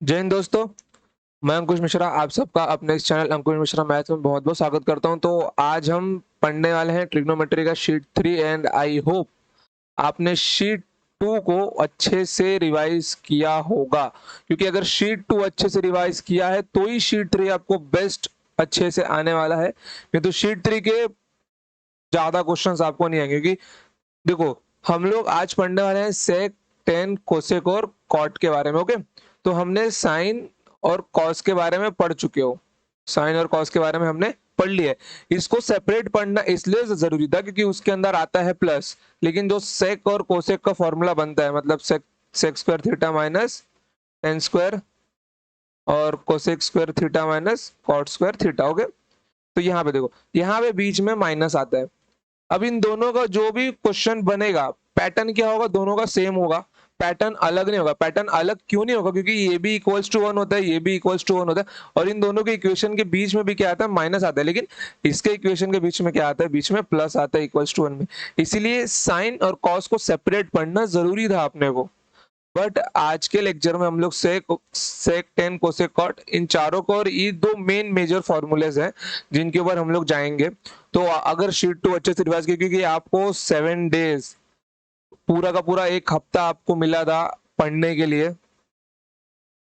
जय हिंद दोस्तों। मैं अंकुश मिश्रा आप सबका अपने इस चैनल अंकुश मिश्रा मैथ में बहुत बहुत स्वागत करता हूं। तो आज हम पढ़ने वाले हैं ट्रिग्नोमेट्री का शीट 3 एंड आई होप आपने शीट 2 को अच्छे से रिवाइज किया होगा, क्योंकि अगर शीट 2 अच्छे से रिवाइज किया है तो ही शीट 3 आपको बेस्ट अच्छे से आने वाला है। नहीं तो शीट 3 के ज्यादा क्वेश्चंस आपको नहीं आएंगे, क्योंकि देखो हम लोग आज पढ़ने वाले हैं सेक, टेन, कोसेक और कॉट के बारे में। ओके, तो हमने साइन और कॉस के बारे में पढ़ चुके हो। साइन और कॉस के बारे में हमने पढ़ लिया है। इसको सेपरेट पढ़ना इसलिए जरूरी था क्योंकि उसके अंदर आता है प्लस, लेकिन जो सेक और कोसेक का फॉर्मूला बनता है, मतलब sec sec square theta minus tan square और cosec square theta minus cot square theta. Okay, तो यहाँ पे देखो, यहाँ पे बीच में माइनस आता है। अब इन दोनों का जो भी क्वेश्चन बनेगा, पैटर्न क्या होगा, दोनों का सेम होगा, पैटर्न अलग नहीं होगा। पैटर्न अलग क्यों नहीं होगा? क्योंकि ये भी इक्वल्स टू वन होता है, ये भी इक्वल्स टू वन होता है, और इन दोनों के इक्वेशन के बीच में भी क्या आता है, माइनस आता है। लेकिन इसके इक्वेशन के बीच में क्या आता है, बीच में प्लस आता है इक्वल्स टू वन में। इसीलिए साइन और कॉस को सेपरेट पढ़ना जरूरी था अपने को। बट आज के लेक्चर में हम लोग सेक टेन कोसेक कॉट इन चारों को, और ये दो मेन मेजर फॉर्मूलेज हैं जिनके ऊपर हम लोग जाएंगे। तो अगर शीट 2 अच्छे से रिवाइज की, क्योंकि आपको 7 डेज, पूरा का पूरा एक हफ्ता आपको मिला था पढ़ने के लिए,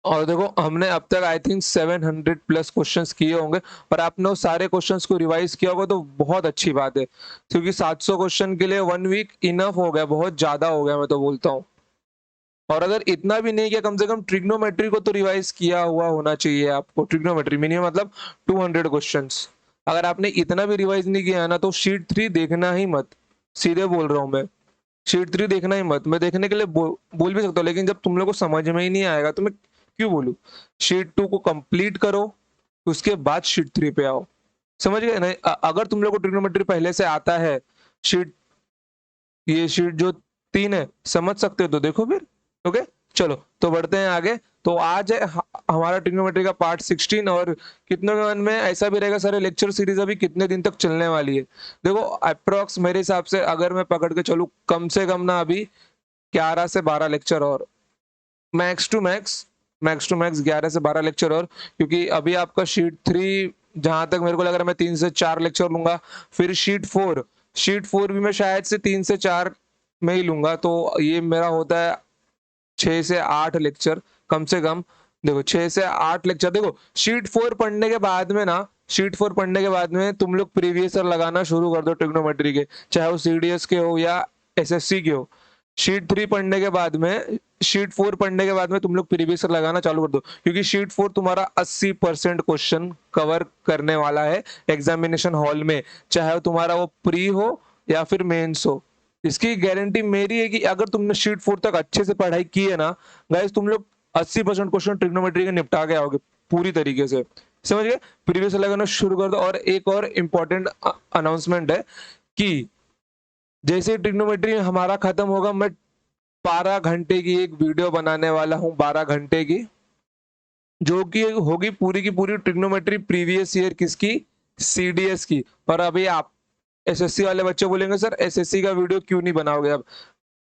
और देखो हमने अब तक आई थिंक 700 प्लस क्वेश्चंस किए होंगे, और आपने उस सारे क्वेश्चंस को रिवाइज किया होगा तो बहुत अच्छी बात है, क्योंकि 700 क्वेश्चन के लिए 1 वीक इनफ हो गया, बहुत ज्यादा हो गया मैं तो बोलता हूँ। और अगर इतना भी नहीं किया, कम से कम ट्रिग्नोमेट्री को तो रिवाइज किया हुआ होना चाहिए आपको। ट्रिग्नोमेट्री मिनिमम मतलब 200 क्वेश्चंस। अगर आपने इतना भी रिवाइज नहीं किया है ना, तो शीट 3 देखना ही मत। सीधे बोल रहा हूँ मैं, शीट 3 देखना ही मत। मैं देखने के लिए बोल भी सकता हूँ, लेकिन जब तुम लोग को समझ में ही नहीं आएगा तो मैं क्यों बोलूँ? शीट 2 को कंप्लीट करो, उसके बाद शीट 3 पे आओ। समझ गए नहीं? अगर तुम लोग को ट्रिग्नोमेट्री पहले से आता है, शीट ये शीट जो 3 है समझ सकते हो तो देखो फिर। ओके, चलो तो बढ़ते हैं आगे। तो आज है हमारा ट्रिग्नोमेट्री का पार्ट 16, और कितने के मन में ऐसा भी रहेगा, सारे लेक्चर सीरीज अभी कितने दिन तक चलने वाली है। देखो अप्रोक्स मेरे हिसाब से अगर मैं पकड़ के चलूं, कम से कम ना अभी 11 से 12 लेक्चर और, मैक्स टू मैक्स 11 से 12 लेक्चर और, क्योंकि अभी आपका शीट 3 जहां तक मेरे को लग रहा है मैं 3 से 4 लेक्चर लूंगा। फिर शीट 4 भी मैं शायद से 3 से 4 में ही लूंगा, तो ये मेरा होता है 6 से 8 लेक्चर कम से कम। देखो 6 से 8 लेक्चर। देखो शीट 4 पढ़ने के बाद में ना, शीट 4 पढ़ने के बाद में तुम लोग प्रीवियस ईयर लगाना शुरू कर दो ट्रिग्नोमेट्री के, चाहे वो सीडीएस के हो या एसएससी के हो। शीट 3 पढ़ने के बाद में, शीट 4 पढ़ने के बाद में तुम लोग प्रीवियस ईयर लगाना चालू कर दो, क्योंकि शीट 4 तुम्हारा 80% क्वेश्चन कवर करने वाला है एग्जामिनेशन हॉल में, चाहे वो तुम्हारा वो प्री हो या फिर मेंस हो। इसकी गारंटी मेरी है कि अगर तुमने शीट 4 तक अच्छे से पढ़ाई की है ना गाइस, तुम लोग 80% क्वेश्चन ट्रिग्नोमेट्री के निपटा के आओगे पूरी तरीके से। समझ गए? प्रीवियस लगाना शुरू कर दो। और एक और इम्पोर्टेंट अनाउंसमेंट है कि जैसे ट्रिग्नोमेट्री हमारा खत्म होगा, मैं 12 घंटे की एक वीडियो बनाने वाला हूँ, 12 घंटे की, जो कि होगी पूरी की पूरी ट्रिग्नोमेट्री प्रीवियस ईयर किसकी, सीडीएस की। पर अभी आप एसएससी वाले बच्चे बोलेंगे सर एसएससी का वीडियो क्यों नहीं बनाओगे अब?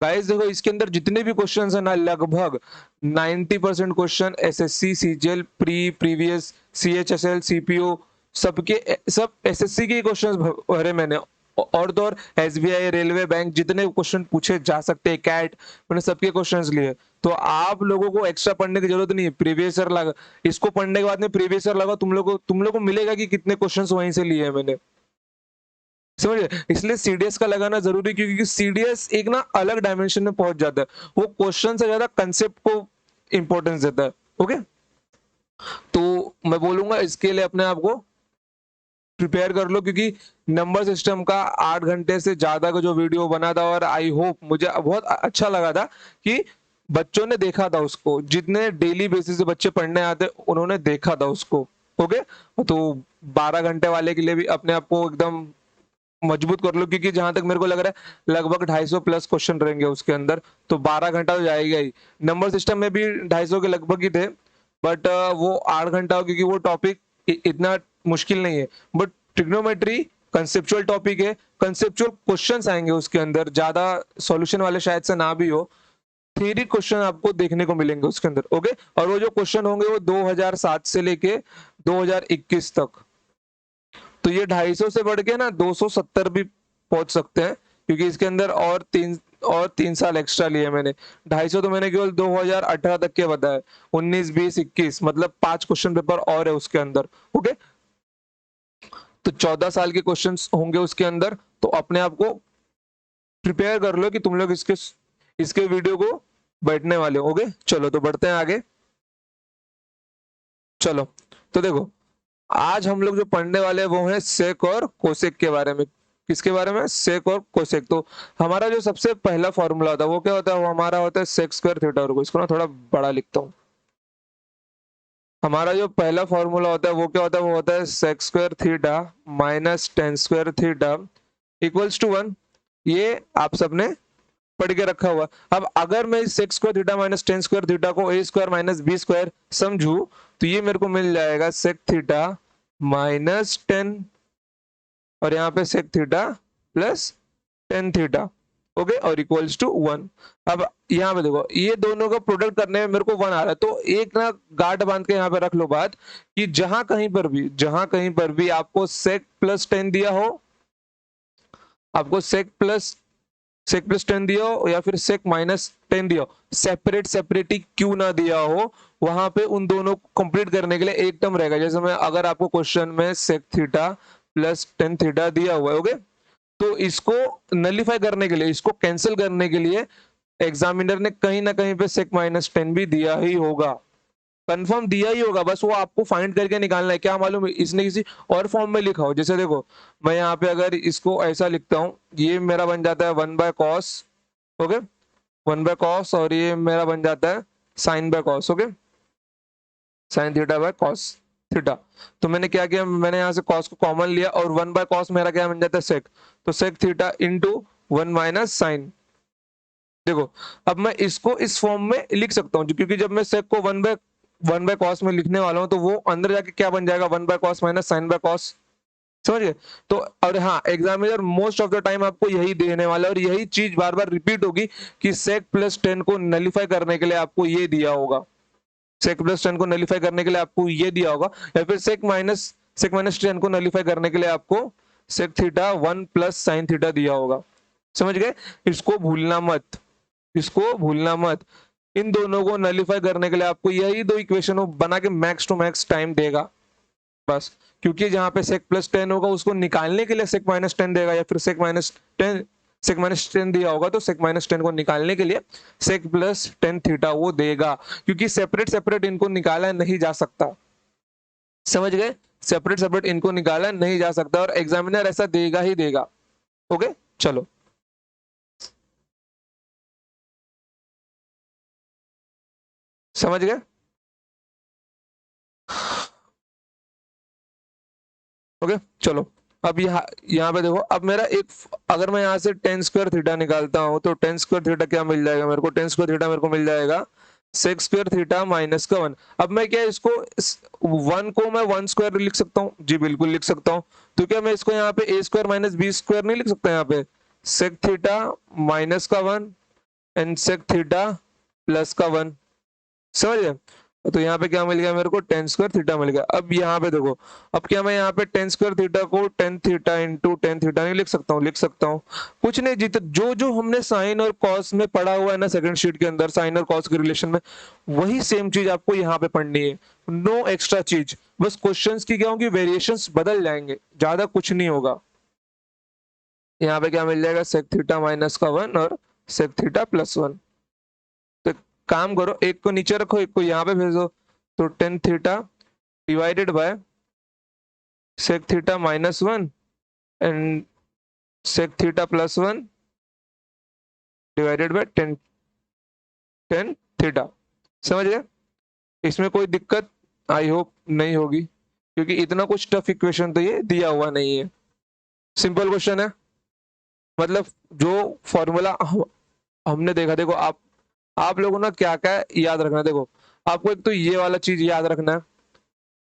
गाइस देखो, इसके अंदर जितने भी क्वेश्चंस है ना, लगभग 90% question SSC, CGL, previous, CHSL, CPO, सब एसएससी के क्वेश्चंस भरे मैंने। और तो और एसबीआई, रेलवे, बैंक, जितने क्वेश्चन पूछे जा सकते हैं, कैट, मैंने सबके क्वेश्चंस लिए। तो आप लोगों को एक्स्ट्रा पढ़ने की जरूरत नहीं है। प्रीवियस ईयर लगा, इसको पढ़ने के बाद में प्रीवियस ईयर लगा, तुम लोग को मिलेगा कि कितने क्वेश्चंस वहीं से लिए हैं मैंने। समझे? इसलिए सीडीएस का लगाना जरूरी, क्योंकि सीडीएस एक ना अलग डायमेंशन में पहुंच जाता है, वो क्वेश्चन से ज्यादा कंसेप्ट को इंपॉर्टेंस देता है। ओके, तो मैं बोलूंगा इसके लिए अपने आप को प्रिपेयर कर लो, क्योंकि नंबर सिस्टम का 8 घंटे से ज्यादा का जो वीडियो बना था, और आई होप मुझे बहुत अच्छा लगा था कि बच्चों ने देखा था उसको, जितने डेली बेसिस से बच्चे पढ़ने आते उन्होंने देखा था उसको। ओके, तो 12 घंटे वाले के लिए भी अपने आप को एकदम मजबूत कर लो, क्योंकि जहां तक मेरे को लग रहा है लगभग 250 प्लस क्वेश्चन रहेंगे उसके अंदर, तो 12 घंटा तो जाएगा ही। नंबर सिस्टम में भी 250 के लगभग ही थे, बट वो 8 घंटा हो, क्योंकि वो टॉपिक इतना मुश्किल नहीं है। बट ट्रिग्नोमेट्री कंसेप्चुअल टॉपिक है, कंसेप्चुअल क्वेश्चंस आएंगे उसके अंदर, ज्यादा सॉल्यूशन वाले शायद से ना भी हो। थ्योरी क्वेश्चन आपको देखने को मिलेंगे उसके अंदर। ओके, और वो जो क्वेश्चन होंगे वो 2007 से लेके 2021 तक। तो ये 250 से बढ़ के ना 270 भी पहुंच सकते हैं, क्योंकि इसके अंदर और 3 साल एक्स्ट्रा लिए मैंने। 250 तो मैंने केवल 2018 तक के बताए, 19, 20, 21, मतलब 5 क्वेश्चन पेपर और है उसके अंदर। ओके, तो 14 साल के क्वेश्चंस होंगे उसके अंदर। तो अपने आप को प्रिपेयर कर लो कि तुम लोग इसके वीडियो को बैठने वाले हो। ओके, चलो तो बढ़ते हैं आगे। चलो, तो देखो, आज हम लोग जो पढ़ने वाले हैं वो है सेक और कोसेक के बारे में। किसके बारे में? सेक और कोसेक। तो हमारा जो सबसे पहला फॉर्मूला होता है वो क्या होता है? वो हमारा होता है सेक स्क्वायर थीटा। और इसको ना थोड़ा बड़ा लिखता हूँ। हमारा जो पहला फॉर्मूला होता है वो क्या होता है? वो होता है sec square theta minus tan square theta equals to 1। ये आप सबने पढ़ के रखा हुआ। अब अगर मैं इस sec square theta minus tan square theta को A square minus B square समझू, तो ये मेरे को मिल जाएगा सेक थीटा माइनस 10 और यहाँ पे sec theta plus tan theta. Okay, और इक्वल्स टू 1। अब यहाँ पे देखो, ये दोनों का प्रोडक्ट करने में मेरे को 1 आ रहा है। तो एक ना गांठ बांध के यहाँ पे रख लो बात, कि जहां कहीं पर भी आपको सेक प्लस 10 दिया हो, आपको सेक प्लस 10 दिया हो या फिर सेक माइनस 10 दिया हो, सेपरेट ही क्यों ना दिया हो, वहां पे उन दोनों को कंप्लीट करने के लिए एक टर्म रहेगा। जैसे मैं अगर आपको क्वेश्चन में sec theta plus tan theta दिया हुआ है, ओके, तो इसको नलीफाई करने के लिए, इसको कैंसिल करने के लिए एग्जामिनर ने कहीं ना कहीं पे सेक माइनस 10 भी दिया ही होगा, कंफर्म दिया ही होगा। बस वो आपको फाइंड करके निकालना है। क्या मालूम इसने किसी और फॉर्म में लिखा हो। जैसे देखो, मैं यहाँ पे अगर इसको ऐसा लिखता हूँ, ये मेरा बन जाता है 1/cos। ओके, 1/cos, और ये मेरा बन जाता है sine by cos. Okay, sine theta by cos theta. तो मैंने क्या किया, मैंने यहाँ से कॉस को कॉमन लिया और 1/cos मेरा क्या बन जाता है? सेक। तो sec theta into 1 minus sine. देखो, अब मैं इसको इस फॉर्म में लिख सकता हूँ, क्योंकि जब मैं सेक को 1/cos में लिखने वाला हूँ तो वो अंदर जाके क्या बन जाएगा? 1/cos minus sign by cos. समझ गए? तो और हाँ, examiner most of the time आपको यही देने वाला है और यही चीज बार बार रिपीट होगी कि सेक प्लस 10 को नलीफाई करने के लिए आपको ये दिया होगा, सेक प्लस 10 को नलीफाई करने के लिए आपको ये दिया होगा, या फिर सेक माइनस 10 को नलीफाई करने के लिए आपको sec theta 1 plus sine theta दिया होगा। समझ गए? इसको भूलना मत, इसको भूलना मत। इन दोनों को नलीफाई करने के लिए आपको यही दो इक्वेशन बना के मैक्स टू मैक्स टाइम देगा बस। क्योंकि जहां पे सेक प्लस 10 होगा उसको निकालने के लिए सेक माइनस 10 देगा, या फिर सेक माइनस 10 दिया होगा तो सेक माइनस 10 को निकालने के लिए सेक प्लस 10 थीटा वो देगा। क्योंकि सेपरेट सेपरेट इनको निकाला नहीं जा सकता। समझ गए? सेपरेट सेपरेट इनको निकाला नहीं जा सकता और एग्जामिनर ऐसा देगा ही देगा। ओके, चलो, समझ गए? ओके, चलो। अब यहाँ पे देखो, अब मेरा एक, अगर मैं यहाँ से टेन स्क्वायर थीटा निकालता हूँ तो टेन स्क्वायर थीटा क्या मिल जाएगा मेरे को? टेन स्क्वायर थीटा मेरे को मिल जाएगा सेक स्क्वायर थीटा माइनस का 1। अब मैं क्या इसको 1 को मैं 1 स्क्वायर लिख सकता हूँ? जी बिल्कुल लिख सकता हूँ। तो क्या मैं इसको यहाँ पे ए स्क्वायर माइनस बी स्क्वायर नहीं लिख सकता? यहाँ पे सेक थीटा माइनस का 1 एंड सेक थीटा प्लस का 1। समझ गए? तो यहाँ पे क्या मिल गया मेरे को? टेन स्क्वायर थीटा मिल गया। अब यहाँ पे देखो, अब क्या मैं यहाँ पे टेन स्क्वायर थीटा को tan theta into tan theta नहीं लिख सकता हूँ? लिख सकता हूँ। कुछ नहीं, जित जो जो हमने साइन और कॉस में पढ़ा हुआ है ना सेकंड शीट के अंदर, साइन और कॉस के रिलेशन में, वही सेम चीज आपको यहाँ पे पढ़नी है। नो एक्स्ट्रा चीज, बस क्वेश्चंस की क्या होंगी? वेरिएशंस बदल जाएंगे, ज्यादा कुछ नहीं होगा। यहाँ पे क्या मिल जाएगा? सेक थीटा माइनस का 1 और सेक थीटा प्लस 1। तो काम करो, एक को नीचे रखो, एक को यहाँ पे भेजो। तो tan theta divided by sec theta minus 1 and sec theta plus 1 divided by tan tan theta. समझ गए? इसमें कोई दिक्कत आई होप नहीं होगी, क्योंकि इतना कुछ टफ इक्वेशन तो ये दिया हुआ नहीं है, सिंपल क्वेश्चन है। मतलब जो फॉर्मूला हमने देखा, देखो आप लोगों ने क्या क्या याद रखना है। देखो, आपको एक तो ये वाला चीज याद रखना है,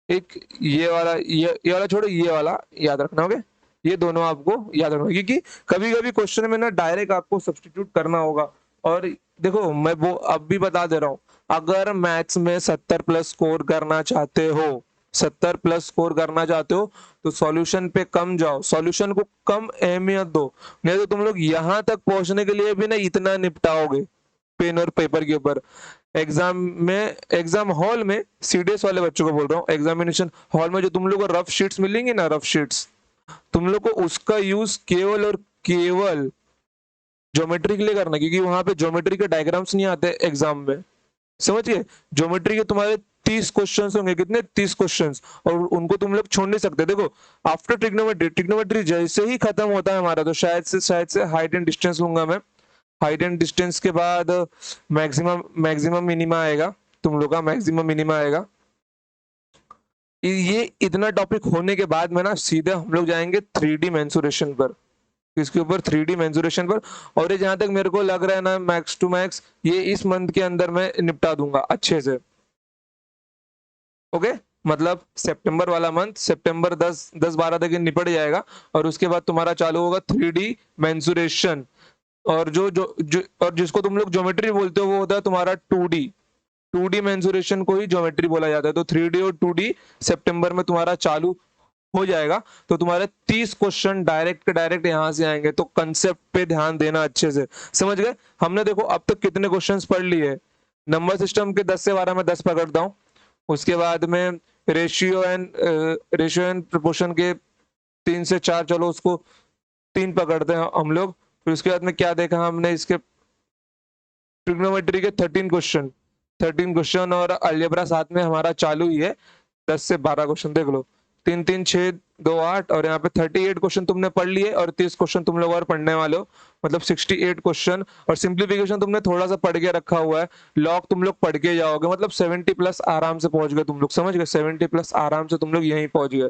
एक ये वाला छोड़ो, ये वाला याद रखना। ओके, ये दोनों आपको याद रखना, क्योंकि कभी कभी क्वेश्चन में ना डायरेक्ट आपको सब्स्टिट्यूट करना होगा और देखो मैं वो अब भी बता दे रहा हूँ, अगर मैथ्स में 70 प्लस स्कोर करना चाहते हो, 70 प्लस स्कोर करना चाहते हो, तो सॉल्यूशन पे कम जाओ, सॉल्यूशन को कम अहमियत दो, नहीं तो तुम लोग यहाँ तक पहुंचने के लिए भी ना इतना निपटाओगे पेन और पेपर के ऊपर। एग्जाम में, एग्जाम हॉल में, सीडीएस वाले बच्चों को बोल रहा हूँ, एग्जामिनेशन हॉल में जो तुम लोग को रफ शीट्स मिलेंगी ना, रफ शीट्स, तुम लोग को उसका यूज केवल और केवल ज्योमेट्री के लिए करना, क्योंकि वहां पे ज्योमेट्री के डायग्राम्स नहीं आते एग्जाम में, समझिए। ज्योमेट्री के तुम्हारे 30 क्वेश्चंस होंगे, कितने 30 क्वेश्चंस, और उनको तुम लोग छोड़ नहीं सकते। देखो आफ्टर ट्रिग्नोमेट्री, ट्रिग्नोमेट्री जैसे ही खत्म होता है हमारा, तो शायद से हाइट एंड डिस्टेंस लूंगा मैं। हाइट एंड डिस्टेंस के बाद मैक्सिमम मैक्सिमम मिनिमा आएगा, तुम लोग का मैक्सिमम मिनिमा आएगा। ये इतना टॉपिक होने के बाद में ना सीधे हम लोग जाएंगे 3D मेंसुरेशन पर, इसके ऊपर 3D मेंसुरेशन पर। और ये जहां तक मेरे को लग रहा है ना, मैक्स टू मैक्स ये इस मंथ के अंदर मैं निपटा दूंगा अच्छे से। ओके, मतलब सितंबर वाला मंथ, सितंबर 10-12 तक ये निपट जाएगा, और उसके बाद तुम्हारा चालू होगा 3D मेंसुरेशन। और जो और जिसको तुम लोग ज्योमेट्री बोलते हो वो होता है तुम्हारा 2D मेंसुरेशन को ही ज्योमेट्री बोला जाता है। तो 3D और 2D सितंबर में तुम्हारा चालू हो जाएगा, तो तुम्हारे 30 क्वेश्चन डायरेक्ट के डायरेक्ट यहां से आएंगे। तो कंसेप्ट पे ध्यान देना अच्छे से, समझ गए। हमने देखो अब तक कितने क्वेश्चंस पढ़ लिए, नंबर सिस्टम के 10 से 12 में 10 पकड़ता हूँ, उसके बाद में रेशियो एंड प्रोपोर्शन के 3 से 4, चलो उसको 3 पकड़ते हैं हम लोग। फिर उसके बाद में क्या देखा हमने, इसके ट्रिग्नोमेट्री के 13 क्वेश्चन और अलजेब्रा साथ में हमारा चालू ही है। 10 से 12 क्वेश्चन देख लो, 3 3 6 2 8, और यहाँ पे 38 क्वेश्चन तुमने पढ़ लिए, और 30 क्वेश्चन तुम लोग और पढ़ने वाले हो, मतलब 68 क्वेश्चन। और सिंप्लीफिकेशन तुमने थोड़ा सा पढ़ के रखा हुआ है, लॉग तुम लोग पढ़ के जाओगे, मतलब 70 प्लस आराम से पहुंच गए तुम लोग, समझ गए, 70 प्लस आराम से तुम लोग यहीं पहुंच गए।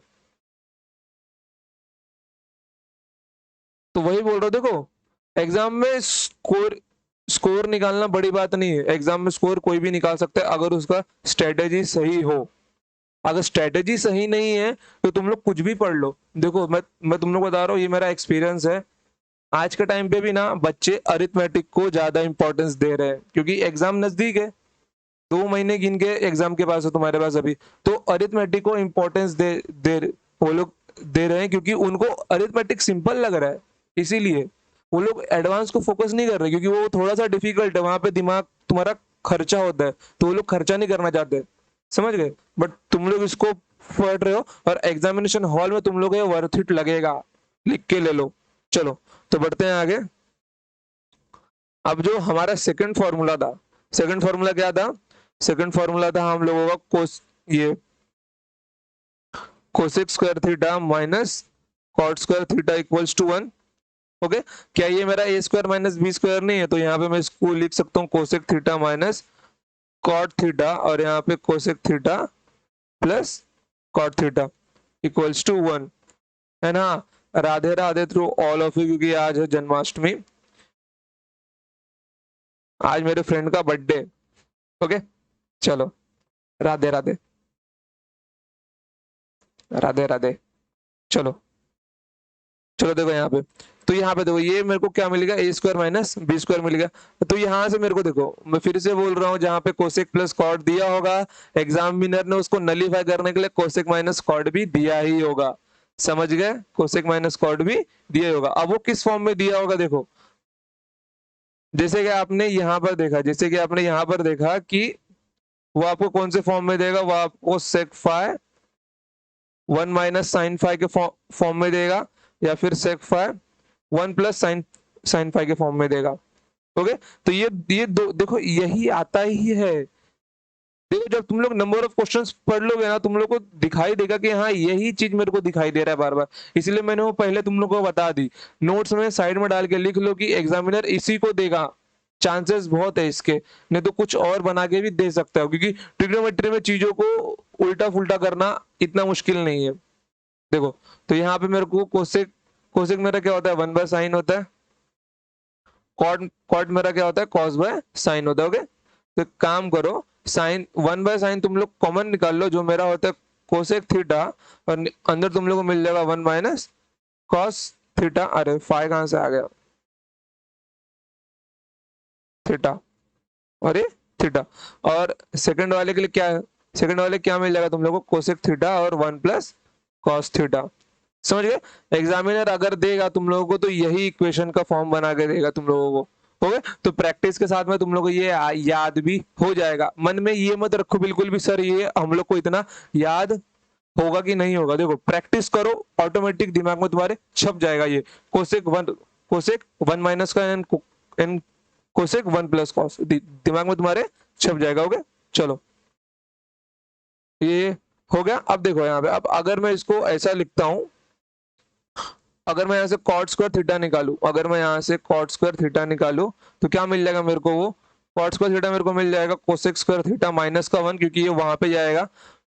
तो वही बोल रहा हूँ, देखो एग्जाम में स्कोर स्कोर निकालना बड़ी बात नहीं है, एग्जाम में स्कोर कोई भी निकाल सकता है अगर उसका स्ट्रेटेजी सही हो। अगर स्ट्रेटेजी सही नहीं है तो तुम लोग कुछ भी पढ़ लो। देखो मैं तुम लोग को बता रहा हूँ, ये मेरा एक्सपीरियंस है। आज के टाइम पे भी ना बच्चे अरिथमेटिक को ज्यादा इंपॉर्टेंस दे रहे हैं, क्योंकि एग्जाम नजदीक है, 2 महीने गिन के एग्जाम के पास है तुम्हारे पास अभी। तो अरिथमेटिक को इंपॉर्टेंस दे वो लोग दे रहे हैं, क्योंकि उनको अरिथमेटिक सिंपल लग रहा है, इसीलिए वो लोग एडवांस को फोकस नहीं कर रहे, क्योंकि वो थोड़ा सा डिफिकल्ट है, वहां पे दिमाग तुम्हारा खर्चा होता है, तो वो लोग खर्चा नहीं करना चाहते, समझ गए। बट तुम लोग इसको पढ़ रहे हो, और एग्जामिनेशन हॉल में तुम लोग ये वर्थ इट लगेगा, लिख के ले लो। चलो तो बढ़ते हैं आगे। अब जो हमारा सेकंड फॉर्मूला था, सेकंड फॉर्मूला क्या था, सेकंड फॉर्मूला था हम लोगों का ये cosec square theta minus cot square theta equals to 1। Okay, क्या ये मेरा A square minus B square नहीं है, तो यहाँ पे मैं इसको लिख सकता हूँ cosec theta minus cot theta, और यहाँ पे cosec theta plus cot theta equals to 1, है ना। Radhe Radhe through all of you, क्योंकि आज है जन्माष्टमी, आज मेरे फ्रेंड का बर्थडे। ओके, चलो राधे राधे, राधे राधे। चलो चलो देखो यहाँ पे, तो यहाँ पे देखो ये मेरे को क्या मिलेगा, ए स्क्वायर माइनस बी स्क्वायर मिलेगा। तो यहाँ से मेरे को देखो, मैं फिर से बोल रहा हूँ, जहाँ पे कोसेक प्लस कॉट दिया होगा, एग्जामिनर ने उसको नलीफाई करने के लिए कोसेक माइनस कॉट भी दिया ही होगा, समझ गए, कोसेक माइनस कॉट भी दिया ही होगा। अब वो किस फॉर्म में दिया होगा, देखो जैसे कि आपने यहाँ पर देखा, जैसे कि आपने यहाँ पर देखा कि वो आपको कौन से फॉर्म में देगा, वो आपको सेक फाई 1 - sin फाई के फॉर्म में देगा, या फिर सेक फाई 1 + साइन फाई के फॉर्म में देगा। ओके, तो ये दो देखो यही आता ही है। देखो जब तुम लोग नंबर ऑफ क्वेश्चंस पढ़ लोगे ना, तुम लोग को दिखाई देगा कि हाँ यही चीज मेरे को दिखाई दे रहा है बार बार, इसलिए मैंने वो पहले तुम लोग को बता दी। नोट्स में साइड में डाल के लिख लो कि एग्जामिनर इसी को देगा, चांसेस बहुत है इसके, नहीं तो कुछ और बना के भी दे सकता है, क्योंकि ट्रिग्नोमेट्री में चीजों को उल्टा फुल्टा करना इतना मुश्किल नहीं है। देखो तो यहाँ पे मेरे को कोसेक कोसेक मेरा क्या होता है, 1/sin होता है, कॉट कॉट मेरा क्या होता है, cos/sin होता है। ओके, तो एक काम करो, साइन 1/sin तुम लोग कॉमन निकाल लो, जो मेरा होता है कोसेक थीटा, और अंदर तुम लोग को मिल जाएगा 1 - cos थीटा। अरे फाई कहां से आ गया, थीटा, और ये थीटा। और सेकंड वाले के लिए क्या है, सेकंड वाले क्या मिल जाएगा तुम लोगों को, कोसेक थीटा और 1 प्लस कॉस थीटा। समझ गए। एग्जामिनर अगर देगा तुम लोगों को तो यही इक्वेशन का फॉर्म बना के देगा तुम लोगों को। हो गए। तो प्रैक्टिस के साथ में तुम लोगों को ये याद भी हो जाएगा। मन में ये मत रखो बिल्कुल भी सर ये हम लोग को इतना याद होगा कि नहीं होगा, देखो प्रैक्टिस करो, ऑटोमेटिक दिमाग में तुम्हारे छप जाएगा ये। कोसेक वन माइनस का एन कोसेक 1 प्लस कॉस दिमाग में तुम्हारे छप जाएगा। हो गया। चलो ये हो गया। अब देखो यहाँ पे, अब अगर मैं इसको ऐसा लिखता हूं, अगर मैं यहाँ से कॉट स्क्वायर थीटा निकालू, अगर मैं यहाँ से कॉट स्क्वायर थीटा निकालू तो क्या मिल जाएगा मेरे को, वो कॉट स्क्वायर थीटा मेरे को मिल जाएगा कोसेक स्क्वायर थीटा माइनस का 1, क्योंकि ये वहां पे जाएगा।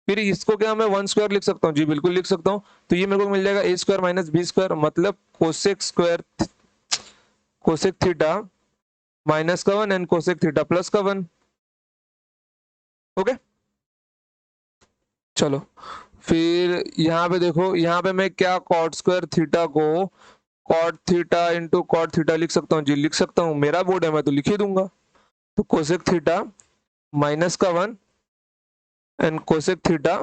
फिर इसको क्या मैं 1 स्क्वायर लिख सकता हूँ, जी बिल्कुल लिख सकता हूँ। तो ये मेरे को मिल जाएगा ए स्क्वायर माइनस बी स्क्वायर, मतलब कोसेक थीटा माइनस का 1 एंड कोसेक थीटा प्लस का 1। ओके। चलो फिर यहाँ पे देखो, यहाँ पे मैं क्या कॉट स्क्वायर थीटा को cot theta into cot theta लिख सकता हूँ, जी लिख सकता हूँ, मेरा बोर्ड है मैं तो लिख ही दूंगा। तो कोसेक थीटा माइनस का 1 एंड कोसेक थीटा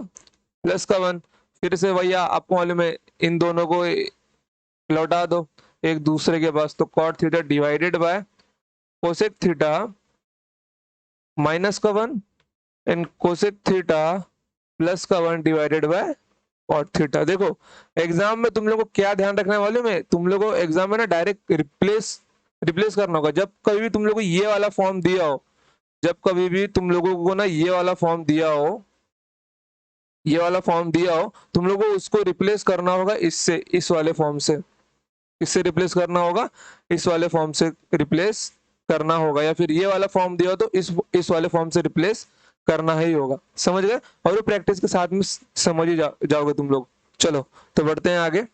प्लस का 1। फिर से भैया आपको मालूम है, इन दोनों को लौटा दो एक दूसरे के पास, तो cot theta divided by cosec theta minus का 1 एंड कोसेक थीटा प्लस का 1 डिवाइडेड बाय कॉट थीटा। देखो एग्जाम में तुम लोगों को क्या ध्यान रखने वाले में, तुम लोगों को एग्जाम में ना डायरेक्ट रिप्लेस करना होगा। जब कभी भी तुम लोगों को ये वाला फॉर्म दिया हो, जब कभी भी तुम लोगों को ना ये वाला फॉर्म दिया हो, ये वाला फॉर्म दिया हो, तुम लोगों को उसको रिप्लेस करना होगा इससे, इस वाले फॉर्म से, इससे रिप्लेस करना होगा, इस वाले फॉर्म से रिप्लेस करना होगा, या फिर ये वाला फॉर्म दिया हो तो इस वाले फॉर्म से रिप्लेस करना ही होगा। समझ गए। और वो प्रैक्टिस के साथ में समझ ही जाओगे तुम लोग। चलो तो बढ़ते हैं आगे।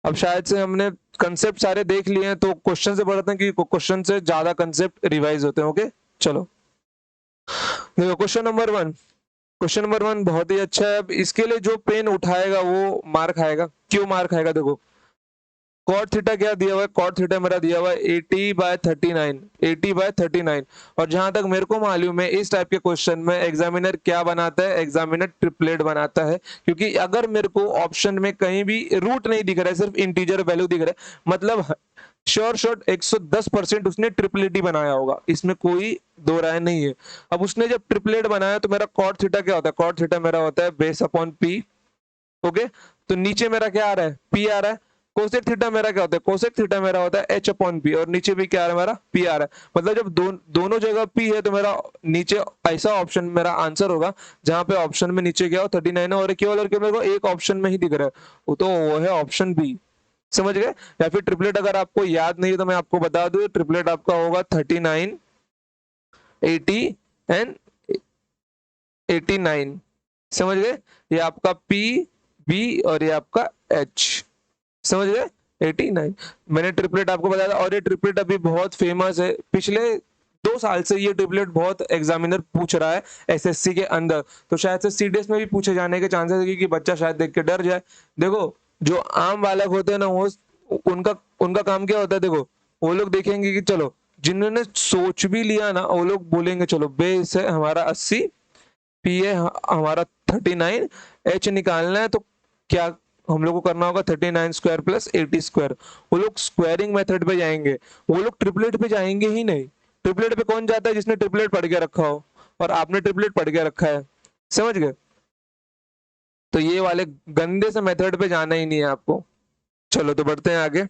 अब शायद से हमने कंसेप्ट सारे देख लिए हैं, तो क्वेश्चन से बढ़ते हैं कि क्वेश्चन से ज्यादा कंसेप्ट रिवाइज होते हैं। ओके चलो देखो क्वेश्चन नंबर 1। क्वेश्चन नंबर 1 बहुत ही अच्छा है। अब इसके लिए जो पेन उठाएगा वो मार्क आएगा। क्यों मार्क आएगा, देखो कॉट थीटा क्या दिया हुआ है, कॉट थीटा मेरा दिया हुआ है 80/39, 80/39। और जहां तक मेरे को मालूम है इस टाइप के क्वेश्चन में एग्जामिनर क्या बनाता है, एग्जामिनर ट्रिपलेट बनाता है। क्योंकि अगर मेरे को ऑप्शन में कहीं भी रूट नहीं दिख रहा है, सिर्फ इंटीजर वैल्यू दिख रहा है, मतलब श्योर शॉट 110% उसने ट्रिपलेट ही बनाया होगा, इसमें कोई दो राय नहीं है। अब उसने जब ट्रिपलेट बनाया तो मेरा कॉट थीटा क्या होता है, कॉट थीटा मेरा होता है बेस अपॉन पी। ओके। तो नीचे मेरा क्या आ रहा है, पी आ रहा है। कोसेक थीटा मेरा क्या होता है, कोसेक थीटा मेरा होता है एच अपॉन पी, और नीचे भी क्या आ रहा है मेरा, पी आ रहा है। मतलब जब दोनों जगह पी है तो मेरा नीचे ऐसा ऑप्शन मेरा आंसर होगा जहां पे ऑप्शन में नीचे क्या हो 39 है, और केवल और केवल मेरे को एक ऑप्शन में ही दिख रहा है, तो वो है ऑप्शन बी। समझ गए। या फिर ट्रिपलेट अगर आपको याद नहीं है तो मैं आपको बता दूं, ट्रिपलेट आपका होगा 39, 80 एंड 89। समझ गए। ये आपका पी, बी और ये आपका एच। समझ गए। 89 मैंने ट्रिपलेट आपको बताया था, और ये ट्रिपलेट अभी बहुत फेमस है। पिछले 2 साल से ये ट्रिपलेट बहुत एग्जामिनर पूछ रहा है एसएससी के अंदर, तो शायद से सीडीएस में भी पूछे जाने के चांसेस है कि बच्चा शायद देख के डर जाए। देखो जो आम बालक होते हैं ना, वो उनका उनका काम क्या होता है, देखो वो लोग देखेंगे कि चलो जिन्होंने सोच भी लिया ना, वो लोग बोलेंगे चलो बेस है हमारा 80, पी है हमारा 39, एच निकालना है, तो क्या हम लोग को करना होगा 39 स्क्वायर प्लस 80 स्क्वायर। वो लोग स्क्वायरिंग मेथड पे जाएंगे, वो लोग ट्रिपलेट पे जाएंगे ही नहीं। ट्रिपलेट पे कौन जाता है, जिसने ट्रिपलेट पढ़ के रखा हो, और आपने ट्रिपलेट पढ़ के रखा है। समझ गए। तो ये वाले गंदे से मेथड पे जाना ही नहीं है आपको। चलो तो बढ़ते हैं आगे।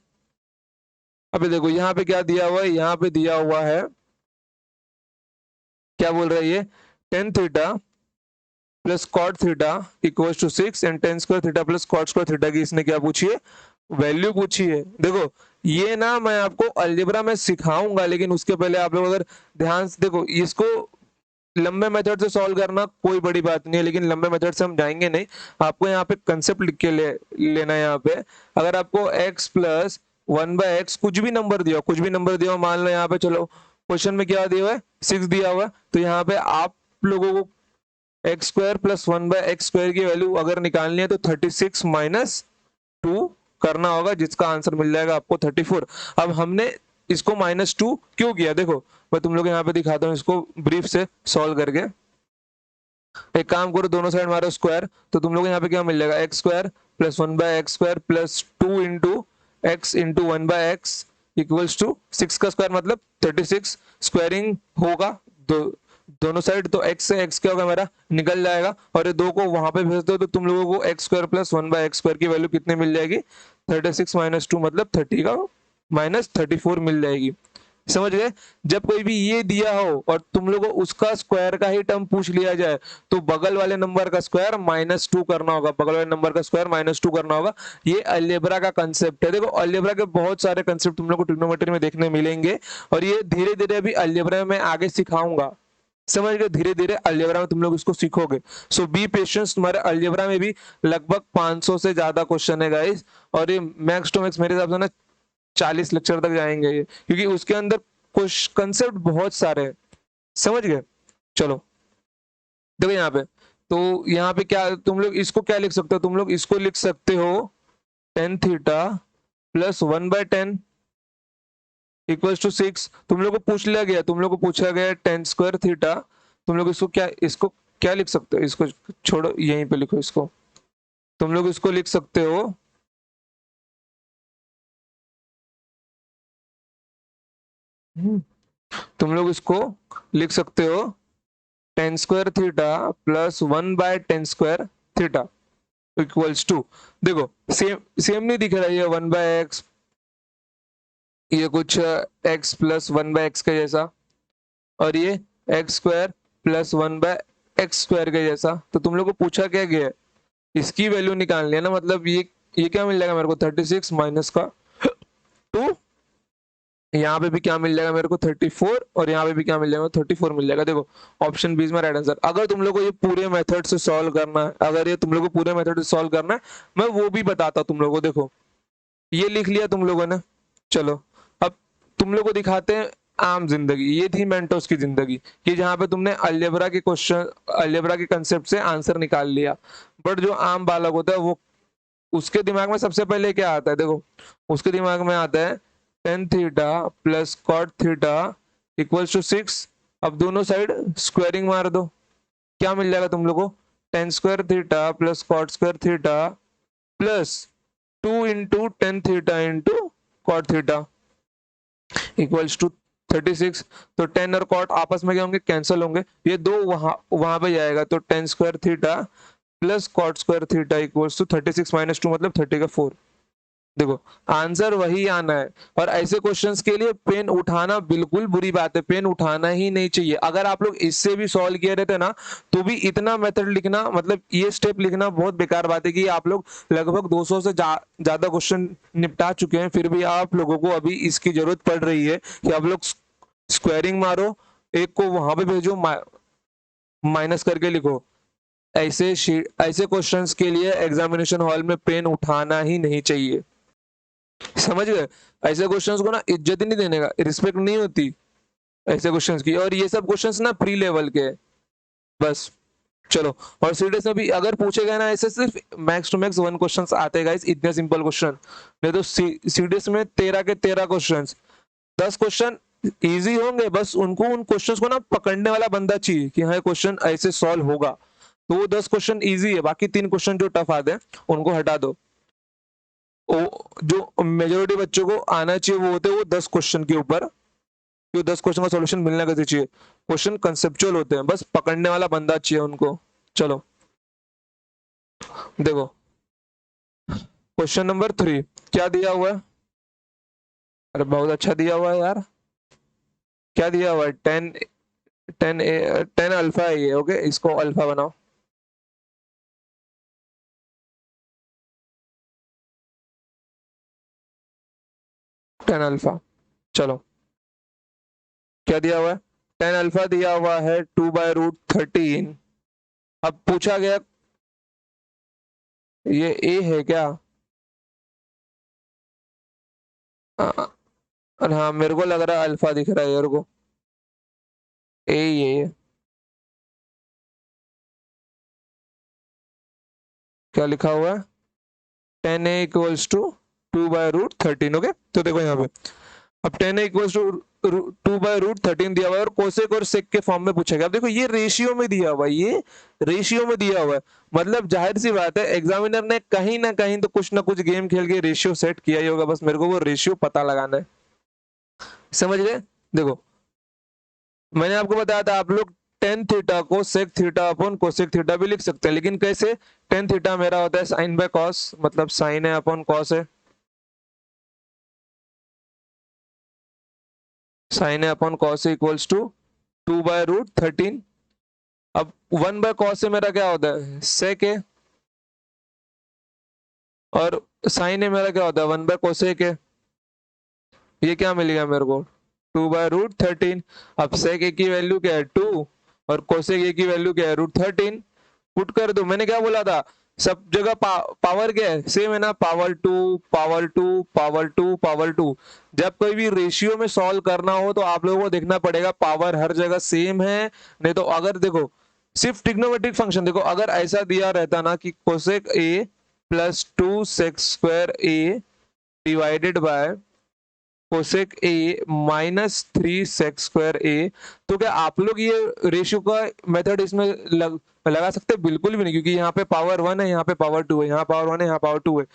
अभी देखो यहाँ पे क्या दिया हुआ है, यहाँ पे दिया हुआ है, क्या बोल रहा है ये, tan theta plus cot theta equal to 6 and tan square theta plus cot square theta की इसने क्या पूछी है, वैल्यू पूछी है। देखो ये ना मैं आपको अलजेब्रा में सिखाऊंगा, लेकिन उसके पहले आप लोग अगर ध्यान से देखो, इसको लंबे मेथड से सॉल्व करना कोई बड़ी बात नहीं है, लेकिन लंबे मेथड से हम जाएंगे नहीं। आपको यहाँ पे कंसेप्ट लिख के लेना है। यहाँ पे अगर आपको x प्लस 1/x कुछ भी नंबर दिया, कुछ भी नंबर दिया, मान लो यहाँ पे, चलो क्वेश्चन में क्या दिया हुआ है 6 दिया हुआ है, तो यहाँ पे आप लोगों को x square plus 1/x square की वैल्यू अगर निकालनी है तो 36 - 2 करना होगा, जिसका आंसर मिल जाएगा आपको 34। अब हमने इसको -2 क्यों किया, देखो मैं तुम लोग यहाँ पे दिखाता हूँ इसको ब्रीफ से सॉल्व करके। एक काम करो, दोनों साइड मारो स्क्वायर, तो तुम लोग यहाँ पे क्या मिल जाएगा, x square plus 1/x² plus 2 into x into 1/x equals to 6 का स्क्वायर मतलब 36। स्क्वायरिंग होगा दोनों साइड, तो x से x क्या होगा मेरा निकल जाएगा, और ये दो को वहां पे भेज दो तो तुम लोगों को x² प्लस 1/x² की वैल्यू कितने मिल जाएगी, 36 माइनस 2 मतलब 30 का -34 मिल जाएगी। समझ गए। जब कोई भी ये दिया हो और तुम लोगों को उसका स्क्वायर का ही टर्म पूछ लिया जाए तो बगल वाले नंबर का स्क्वायर -2 करना होगा, बगल वाले नंबर का स्क्वायर -2 करना होगा। ये अलजेब्रा का कंसेप्ट है। देखो अलजेब्रा के बहुत सारे कंसेप्ट तुम लोग को ट्रिग्नोमेट्री में देखने मिलेंगे, और ये धीरे धीरे अभी अलजेब्रा में आगे सिखाऊंगा। समझ गए, धीरे धीरे अलजेब्रा में तुम लोग इसको सीखोगे। सो बी पेशेंस, तुम्हारे अलजेब्रा में भी लगभग 500 से ज्यादा क्वेश्चन है गाइस, और ये मैक्स टू मैक्स मेरे हिसाब से ना 40 लेक्चर तक जाएंगे ये, क्योंकि उसके अंदर कुछ कंसेप्ट बहुत सारे हैं। समझ गए। चलो देखो यहाँ पे, तो यहाँ पे क्या तुम लोग इसको क्या लिख सकते हो, तुम लोग इसको लिख सकते हो tan theta plus 1/10 equals to 6। तुम लोग को पूछ लिया गया, तुम लोग को पूछा गया tan² थीटा, तुम लोग इसको क्या लिख सकते हो, इसको छोड़ो यहीं पे लिखो, इसको तुम लोग इसको लिख सकते हो तुम लोग इसको लिख सकते हो tan² theta plus 1/tan² theta equals to, देखो सेम सेम नहीं दिख रहा है ये 1/x, ये कुछ x प्लस 1/x के जैसा, और ये x² प्लस 1/x² के जैसा। तो तुम लोग को पूछा क्या गया है, इसकी वैल्यू निकालनी है ना, मतलब ये क्या मिल जाएगा मेरे को 36 माइनस का 2, यहाँ पे भी क्या मिल जाएगा मेरे को 34, और यहाँ पे भी क्या मिल जाएगा 34 मिल जाएगा। देखो option B is my right answer. अगर तुम लोग को ये पूरे मेथड से सॉल्व करना है, अगर ये तुम लोग को पूरे मेथड से सॉल्व करना है, मैं वो भी बताता तुम लोगों को। देखो ये लिख लिया तुम लोगों ने, चलो अब तुम लोग को दिखाते हैं आम जिंदगी। ये थी मेंटोस की जिंदगी कि जहां पे तुमने अलजेब्रा के क्वेश्चन, अलजेब्रा के कंसेप्ट से आंसर निकाल लिया। बट जो आम बालक होता है वो, उसके दिमाग में सबसे पहले क्या आता है, देखो उसके दिमाग में आता है tan theta plus cot theta equals to 6। अब दोनों साइड स्क्वायरिंग मार दो, क्या मिल जाएगा तुम लोग को, tan² theta plus cot² theta plus 2 into tan theta into cot theta equals to 36। तो tan और cot आपस में क्या होंगे, कैंसिल होंगे, ये दो वहां पे जाएगा, तो tan² theta plus cot² theta equals to 36 minus 2 मतलब 30 का 4। देखो आंसर वही आना है। और ऐसे क्वेश्चंस के लिए पेन उठाना बिल्कुल बुरी बात है, पेन उठाना ही नहीं चाहिए। अगर आप लोग इससे भी सॉल्व किए रहते ना, तो भी इतना मेथड लिखना, मतलब ये स्टेप लिखना बहुत बेकार बात है कि आप लोग लगभग 200 से ज्यादा क्वेश्चन निपटा चुके हैं, फिर भी आप लोगों को अभी इसकी जरूरत पड़ रही है कि आप लोग स्क्वायरिंग मारो, एक को वहां पे भेजो, माइनस करके लिखो। ऐसे क्वेश्चंस के लिए एग्जामिनेशन हॉल में पेन उठाना ही नहीं चाहिए। समझ गए। ऐसे क्वेश्चंस को ना इज्जत ही नहीं देने का, रिस्पेक्ट नहीं होती ऐसे क्वेश्चंस की, और ये सब क्वेश्चंस ना प्री लेवल के है बस। चलो, और सीडीएस में भी अगर पूछे गए ना ऐसे, सिर्फ मैक्स टू मैक्स 1 क्वेश्चंस आते गाइस, इतने सिंपल क्वेश्चन। नहीं तो सीडीएस में 13 के 13 क्वेश्चंस, 10 क्वेश्चन इजी होंगे, बस उनको उन क्वेश्चंस को ना पकड़ने वाला बंदा चाहिए कि हाँ क्वेश्चन ऐसे सॉल्व होगा, तो वो 10 क्वेश्चन इजी है, बाकी 3 क्वेश्चन जो टफ आते हैं उनको हटा दो। जो मेजोरिटी बच्चों को आना चाहिए वो होते हैं वो 10 क्वेश्चन के ऊपर, जो 10 क्वेश्चन का सॉल्यूशन मिलना कैसे चाहिए। क्वेश्चन कंसेप्चुअल होते हैं, बस पकड़ने वाला बंदा चाहिए उनको। चलो देखो क्वेश्चन नंबर 3 क्या दिया हुआ है, अरे बहुत अच्छा दिया हुआ है यार। क्या दिया हुआ है, टेन अल्फा है ये, ओके इसको अल्फा बनाओ। टेन अल्फा, चलो क्या दिया हुआ है, टेन अल्फा दिया हुआ है 2/√13। अब पूछा गया, ये ए है क्या, और हाँ मेरे को लग रहा है अल्फा दिख रहा है यार को, ए ये क्या लिखा हुआ है, tan a equals to 2/√13। Okay तो देखो यहाँ पे अब टेन ए इक्वल टू 2/√13 दिया हुआ है और कोसेक और सेक के फॉर्म में पूछा गया। अब देखो ये रेशियो में दिया हुआ है, ये रेशियो में दिया हुआ है, मतलब जाहिर सी बात है एग्जामिनर ने कहीं ना कहीं तो कुछ ना कुछ गेम खेल के रेशियो सेट किया ही होगा, बस मेरे को वो रेशियो पता लगाना है। समझ गए? देखो मैंने आपको बताया था आप लोग टेन थीटा को sec theta upon cosec theta भी लिख सकते हैं, लेकिन कैसे? टेन थीटा मेरा होता है साइन बाय कॉस, मतलब साइन है अपॉन कॉस है, साइन है अपॉन कॉस इक्वल्स टू 2/√13। अब 1/cos से मेरा क्या होता है? सेक है, और साइन है मेरा क्या होता है? 1/cosec है। ये क्या मिल गया मेरे को? 2/√13। अब सेक ए की वैल्यू क्या है? 2, और कोसेक ए की वैल्यू क्या है? √13। पुट कर दो। मैंने क्या बोला था? सब जगह पावर क्या है? सेम है ना, पावर 2 पावर 2 पावर 2 पावर 2। जब कोई भी रेशियो में सॉल्व करना हो तो आप लोगों को देखना पड़ेगा पावर हर जगह सेम है, नहीं तो अगर देखो सिर्फ ट्रिग्नोमेट्रिक फंक्शन देखो, अगर ऐसा दिया रहता ना कि cosec A plus 2 sec square A divided by cosec A -3 sec square A, तो क्या आप लोग ये रेशियो का मेथड इसमें लगा सकते हैं? बिल्कुल भी नहीं, क्योंकि यहाँ पे पावर 1 है, यहाँ पे पावर 2 है, यहाँ पावर 1 है, यहाँ पावर 2 है।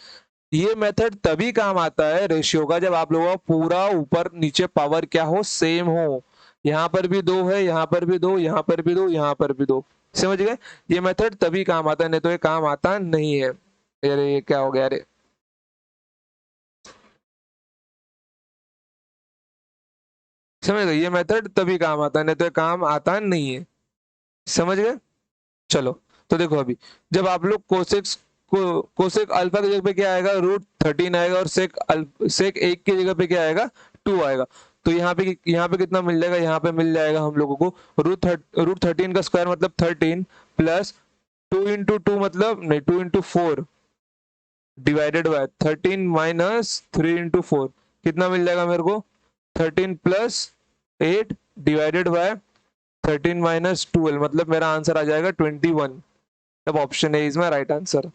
ये मेथड तभी काम आता है रेशियो का जब आप लोगों का पूरा ऊपर नीचे पावर क्या हो? सेम हो। यहाँ पर भी 2 है, यहाँ पर भी 2, यहाँ पर भी 2, यहाँ पर भी 2। समझ गए? ये मेथड तभी काम आता है, नहीं तो ये काम आता नहीं है। अरे ये क्या हो गया? अरे समझ गए? ये मेथड तभी काम आता है, नहीं तो ये काम आता नहीं है। समझ गए? चलो, तो देखो अभी जब आप लोग कोसेक अल्फा की जगह पे क्या आएगा? √13 आएगा, और सेक एक की जगह पे क्या आएगा? 2 आएगा। तो यहाँ पे कितना मिल जाएगा? यहाँ पे मिल जाएगा हम लोगों को √13 का स्क्वायर मतलब 13, प्लस 2 × 2 मतलब नहीं 2 × 4 डिवाइडेड बाय 13 -3 × 4, कितना मिल जाएगा मेरे को? 13 प्लस 8 डिवाइडेड बाय 13 -12, मतलब मेरा आंसर आ जाएगा 21। अब option A is my right answer.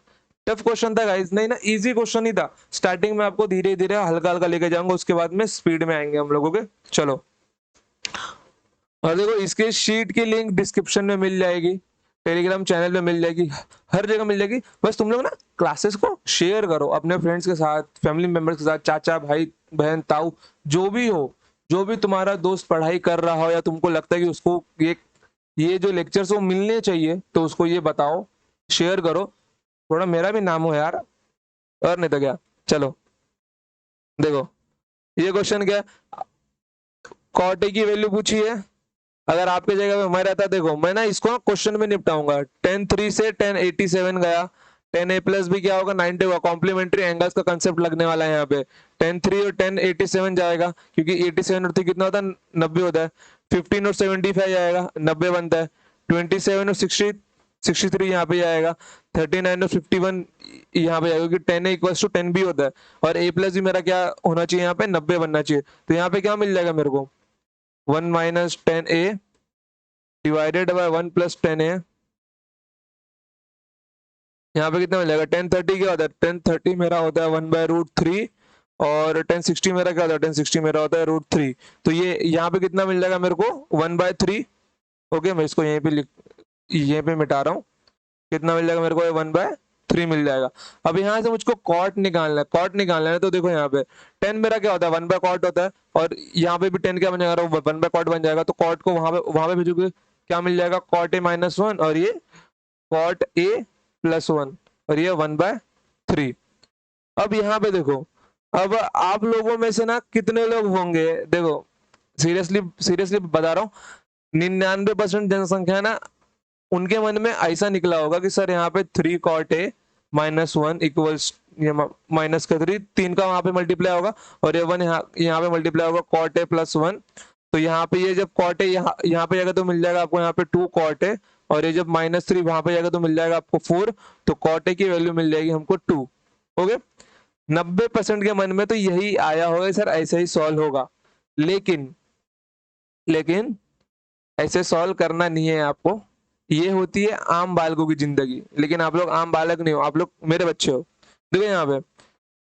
Tough question था गाइस, नहीं ना, इजी क्वेश्चन ही था। स्टार्टिंग में आपको धीरे धीरे हल्का हल्का लेके जाऊंगा, उसके बाद में स्पीड में आएंगे हम लोगों के। चलो, और देखो इसके शीट की लिंक डिस्क्रिप्शन में मिल जाएगी, टेलीग्राम चैनल में मिल जाएगी, हर जगह मिल जाएगी। बस तुम लोग ना क्लासेस को शेयर करो अपने फ्रेंड्स के साथ, फैमिली मेंबर्स के साथ, चाचा भाई बहन ताऊ, जो भी हो, जो भी तुम्हारा दोस्त पढ़ाई कर रहा हो या तुमको लगता है कि उसको ये जो लेक्चर्स वो मिलने चाहिए, तो उसको ये बताओ, शेयर करो, थोड़ा मेरा भी नाम हो यार, और नहीं तो क्या। चलो देखो, ये क्वेश्चन क्या है? कॉट ए की वैल्यू पूछी है। अगर आपके जगह पे मैं रहता, देखो मैं ना इसको क्वेश्चन में निपटाऊंगा। 10 3 से 10 87 गया, 10 a प्लस भी क्या होगा? 90 होगा। कॉम्प्लीमेंट्री एंगल्स का कंसेप्ट लगने वाला है यहाँ पे। 10 3 और 10 87 जाएगा, क्योंकि 87 और 3 कितना होता है? 90 होता है। 15 और 75 जाएगा, 90 बनता है। 27 और 63 यहाँ पे आएगा। 39 और 51 यहाँ पे आएगा, क्योंकि 10 a = 10 भी होता है, और a प्लस भी मेरा क्या होना चाहिए? यहाँ पे 90 बनना चाहिए। तो यहाँ पे क्या मिल जाएगा मेरे को? 1 - 10 a डिवाइडेड बाय 1 + 10 a। यहाँ पे कितना मिल जाएगा? 10 30 क्या होता है? 10 30 मेरा होता है 1/√3, और 10 60 मेरा क्या होता है? 10 60 मेरा होता है √3। तो ये यहाँ पे कितना मिल जाएगा मेरे को? 1/3। ओके, मैं इसको यहीं पे मिटा रहा हूँ। कितना मिल जाएगा मेरे को? 1/3 मिल जाएगा। अब यहाँ से मुझको कॉट निकालना है, कॉट निकालना है। तो देखो यहाँ पे 10 मेरा क्या होता है? 1/cot होता है, और यहाँ पे भी 10 क्या बन जाएगा? 1/cot बन जाएगा। तो कॉट को वहां पे भेजोगे, क्या मिल जाएगा? cot a - 1, और ये cot a + 1, और ये 1/3। अब यहाँ पे देखो, अब आप लोगों में से ना कितने लोग होंगे, देखो सीरियसली सीरियसली बता रहा हूँ, 99% जनसंख्या ना, उनके मन में ऐसा निकला होगा कि सर यहाँ पे 3 cot a - 1 इक्वल्स, ये माइनस का 3 का वहां पे मल्टीप्लाई होगा, और ये 1 यहाँ पे मल्टीप्लाई होगा cot a + 1। तो यहाँ पे ये जब cot a यहाँ पे जाएगा तो मिल जाएगा आपको यहाँ पे 2 cot a, और ये जब -3 वहां पे जाएगा तो मिल जाएगा आपको 4। तो cot a की वैल्यू मिल जाएगी हमको 2। ओके, 90% के मन में तो यही आया होगा सर ऐसे ही सॉल्व होगा, लेकिन लेकिन ऐसे सॉल्व करना नहीं है आपको। ये होती है आम बालकों की जिंदगी, लेकिन आप लोग आम बालक नहीं हो, आप लोग मेरे बच्चे हो। देखो यहाँ पे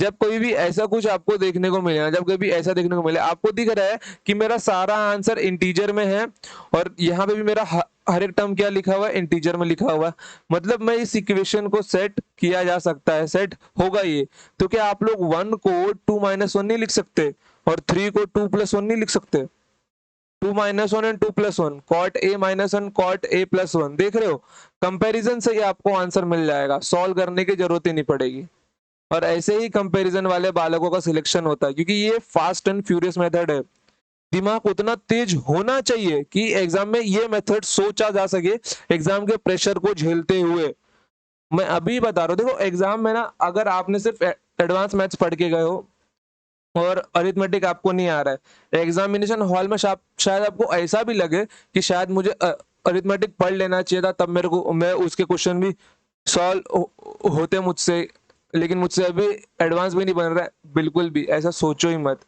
जब कोई भी ऐसा कुछ आपको देखने को मिले ना, जब कभी ऐसा देखने को मिले, आपको दिख रहा है कि मेरा सारा आंसर इंटीजर में है और यहाँ पे भी मेरा हर एक टर्म क्या लिखा हुआ है, इंटीजर में लिखा हुआ है, मतलब मैं इस इक्वेशन को सेट किया जा सकता है, सेट होगा ये। तो क्या आप लोग 1 को 2 - 1 नहीं लिख सकते और 3 को 2 + 1 नहीं लिख सकते? 2 - 1 and 2 + 1, cot A -1 cot A +1, देख रहे हो? कंपैरिजन से ही आपको आंसर मिल जाएगा, सॉल्व करने की जरूरत ही नहीं पड़ेगी। और ऐसे ही कंपैरिजन वाले बालकों का सिलेक्शन होता है, क्योंकि ये फास्ट एंड फ्यूरियस मेथड है। दिमाग उतना तेज होना चाहिए कि एग्जाम में ये मेथड सोचा जा सके, एग्जाम के प्रेशर को झेलते हुए। मैं अभी बता रहा हूँ, देखो एग्जाम में ना, अगर आपने सिर्फ एडवांस मैथ्स पढ़ के गए हो और अरिथमेटिक आपको नहीं आ रहा है, एग्जामिनेशन हॉल में शायद आपको ऐसा भी लगे कि शायद मुझे अरिथमेटिक पढ़ लेना चाहिए था, तब मेरे को मैं उसके क्वेश्चन भी सॉल्व होते मुझसे, लेकिन मुझसे अभी एडवांस भी नहीं बन रहा है। बिल्कुल भी ऐसा सोचो ही मत।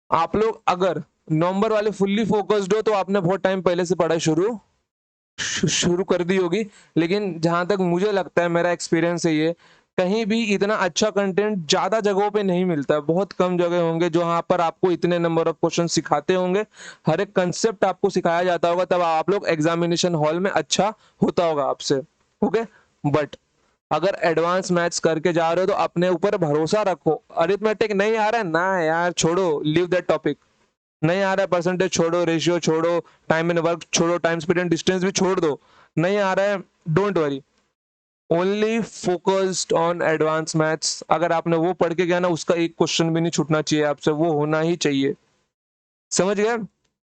आप लोग अगर नंबर वाले फुल्ली फोकस्ड हो तो आपने बहुत टाइम पहले से पढ़ाई शुरू कर दी होगी, लेकिन जहां तक मुझे लगता है, मेरा एक्सपीरियंस है ये, कहीं भी इतना अच्छा कंटेंट ज्यादा जगहों पे नहीं मिलता। बहुत कम जगह होंगे जहां पर आपको इतने नंबर ऑफ क्वेश्चन सिखाते होंगे, हर एक कंसेप्ट आपको सिखाया जाता होगा, तब आप लोग एग्जामिनेशन हॉल में अच्छा होता होगा आपसे। ओके, बट अगर एडवांस मैथ्स करके जा रहे हो तो अपने ऊपर भरोसा रखो। अरिथमेटिक नहीं आ रहा है ना यार, छोड़ो, लीव दैट टॉपिक। नहीं आ रहा है, परसेंटेज छोड़ो, रेशियो छोड़ो, टाइम एंड वर्क छोड़ो, टाइम स्पीड एंड डिस्टेंस भी छोड़ दो। नहीं आ रहा है, don't worry, only focused on advance maths. अगर आपने वो पढ़ के गया ना, उसका एक क्वेश्चन भी नहीं छूटना चाहिए आपसे, वो होना ही चाहिए। समझ गए?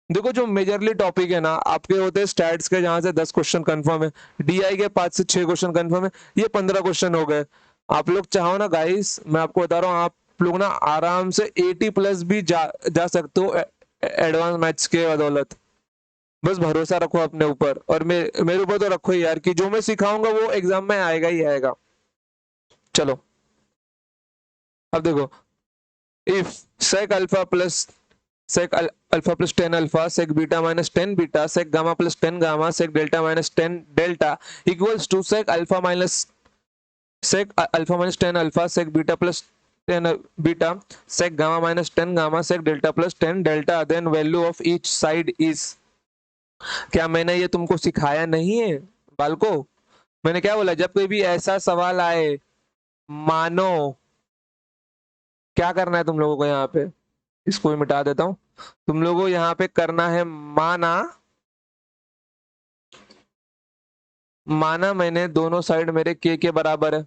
देखो जो मेजरली टॉपिक है ना आपके, होते हैं स्टैट्स के, जहां से 10 क्वेश्चन कंफर्म है, डीआई के 5 से 6 क्वेश्चन कंफर्म है, ये 15 क्वेश्चन हो गए। आप लोग चाहो ना गाइस, मैं आपको बता रहा हूँ, आप लोग ना आराम से 80+ भी जा सकते हो एडवांस मैथ्स के बदौलत। बस भरोसा रखो अपने ऊपर, और मेरे ऊपर तो रखो ही यार, कि जो मैं सिखाऊंगा वो एग्जाम में आएगा ही आएगा। चलो अब देखो, if sec alpha plus sec alpha plus 10 alpha sec beta minus 10 beta sec gamma plus 10 gamma sec delta minus 10 delta equals to sec alpha minus 10 alpha sec beta plus 10 beta sec gamma minus 10 gamma sec delta plus 10 delta, then value of each side is. क्या मैंने ये तुमको सिखाया नहीं है बालको? मैंने क्या बोला, जब कोई भी ऐसा सवाल आए, मानो, क्या करना है तुम लोगों को यहाँ पे, इसको भी मिटा देता हूं। तुम लोगों को यहाँ पे करना है, माना, माना मैंने दोनों साइड मेरे के बराबर है,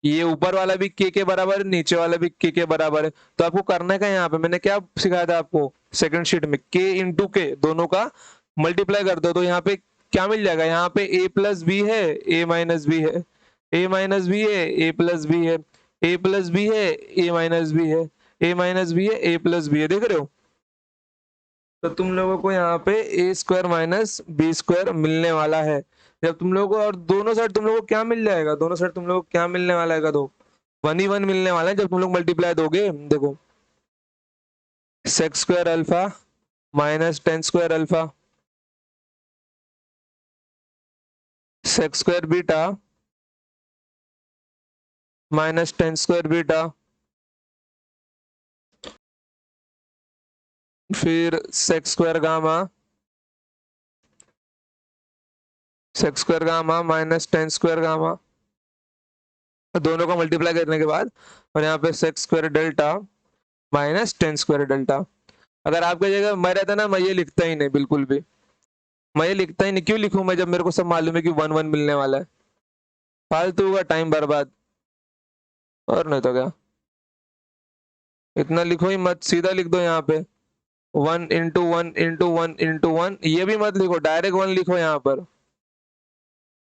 ये ऊपर वाला भी के बराबर है, नीचे वाला भी के बराबर है। तो आपको करने का, यहाँ पे मैंने क्या सिखाया था आपको सेकंड शीट में, के इंटू के, दोनों का मल्टीप्लाई कर दो, तो यहाँ पे क्या मिल जाएगा, यहाँ पे a प्लस बी है, a माइनस बी है, a माइनस बी है, a प्लस बी है, a प्लस बी है, a माइनस बी है, a माइनस बी है, a प्लस बी है, देख रहे हो? तो तुम लोगों को यहाँ पे ए स्क्वायर माइनस बी स्क्वायर मिलने वाला है। जब तुम लोगों को, और दोनों साइड तुम लोगों को क्या मिल जाएगा, दोनों साइड तुम लोगों को क्या मिलने वाला है, दो 1 ही 1 मिलने वाला है जब तुम लोग मल्टीप्लाई दोगे। देखो, sec square alpha minus 10 square alpha, sec square beta minus 10 square beta, फिर sec square gamma, sec square gamma minus 10 square gamma, दोनों को मल्टीप्लाई करने के बाद, और यहाँ पे sec square delta minus 10 square delta. अगर आपके जगह मैं रहता ना, मैं ये लिखता ही नहीं बिल्कुल भी, मैं ये लिखता ही नहीं। क्यों लिखूं मैं, जब मेरे को सब मालूम है कि 1 1 मिलने वाला है? फालतू का टाइम बर्बाद, और नहीं तो क्या। इतना लिखो ही मत, सीधा लिख दो यहाँ पे 1 × 1 × 1 × 1, ये भी मत लिखो, डायरेक्ट 1 लिखो यहाँ पर।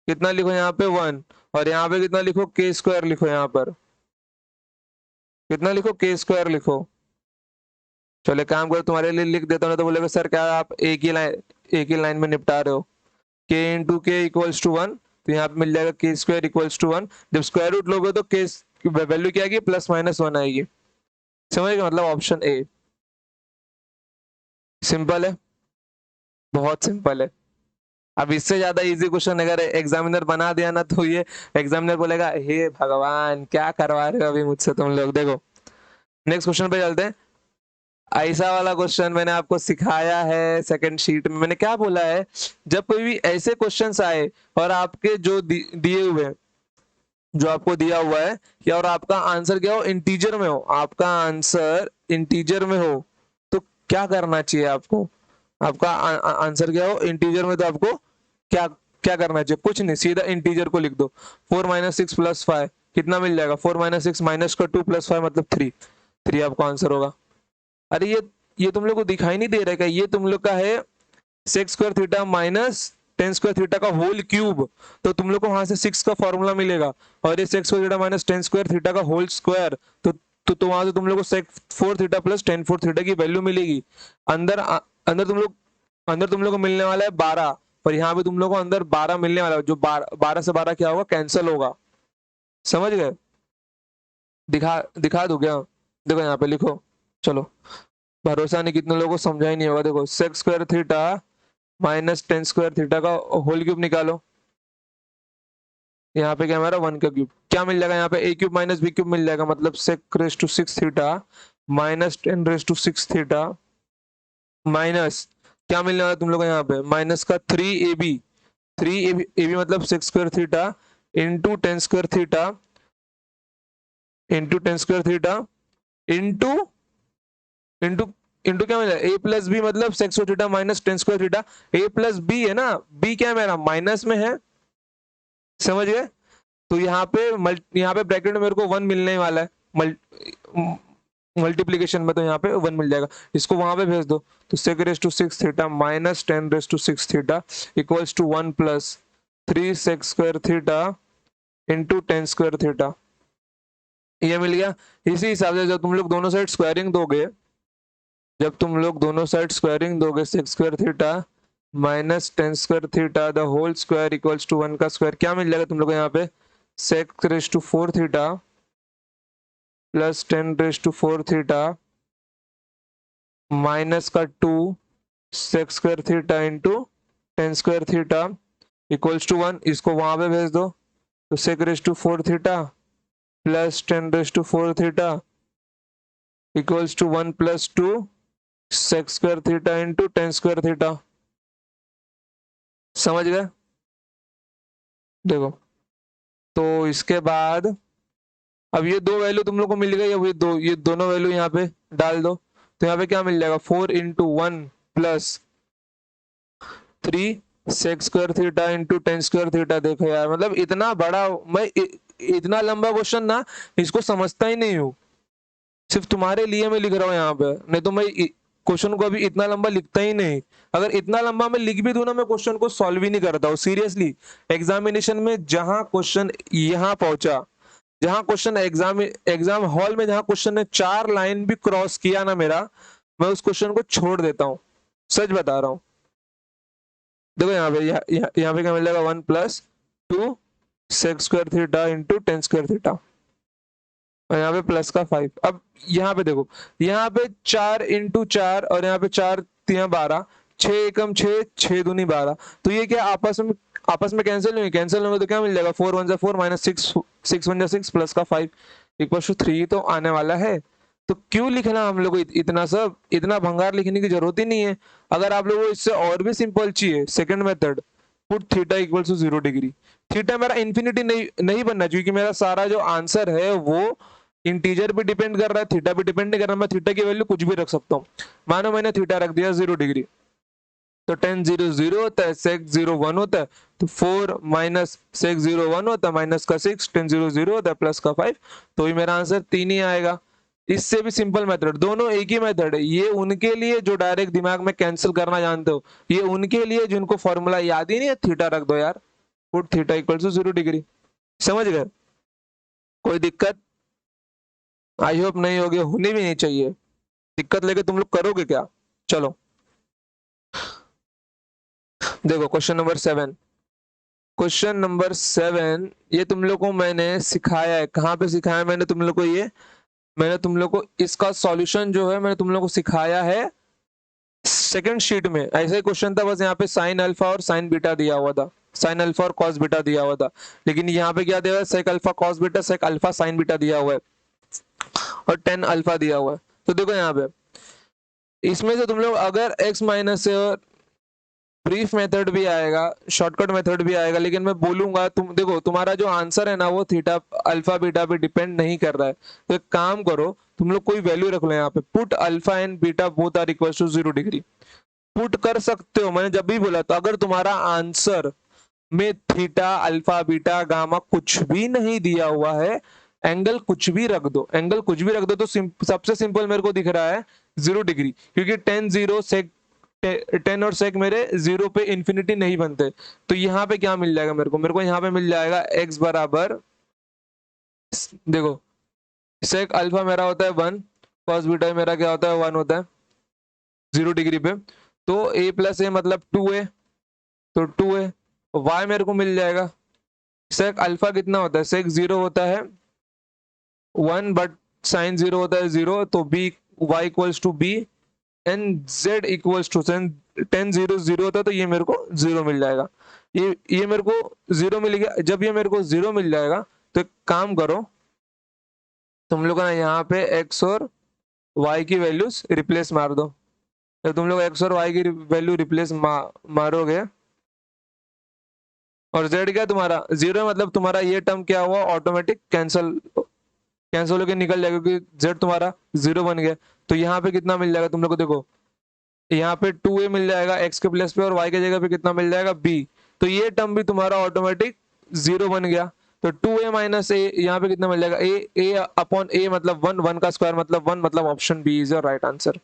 कितना लिखो यहाँ पे, 1, और यहाँ पे कितना लिखो, के स्क्वायर लिखो यहाँ पर, कितना लिखो, के स्क्वायर लिखो। चलो काम करो, तुम्हारे लिए लिख देता हूँ, तो बोलेगा सर क्या आप एक ही लाइन में निपटा रहे हो। के इंटू के इक्वल्स टू 1, तो यहाँ पे मिल जाएगा के स्क्वायर इक्वल्स टू 1। जब स्क्वायर रूट लोगे तो के वैल्यू क्या आएगी, +-1 आएगी। समझ गए, मतलब ऑप्शन ए। सिंपल है, बहुत सिंपल है। अब इससे ज्यादा इजी क्वेश्चन अगर एग्जामिनर बना दिया ना तो ये एग्जामिनर बोलेगा हे भगवान क्या करवा रहे हो अभी मुझसे तुम लोग। देखो नेक्स्ट क्वेश्चन पे चलते हैं। ऐसा वाला क्वेश्चन मैंने आपको सिखाया है सेकंड शीट में। मैंने क्या बोला है, जब कोई भी ऐसे क्वेश्चंस आए और आपके जो दिए हुए हैं, जो आपको दिया हुआ है कि और आपका आंसर क्या हो, इंटीजर में हो, आपका आंसर इंटीजर में हो, तो क्या करना चाहिए आपको? आपका आंसर क्या हो इंटीजर में, तो आपको क्या क्या करना चाहिए? कुछ नहीं, सीधा इंटीजर को लिख दो। 4 - 6 + 5 कितना मिल जाएगा? 4 - 6 माइनस का 2 + 5 मतलब 3। 3 आपका आंसर होगा। अरे ये तुम लोग को दिखाई नहीं दे रहा है क्या? ये तुम लोग का है sec² θ माइनस tan² θ का होल क्यूब। तो तुम लोग को वहां से 6 का फॉर्मूला मिलेगा, और ये sec² θ माइनस tan² θ का होल स्क्वायर। तो वहां से तुम लोग को sec4 θ प्लस tan4 θ की वैल्यू मिलेगी। अंदर अंदर तुम लोग को मिलने वाला है 12, और यहाँ पे तुम लोग को अंदर 12 मिलने वाला है, जो 12 से 12 क्या होगा, कैंसिल होगा। समझ गए? दिखा दिखा दो क्या? देखो यहाँ पे लिखो, चलो। भरोसा नहीं, कितने लोगों को समझा ही नहीं होगा। देखो sec² θ माइनस tan² θ का होल क्यूब निकालो। यहाँ पे क्या हमारा 1 का क्यूब, क्या मिल जाएगा यहाँ पे? a³ माइनस b³ मिल जाएगा, मतलब sec⁻⁶ माइनस tan⁻⁶ माइनस क्या मिलने वाला तुम लोग को यहाँ पे? माइनस का 3ab। 3ab मतलब sec² θ into tan² into into into क्या मिला? a प्लस बी मतलब sec² θ minus tan² θ। a plus B है ना, b क्या है मेरा? माइनस में है। समझ गए? तो यहाँ पे ब्रैकेट में मेरे को 1 मिलने वाला है, मल्टीप्लीकेशन में, तो यहाँ पे 1 मिल जाएगा। इसको वहां पे भेज दो, तो sec⁻⁶ θ minus tan⁻⁶ θ equals to 1 plus 3 sec² θ into tan² θ। ये मिल गया। इसी हिसाब से जब तुम लोग दोनों साइड स्क्वायरिंग दोगे, sec² θ minus tan² θ the whole square equals to 1 का स्क्वायर, क्या मिल जाएगा तुम लोग को यहाँ पे? sec⁴ θ प्लस tan⁴ θ माइनस का 2 sec² θ into tan² θ equals to 1। इसको वहां पे भेज दो, तो sec⁴ θ plus tan⁴ θ equals to 1 plus 2 sec² θ into tan² θ। समझ गए? देखो, तो इसके बाद अब ये दो वैल्यू तुम लोग को मिल गई। अब ये दोनों वैल्यू यहाँ पे डाल दो, तो यहाँ पे क्या मिल जाएगा? 4 × 1 प्लस 3 sec² θ इंटू tan² θ। देखो यार, मतलब इतना बड़ा मैं इतना लंबा क्वेश्चन ना इसको समझता ही नहीं हूँ, सिर्फ तुम्हारे लिए मैं लिख रहा हूँ यहाँ पे, नहीं तो मैं क्वेश्चन को अभी इतना लंबा लिखता ही नहीं। अगर इतना लंबा मैं लिख भी दूं ना, मैं क्वेश्चन को सॉल्व ही नहीं करता हूँ सीरियसली। एग्जामिनेशन में जहां क्वेश्चन यहाँ पहुंचा, जहां क्वेश्चन एग्जाम हॉल में जहां क्वेश्चन ने 4 लाइन भी क्रॉस किया ना मेरा, मैं उस क्वेश्चन को छोड़ देता हूँ, सच बता रहा हूँ। देखो यहाँ पे यहाँ पे क्या मिल जाएगा? 1 प्लस 2 sec² θ इंटू tan² θ, और यहाँ पे प्लस का 5। अब यहाँ पे देखो, यहाँ पे 4 × 4 और यहाँ पे 4 × 3 12, 6 एकम 6, 6 दूनी 12। तो ये क्या आपस में कैंसिल होंगे? कैंसिल होंगे तो क्या मिल जाएगा? 4 × 1 = 4 माइनस 6 × 1 = 6 प्लस का 5 इक्वल टू 3 तो आने वाला है। तो क्यों लिखना हम लोग को इतना सब, इतना भंगार लिखने की जरूरत ही नहीं है। अगर आप लोगों को इससे और भी सिंपल चाहिए, second method, put theta equal to 0 degree. Theta मेरा इन्फिनिटी नहीं बनना चाहिए, क्योंकि मेरा सारा जो आंसर है वो इंटीजर पे डिपेंड कर रहा है, थीटा पे डिपेंड नहीं कर रहा। मैं थीटा की वैल्यू कुछ भी रख सकता हूँ। मानो मैंने थीटा रख दिया 0 डिग्री, तो tan 0 0 होता है, sec 0 1 होता है, तो 4 माइनस sec 0 1 होता है, माइनस का 6, tan 0 0 होता है, प्लस का 5। तो ये मेरा आंसर 3 ही आएगा। इससे भी सिंपल मेथड, दोनों एक ही मेथड है। ये उनके लिए जो डायरेक्ट दिमाग में कैंसिल करना जानते हो, ये उनके लिए जिनको फॉर्मूला याद ही नहीं है, थीटा रख दो यार, put theta equal to 0 degree. समझ गए? कोई दिक्कत? आई होप नहीं होगी, होनी भी नहीं चाहिए। दिक्कत लेके तुम लोग करोगे क्या? चलो देखो क्वेश्चन नंबर 7। ये तुम लोग को मैंने सिखाया है, कहाँ पे सिखाया है मैंने तुम लोग को? मैंने तुम लोग को इसका सॉल्यूशन जो है मैंने तुम लोग को सिखाया है सेकंड शीट में ऐसा ही क्वेश्चन था, बस यहाँ पे साइन अल्फा और साइन बीटा दिया हुआ था, साइन अल्फा और कॉस बीटा दिया हुआ था। लेकिन यहाँ पे क्या दिया हुआ है, sec alpha cos beta, sec alpha sine beta दिया हुआ है और टेन अल्फा दिया हुआ है। तो देखो यहाँ पे इसमें से तुम लोग अगर x माइनस से और ब्रीफ मेथड भी आएगा, शॉर्टकट मेथड भी आएगा, लेकिन मैं बोलूंगा तुम देखो तुम्हारा जो आंसर है ना वो थीटा अल्फा बीटा पे डिपेंड नहीं कर रहा है। तो एक काम करो, तुम लोग कोई वैल्यू रख लो यहाँ पे, put alpha and beta both are equal to 0 degree. Put कर सकते हो, मैंने जब भी बोला तो अगर तुम्हारा आंसर में थीटा अल्फा बीटा गामा कुछ भी नहीं दिया हुआ है, एंगल कुछ भी रख दो, एंगल कुछ भी रख दो, तो सबसे सिंपल मेरे को दिख रहा है 0 डिग्री, क्योंकि टेन जीरो सेक 10 और सेक मेरे जीरो पे इंफिनिटी नहीं बनते। तो यहाँ पे क्या मिल जाएगा मेरे को यहाँ पे मिल जाएगा x बराबर, देखो सेक अल्फा मेरा होता है 1, कॉस बीटा मेरा क्या होता है 1 होता है 0 डिग्री पे। तो a प्लस ए मतलब 2a, तो 2a y मेरे को मिल जाएगा, सेक अल्फा कितना होता है, सेक 0 होता है 1 बट साइन 0 होता है 0, तो b y equals to b and z equals to ten zero zero होता है, तो ये मेरे को 0 मिल जाएगा। ये मेरे को 0 मिल गया। जब ये मेरे को 0 मिल जाएगा तो एक काम करो, तुम लोग ना यहाँ पे x और y की वैल्यूज रिप्लेस मार दो। जब तुम लोग x और y की वैल्यू रिप्लेस मारोगे और z क्या तुम्हारा 0 है, मतलब तुम्हारा ये टर्म क्या हुआ, ऑटोमेटिक कैंसल कैंसल होकर निकल जाएगा, क्योंकि z तुम्हारा 0 बन गया। तो यहाँ पे कितना मिल जाएगा तुम लोग को, देखो यहाँ पे 2a मिल जाएगा x के प्लेस पे और y के जगह पे कितना मिल जाएगा b। तो ये टर्म भी तुम्हारा ऑटोमेटिक 0 बन गया। तो 2a माइनस ए यहाँ पे कितना मिल जाएगा, a अपॉन a मतलब 1, 1 का स्क्वायर मतलब 1, मतलब option B is your right answer.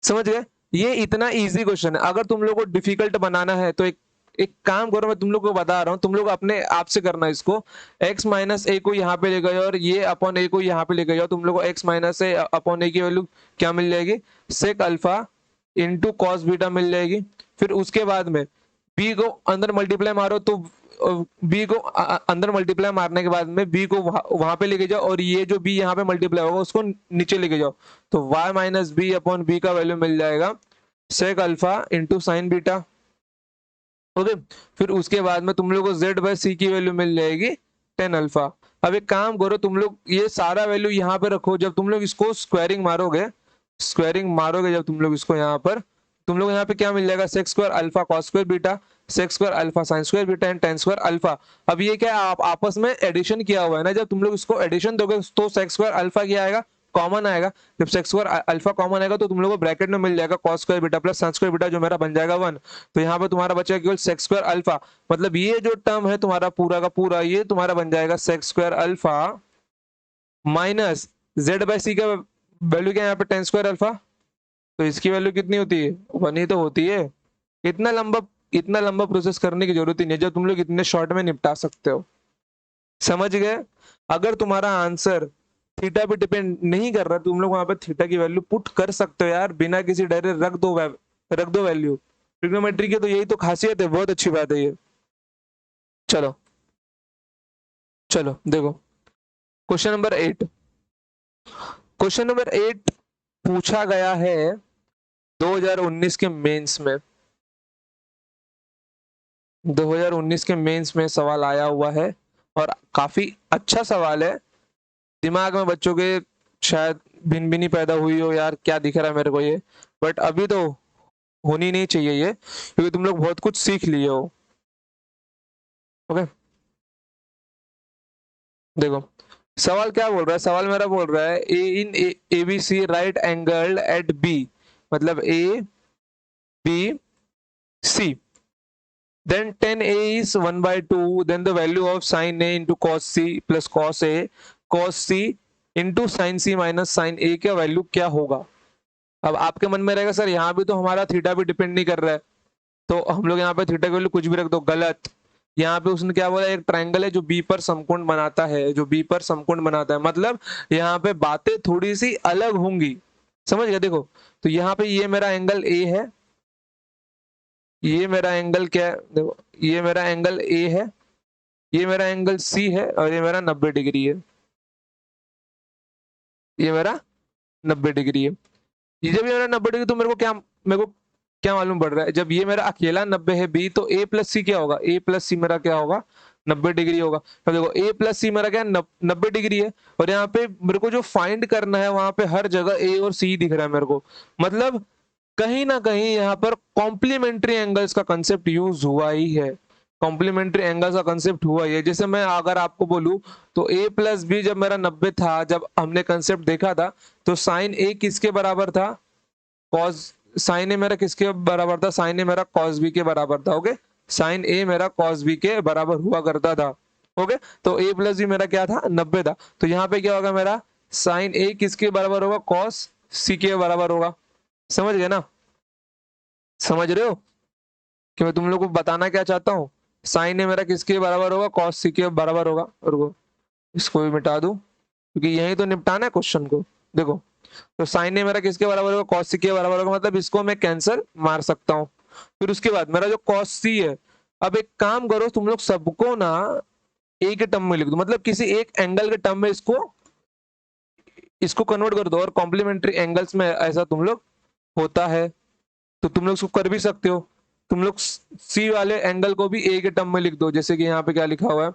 समझ गए? ये इतना इजी क्वेश्चन है। अगर तुम लोग को डिफिकल्ट बनाना है तो एक एक काम करो, मैं तुम लोग को बता रहा हूँ, तुम लोग अपने आप से करना इसको। x माइनस ए को यहाँ पे ले गए और ये अपॉन ए को यहाँ पे ले गए, तुम लोग को x minus A upon A की वैल्यू क्या मिल जाएगी, sec alpha into cos beta मिल जाएगी। फिर उसके बाद में b को अंदर मल्टीप्लाई मारो, तो b को अंदर मल्टीप्लाई मारने के बाद में b को वहां पे लेके जाओ और ये जो b यहाँ पे मल्टीप्लाई होगा उसको नीचे लेके जाओ, तो y minus B upon B का वैल्यू मिल जाएगा sec alpha into sine beta. Okay, फिर उसके बाद में तुम लोग को z बाय सी की वैल्यू मिल जाएगी टेन अल्फा। अब एक काम करो, तुम लोग ये सारा वैल्यू यहाँ पे रखो, जब तुम लोग इसको स्क्वायरिंग मारोगे जब तुम लोग इसको यहाँ पर, तुम लोग यहाँ पे क्या मिल जाएगा, sec square alpha cos square beta, sex square alpha sine square beta and tan square alpha. अब ये क्या आप आपस में एडिशन किया हुआ है ना, जब तुम लोग इसको एडिशन दोगे तो सेक्स स्क्वायर अल्फा क्या आएगा, कॉमन आएगा। जब सेक्स स्क्वायर अल्फा कॉमन आएगा तो तुम लोग को ब्रैकेट में मिल जाएगा cos square beta plus sine square beta, जो मेरा बन जाएगा 1। तो यहाँ पे तुम्हारा बचेगा केवल सेक्स स्क्वायर अल्फा, मतलब ये जो टर्म है तुम्हारा पूरा का पूरा ये तुम्हारा बन जाएगा sec square alpha minus Z by C का वैल्यू क्या है यहाँ पे टेन स्क्वायर अल्फा, तो इसकी वैल्यू कितनी होती है, 1 ही तो होती है। इतना लंबा इतना लंबा प्रोसेस करने की जरूरत ही नहीं है, जब तुम लोग इतने शॉर्ट में निपटा सकते हो। समझ गए? अगर तुम्हारा आंसर थीटा पे डिपेंड नहीं कर रहा, तुम लोग वहां पे थीटा की वैल्यू पुट कर सकते हो यार, बिना किसी डरे रख दो वैल्यू। ट्रिग्नोमेट्री की तो यही तो खासियत है, बहुत अच्छी बात है ये। चलो चलो देखो क्वेश्चन नंबर 8। क्वेश्चन नंबर 8 पूछा गया है 2019 के मेंस में, 2019 के मेंस में सवाल आया हुआ है और काफी अच्छा सवाल है। दिमाग में बच्चों के शायद भिन भिनी पैदा हुई हो, यार क्या दिख रहा है मेरे को ये, बट अभी तो होनी नहीं चाहिए ये, क्योंकि तुम लोग बहुत कुछ सीख लिए हो। ओके, देखो सवाल क्या बोल रहा है, सवाल मेरा बोल रहा है A in A B C right angle at B, मतलब A B C, then tan a is 1 by 2, then the value of sin a into cos c plus cos a cos c into sin c minus sin a का value क्या होगा। अब आपके मन में रहेगा sir यहाँ भी तो हमारा थीटा भी डिपेंड नहीं कर रहा है, तो हम लोग यहाँ पे थीटा की वैल्यू कुछ भी रख दो, गलत। यहाँ पे उसने क्या बोला, एक ट्रायंगल है जो बी पर समकोण बनाता है, जो बी पर समकोण बनाता है, मतलब यहाँ पे बातें थोड़ी सी अलग होंगी। समझ गए? देखो तो यहाँ पे ये मेरा एंगल ए है, ये मेरा एंगल क्या है, देखो ये मेरा एंगल ए है, ये मेरा एंगल सी है और ये मेरा 90 डिग्री है, ये मेरा 90 डिग्री है। ये जब ये मेरा 90 डिग्री, तो मेरे को क्या मालूम पड़ रहा है, जब ये मेरा अकेला 90 है बी, तो ए प्लस सी क्या होगा, ए प्लस सी मेरा क्या होगा, 90 डिग्री होगा। तो देखो ए प्लस सी मेरा क्या है, 90 डिग्री है। और यहाँ पे मेरे को जो फाइंड करना है, वहां पे हर जगह ए और सी दिख रहा है मेरे को। मतलब कहीं ना कहीं यहाँ पर कॉम्प्लीमेंट्री एंगल्स का कंसेप्ट यूज हुआ ही है। कॉम्प्लीमेंट्री एंगल्स का कंसेप्ट हुआ ही है। जैसे मैं अगर आपको बोलूं, तो ए प्लस बी जब मेरा 90 था, जब हमने कंसेप्ट देखा था, तो साइन ए किसके बराबर था, कॉस, साइन ए मेरा किसके बराबर था, साइन ए मेरा कॉस बी के बराबर था। ओके, साइन ए मेरा कॉस बी के बराबर हुआ करता था। ओके, तो ए प्लस बी मेरा क्या था, 90 था। तो यहाँ पे क्या होगा मेरा, साइन ए किसके बराबर होगा, कॉस सी के बराबर होगा। समझ गए ना, समझ रहे हो कि मैं तुम लोग को बताना क्या चाहता हूँ। साइन ए मेरा किसके बराबर होगा, कॉस सी के बराबर होगा। और वो इसको भी मिटा दूं, क्योंकि यही तो निपटाना है क्वेश्चन को। देखो, तो साइन ए मेरा किसके बराबर होगा, कॉस सी के बराबर होगा, मतलब इसको मैं कैंसर मार सकता हूँ। फिर उसके बाद मेरा जो कॉस सी है, अब एक काम करो तुम लोग, सबको ना ए के टर्म में लिख दो, मतलब किसी एक एंगल के टर्म में इसको इसको कन्वर्ट कर दो। और कॉम्प्लीमेंट्री एंगल्स में ऐसा तुम लोग होता है, तो तुम लोग इसको कर भी सकते हो। तुम लोग सी वाले एंगल को भी ए के टर्म में लिख दो, जैसे कि यहाँ पे क्या लिखा हुआ है,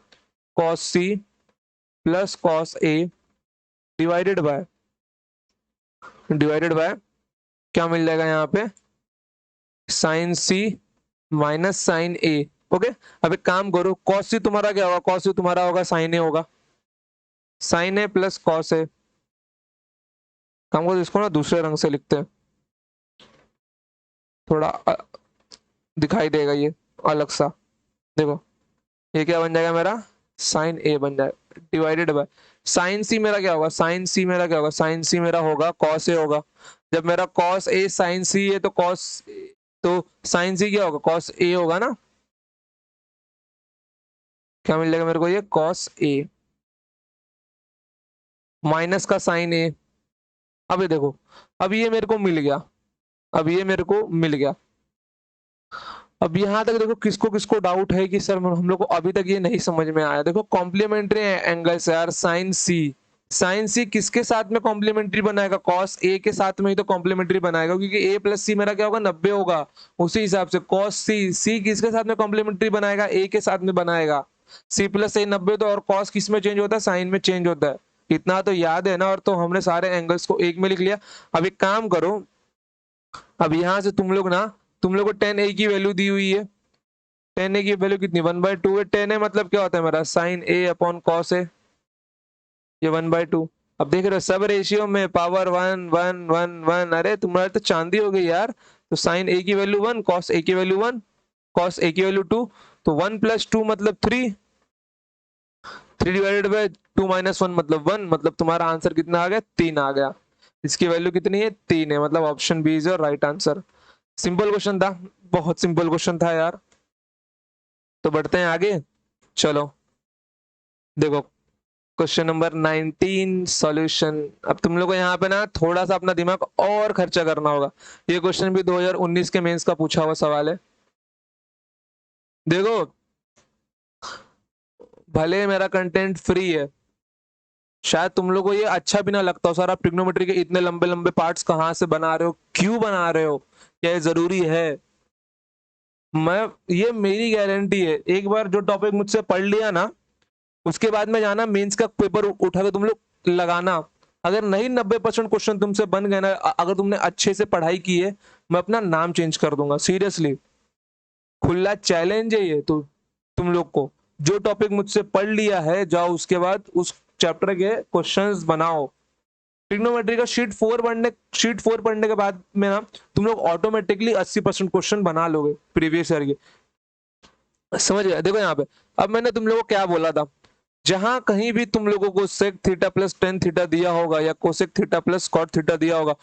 cos C plus cos A divided by क्या मिल जाएगा यहाँ पे, sine C minus sine A. Okay, अब एक काम करो, कॉस सी तुम्हारा क्या होगा, कॉस सी तुम्हारा होगा साइन ए होगा, साइन ए प्लस कॉस ए। काम करो, इसको ना दूसरे रंग से लिखते हैं, थोड़ा दिखाई देगा ये अलग सा। देखो, ये क्या बन जाएगा मेरा, साइन ए बन जाएगा, डिवाइडेड बाय साइन सी मेरा क्या होगा, साइन सी मेरा क्या होगा, साइन सी मेरा होगा कॉस ए होगा। जब मेरा कॉस ए साइन सी है, तो कॉस, तो साइन सी क्या होगा, कॉस ए होगा ना। क्या मिल जाएगा मेरे को, ये कॉस ए माइनस का साइन ए। अब ये देखो, अब ये मेरे को मिल गया, अब ये मेरे को मिल गया। अब यहां तक देखो, किसको किसको डाउट है कि सर हम लोग को अभी तक ये नहीं समझ में आया। देखो, कॉम्प्लीमेंट्री एंगल्स है यार, साइन सी, साइन सी किसके साथ में कॉम्प्लीमेंट्री बनाएगा, कॉस ए के साथ में ही तो कॉम्प्लीमेंट्री बनाएगा, क्योंकि ए प्लस सी मेरा क्या होगा, 90 होगा। उसी हिसाब से कॉस सी, सी किसके साथ में कॉम्प्लीमेंट्री बनाएगा, ए के साथ में बनाएगा। सी प्लस ए 90, तो और कॉस किस में चेंज होता है, साइन में चेंज होता है। इतना तो याद है ना, और तो हमने सारे एंगल्स को एक में लिख लिया। अब एक काम करो, अब यहां से तुम लोग ना, तुम लोग को टेन ए की वैल्यू दी हुई है, टेन ए की वैल्यू कितनी, 1/2 है। टेन ए मतलब क्या होता है मेरा, sign A upon cos A, ये 1/2। अब देख रहे हो, सब रेशियो में पावर 1 1 1 1, अरे तुम्हारे तो चांदी हो गई यार। तो साइन ए की वैल्यू 1, कॉस ए की वैल्यू 1, कॉस ए की वैल्यू 2, तो 1 + 2 मतलब 3, 3/2 - 1 मतलब 1, मतलब तुम्हारा आंसर कितना आ गया, 3 आ गया। इसकी वैल्यू कितनी है, 3 है, मतलब option B is your right answer. Simple question था, बहुत सिंपल क्वेश्चन था यार। तो बढ़ते हैं आगे, चलो देखो, क्वेश्चन नंबर 19 सॉल्यूशन। अब तुम लोग को यहाँ पे ना थोड़ा सा अपना दिमाग और खर्चा करना होगा। ये क्वेश्चन भी 2019 के मेंस का पूछा हुआ सवाल है। देखो, भले मेरा कंटेंट फ्री है, शायद तुम लोग को ये अच्छा भी ना लगता हो, सर आप ट्रिग्नोमेट्री के इतने लंबे लंबे पार्ट्स कहाँ से बना रहे हो, क्यों बना रहे हो, क्या ये जरूरी है। मैं, ये मेरी गारंटी है, एक बार जो टॉपिक मुझसे पढ़ लिया ना, उसके बाद में जाना मेंस का पेपर उठा के तुम लोग लगाना। अगर नहीं 90% क्वेश्चन तुमसे बन गए ना, अगर तुमने अच्छे से पढ़ाई की है, मैं अपना नाम चेंज कर दूंगा, सीरियसली। खुला चैलेंज है ये, तो तुम लोग को जो टॉपिक मुझसे पढ़ लिया है, जाओ उसके बाद उस चैप्टर के क्वेश्चंस बनाओ। ट्रिग्नोमेट्री का शीट 4 पढ़ने के बाद में ना, तुम लोग ऑटोमेटिकली 80% क्वेश्चन बना लोगे प्रीवियस ईयर के। समझ गए, देखो यहाँ पे, अब मैंने तुम लोगों को क्या बोला था, जहां कहीं भी तुम लोगों को sec theta plus tan theta दिया होगा, या cosec theta plus cot theta दिया होगा,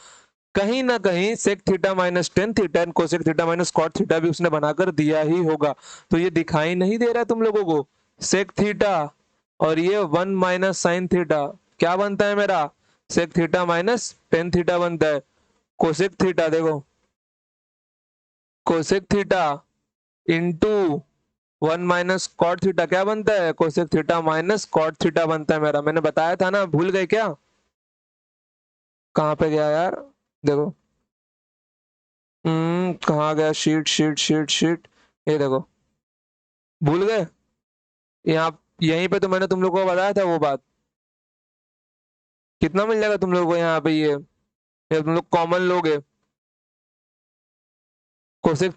कहीं ना कहीं sec theta minus tan theta and cosec theta minus cot theta भी उसने बनाकर दिया ही होगा। तो ये दिखाई नहीं दे रहा है तुम लोगों को, सेक थीटा और ये 1 माइनस साइन थीटा क्या बनता है मेरा, sec theta minus tan theta बनता है। कोसेक थीटा देखो, cosec theta into 1 minus cot theta क्या बनता है, cosec theta minus cot theta बनता है मेरा। मैंने बताया था ना, भूल गए क्या, कहाँ पे गया यार, देखो कहाँ गया? शीट शीट शीट शीट, ये देखो, भूल गए? यहाँ यहीं पे तो मैंने तुम लोग को बताया था वो बात। कितना मिल जाएगा तुम लोग को यहाँ पे? ये तुम लोग कॉमन लोगे। कोसेक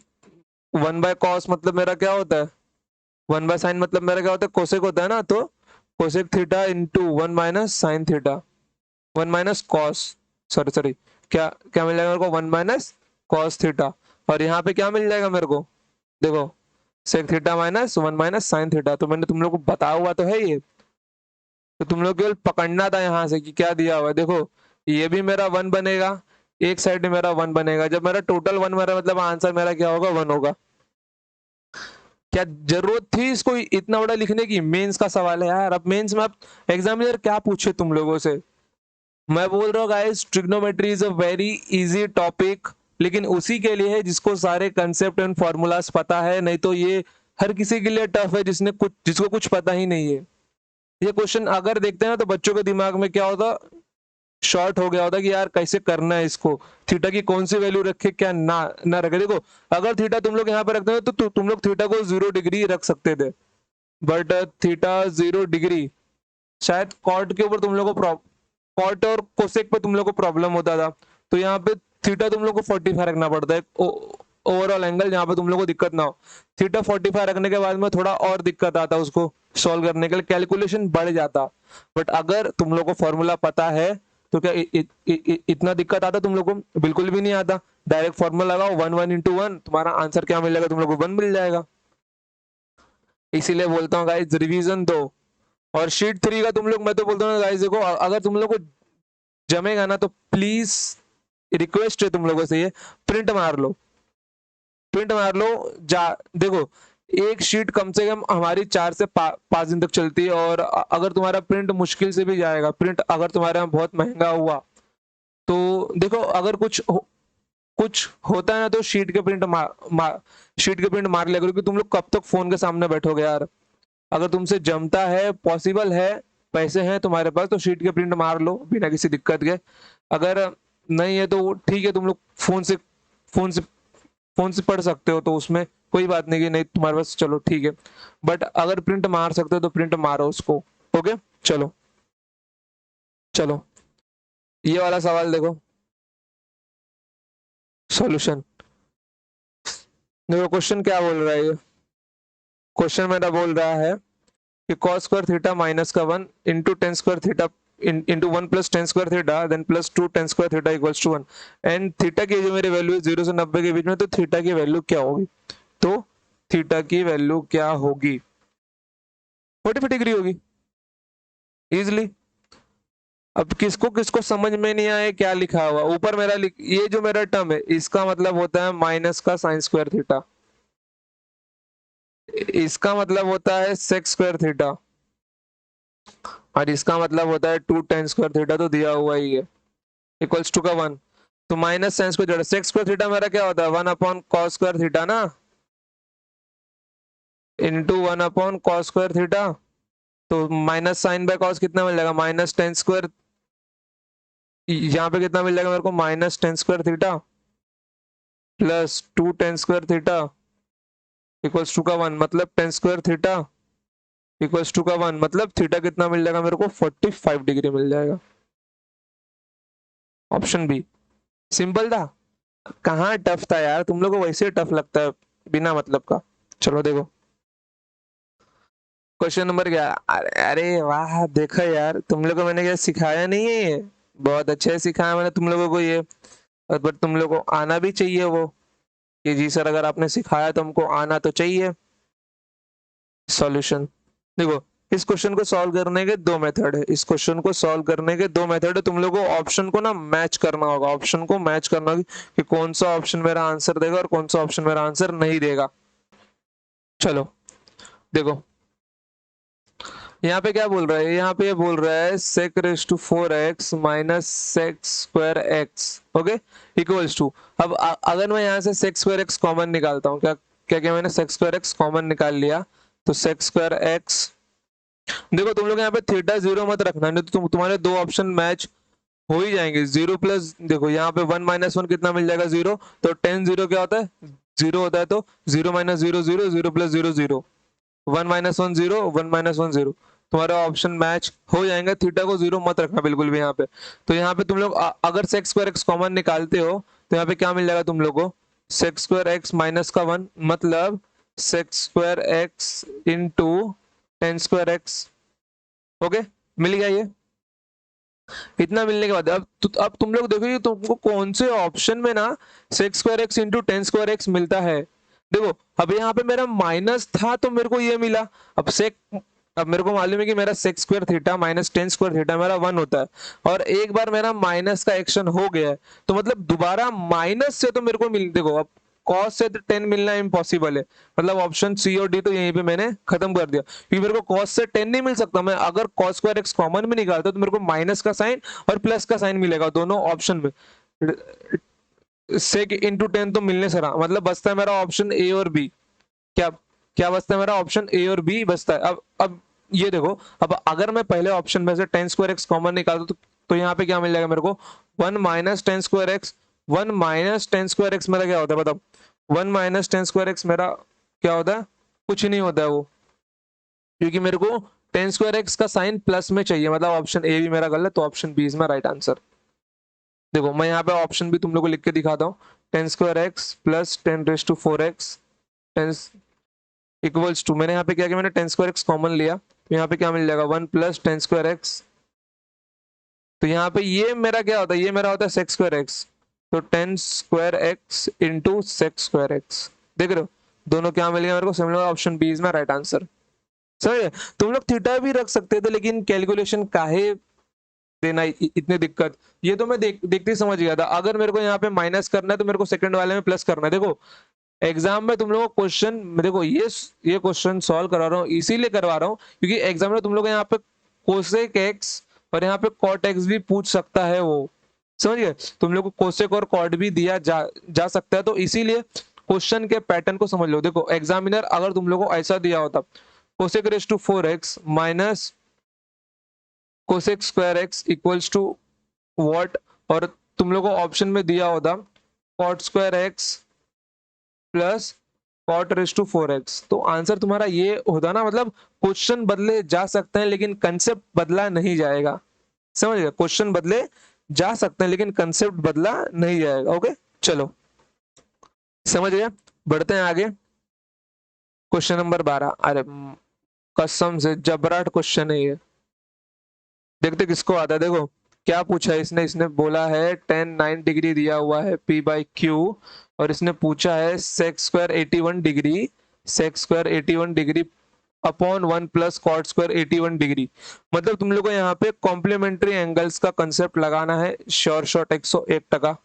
1/cos मतलब मेरा क्या होता है? 1/sin मतलब मेरा क्या होता है? कोसेक होता है ना, तो cosec theta into 1 - sin theta, 1 - cos, sorry sorry, क्या क्या मिल जाएगा मेरे को? 1 - cos थीटा। और यहाँ पे क्या मिल जाएगा मेरे को? देखो, sec theta minus 1 - sin theta. तो मैंने तुम लोग को बताया हुआ तो है ये, तो तुम लोग केवल पकड़ना था यहाँ से कि क्या दिया हुआ है। देखो, ये भी मेरा 1 बनेगा, एक साइड में मेरा 1 बनेगा। जब मेरा टोटल 1 बना मतलब आंसर मेरा क्या होगा? 1 होगा। क्या जरूरत थी इसको इतना बड़ा लिखने की? मेंस का सवाल है यार। अब मेंस में आप एग्जामिनर क्या पूछे तुम लोगों से? मैं बोल रहा हूँ guys, trigonometry is a very easy topic, लेकिन उसी के लिए है जिसको सारे कंसेप्ट एंड फॉर्मूलाज पता है। नहीं तो ये हर किसी के लिए टफ है जिसको कुछ पता ही नहीं है। ये क्वेश्चन अगर देखते हैं ना तो बच्चों के दिमाग में क्या होता, शॉर्ट हो गया होता कि यार कैसे करना है इसको, थीटा की कौन सी वैल्यू रखे क्या ना ना रखे। देखो, अगर थीटा तुम लोग यहाँ पे रखते हो तो तुम लोग थीटा को 0 डिग्री रख सकते थे, बट थीटा 0 डिग्री, शायद कॉट के ऊपर तुम लोग को कॉट और कोसेक पे तुम लोग को प्रॉब्लम होता था। तो यहाँ पे थीटा तुम लोग को 45 रखना पड़ता है, ओवरऑल एंगल जहाँ पे तुम लोग को दिक्कत ना हो। थीटा 45 रखने के बाद में थोड़ा और दिक्कत आता, उसको सॉल्व करने के लिए कैलकुलेशन बढ़ जाता। बट अगर तुम लोग को फॉर्मूला पता है तो क्या इतना दिक्कत आता तुम लोग को? बिल्कुल भी नहीं आता। डायरेक्ट फॉर्मूला लगाओ, 1 - 1 × 1, तुम्हारा आंसर क्या मिलेगा तुम लोग को? 1 मिल जाएगा। इसीलिए बोलता हूँ गाइस, रिवीजन दो। और शीट 3 का तुम लोग, मैं तो बोलता हूँ गाइस, देखो अगर तुम लोग को जमेगा ना तो प्लीज, रिक्वेस्ट है तुम लोगों से, ये प्रिंट मार लो, प्रिंट मार लो। जा देखो, एक शीट कम से कम हमारी 4 से 5 दिन तक चलती है। और अगर तुम्हारा प्रिंट मुश्किल से भी जाएगा, प्रिंट अगर तुम्हारे यहाँ बहुत महंगा हुआ, तो देखो अगर कुछ होता है ना तो शीट के प्रिंट मार लिया करो, क्योंकि तुम लोग कब तक फोन के सामने बैठोगे यार। अगर तुमसे जमता है, पॉसिबल है, पैसे हैं तुम्हारे पास, तो शीट के प्रिंट मार लो बिना किसी दिक्कत के। अगर नहीं है तो ठीक है, तुम लोग फोन से फोन से पढ़ सकते हो, तो उसमें कोई बात नहीं कि नहीं तुम्हारे पास, चलो ठीक है। बट अगर प्रिंट मार सकते हो तो प्रिंट मारो उसको। ओके, चलो चलो, ये वाला सवाल देखो, सॉल्यूशन। देखो क्वेश्चन क्या बोल रहा है ये। क्वेश्चन मेरा बोल रहा है कि cos स्क्वायर थीटा माइनस का 1 into tan square theta into 1 + tan² theta then +2 tan² theta equals to 1। And theta की जो मेरी वैल्यू है 0 से 90 के बीच में, तो थीटा की वैल्यू क्या होगी? तो थीटा की वैल्यू क्या होगी? 45 डिग्री होगी इजिली। अब किसको किसको समझ में नहीं आए क्या लिखा हुआ ऊपर मेरा ये जो मेरा टर्म है, इसका मतलब होता है माइनस का sin² थीटा, इसका मतलब होता है sec² थीटा, और इसका मतलब होता है 2 tan² थीटा, तो दिया हुआ ही है, इक्वल्स टू का 1। तो minus sine square theta, sec² theta मेरा क्या होता है? 1/cos² थीटा ना, इंटू 1/cos² थीटा। तो माइनस साइन बाय कॉस कितना मिल जाएगा? -tan²। यहाँ पे कितना मिल जाएगा मेरे को? -tan² theta +2 tan² theta equals to का 1, मतलब tan² थीटा इक्वल्स टू का 1, मतलब थीटा कितना मिल जाएगा मेरे को? 45 डिग्री मिल जाएगा। Option B. सिंपल था, कहाँ टफ था यार, तुम लोग को वैसे टफ लगता है बिना मतलब का। चलो देखो क्वेश्चन नंबर क्या। अरे वाह, देखो यार तुम लोग को मैंने क्या सिखाया नहीं है ये? बहुत अच्छे से सिखाया मैंने तुम लोगों को ये। बट तुम लोग को आना भी चाहिए वो, कि जी सर अगर आपने सिखाया तो हमको आना तो चाहिए। सॉल्यूशन देखो, इस क्वेश्चन को सॉल्व करने के दो मेथड है, इस क्वेश्चन को सॉल्व करने के दो मेथड है। तुम लोगों को ऑप्शन को ना मैच करना होगा, ऑप्शन को मैच करना होगा कि कौन सा ऑप्शन मेरा आंसर देगा और कौन सा ऑप्शन मेरा आंसर नहीं देगा। चलो देखो, यहाँ पे क्या बोल रहा है? यहाँ पे ये बोल रहा है sec⁴x minus sec²x, okay, equals to. अब अगर मैं यहाँ से sec²x कॉमन निकालता हूँ, क्या क्या क्या मैंने sec²x कॉमन निकाल लिया, तो sec²x, देखो तुम लोग यहाँ पे थीटा 0 मत रखना, नहीं तो तुम्हारे दो ऑप्शन मैच हो ही जाएंगे। 0 प्लस, देखो यहाँ पे 1 माइनस 1 कितना मिल जाएगा 0, तो 10 0 क्या होता है 0 होता है, तो 0 माइनस 0 0, 0 प्लस 0 0, 1 माइनस 1 0, 1 माइनस 1 0। तुम्हारा ऑप्शन मैच हो जाएगा। थीटा को 0 मत रखना बिल्कुल भी यहाँ पे। तो यहाँ पे तुम लोग अगर सेक स्क्वायर एक्स कॉमन निकालते हो तो यहाँ पे क्या मिल जाएगा तुम लोग को, सेक स्क्वायर एक्स माइनस का 1 मतलब sec square x into tan square X. Okay, मिल गया ये। इतना मिलने के बाद अब तुम लोग देखो ये तुमको कौन से ऑप्शन में ना sec square x into tan square x मिलता है। देखो अब यहाँ पे मेरा माइनस था तो मेरे को ये मिला। अब मेरे को मालूम है कि मेरा sec square theta minus tan square theta मेरा 1 होता है, और एक बार मेरा माइनस का एक्शन हो गया है तो मतलब दोबारा माइनस से तो मेरे को मिल, देखो अब कॉस से 10 मिलना इम्पॉसिबल है, मतलब ऑप्शन सी और डी तो यहीं पे मैंने खत्म कर दिया, क्योंकि मेरे को कॉस से 10 नहीं मिल सकता। मैं अगर कॉस स्क्वायर एक्स कॉमन में निकालता तो मेरे को माइनस का साइन और प्लस का साइन मिलेगा दोनों ऑप्शन में। सेक इंटू 10 तो मिलने से रहा, मतलब बचता है मेरा ऑप्शन ए और बी। क्या क्या बचता है मेरा, ऑप्शन ए और बी बचता है। अब ये देखो, अब अगर मैं पहले ऑप्शन में से टेन स्क्वायर एक्स कॉमन निकालता तो यहाँ पे क्या मिल जाएगा मेरे को, 1 minus tan square x. 1 minus tan square x मेरा क्या होता है बताओ, 1 माइनस टेन स्क्वायर एक्स मेरा क्या होता है, कुछ नहीं होता है वो, क्योंकि मेरे को टेन स्क्वायर एक्स का साइन प्लस में चाहिए, मतलब ऑप्शन ए भी मेरा गलत, तो option B is my right answer. देखो मैं यहाँ पे ऑप्शन भी तुम लोग को लिख के दिखाता हूँ, tan square x plus tan raise to four x tan equals to, मैंने यहाँ पे क्या किया, मैंने टेन स्क्वायर एक्स कॉमन लिया तो यहाँ पे क्या मिल जाएगा 1 प्लस टेन स्क्वायर एक्स। तो यहाँ पे ये मेरा क्या होता है, ये मेरा होता है सेक्स स्क्वायर एक्स, तो tan square x into sec square x. देख रहे हो दोनों क्या मिल गया मेरे को, similar, option B is my right answer. समझ, तुम लोग थीटा भी रख सकते थे लेकिन कैलकुलेशन काहे देना इतनी दिक्कत, ये तो मैं देखते ही समझ गया था। अगर मेरे को यहाँ पे माइनस करना है तो मेरे को सेकंड वाले में प्लस करना है। देखो एग्जाम में तुम लोगों को क्वेश्चन, देखो ये क्वेश्चन सॉल्व करा रहा हूँ इसीलिए करवा रहा हूँ क्योंकि एग्जाम में तुम लोग यहाँ पे कोसेक एक्स और यहाँ पे कॉट एक्स भी पूछ सकता है वो, समझ गए, तुम लोग को कोसेक और कॉट भी दिया जा सकता है, तो इसीलिए क्वेश्चन के पैटर्न को समझ लो। देखो एग्जामिनर अगर तुम लोग को ऐसा दिया होता cosec raise to four x minus cosec square x equals to what, और तुम लोग को ऑप्शन में दिया होता cot square x plus cot raise to four x, तो आंसर तुम्हारा ये होता ना, मतलब क्वेश्चन बदले जा सकते हैं लेकिन कंसेप्ट बदला नहीं जाएगा। समझ गए, क्वेश्चन बदले जा सकते हैं लेकिन कंसेप्ट बदला नहीं जाएगा। ओके चलो समझ गया, बढ़ते हैं आगे। क्वेश्चन नंबर 12, अरे कसम से जबराट क्वेश्चन है ये, देखते किसको आता है। देखो क्या पूछा है इसने, इसने बोला है टेन 9 डिग्री दिया हुआ है पी बाई क्यू, और इसने पूछा है sec square 81 degree, sec square 81 degree upon 1 plus cot square 81 degree. मतलब तुम लोग को यहाँ पे कॉम्प्लीमेंट्री एंगल्स का कंसेप्ट लगाना है, श्योर शॉट 101%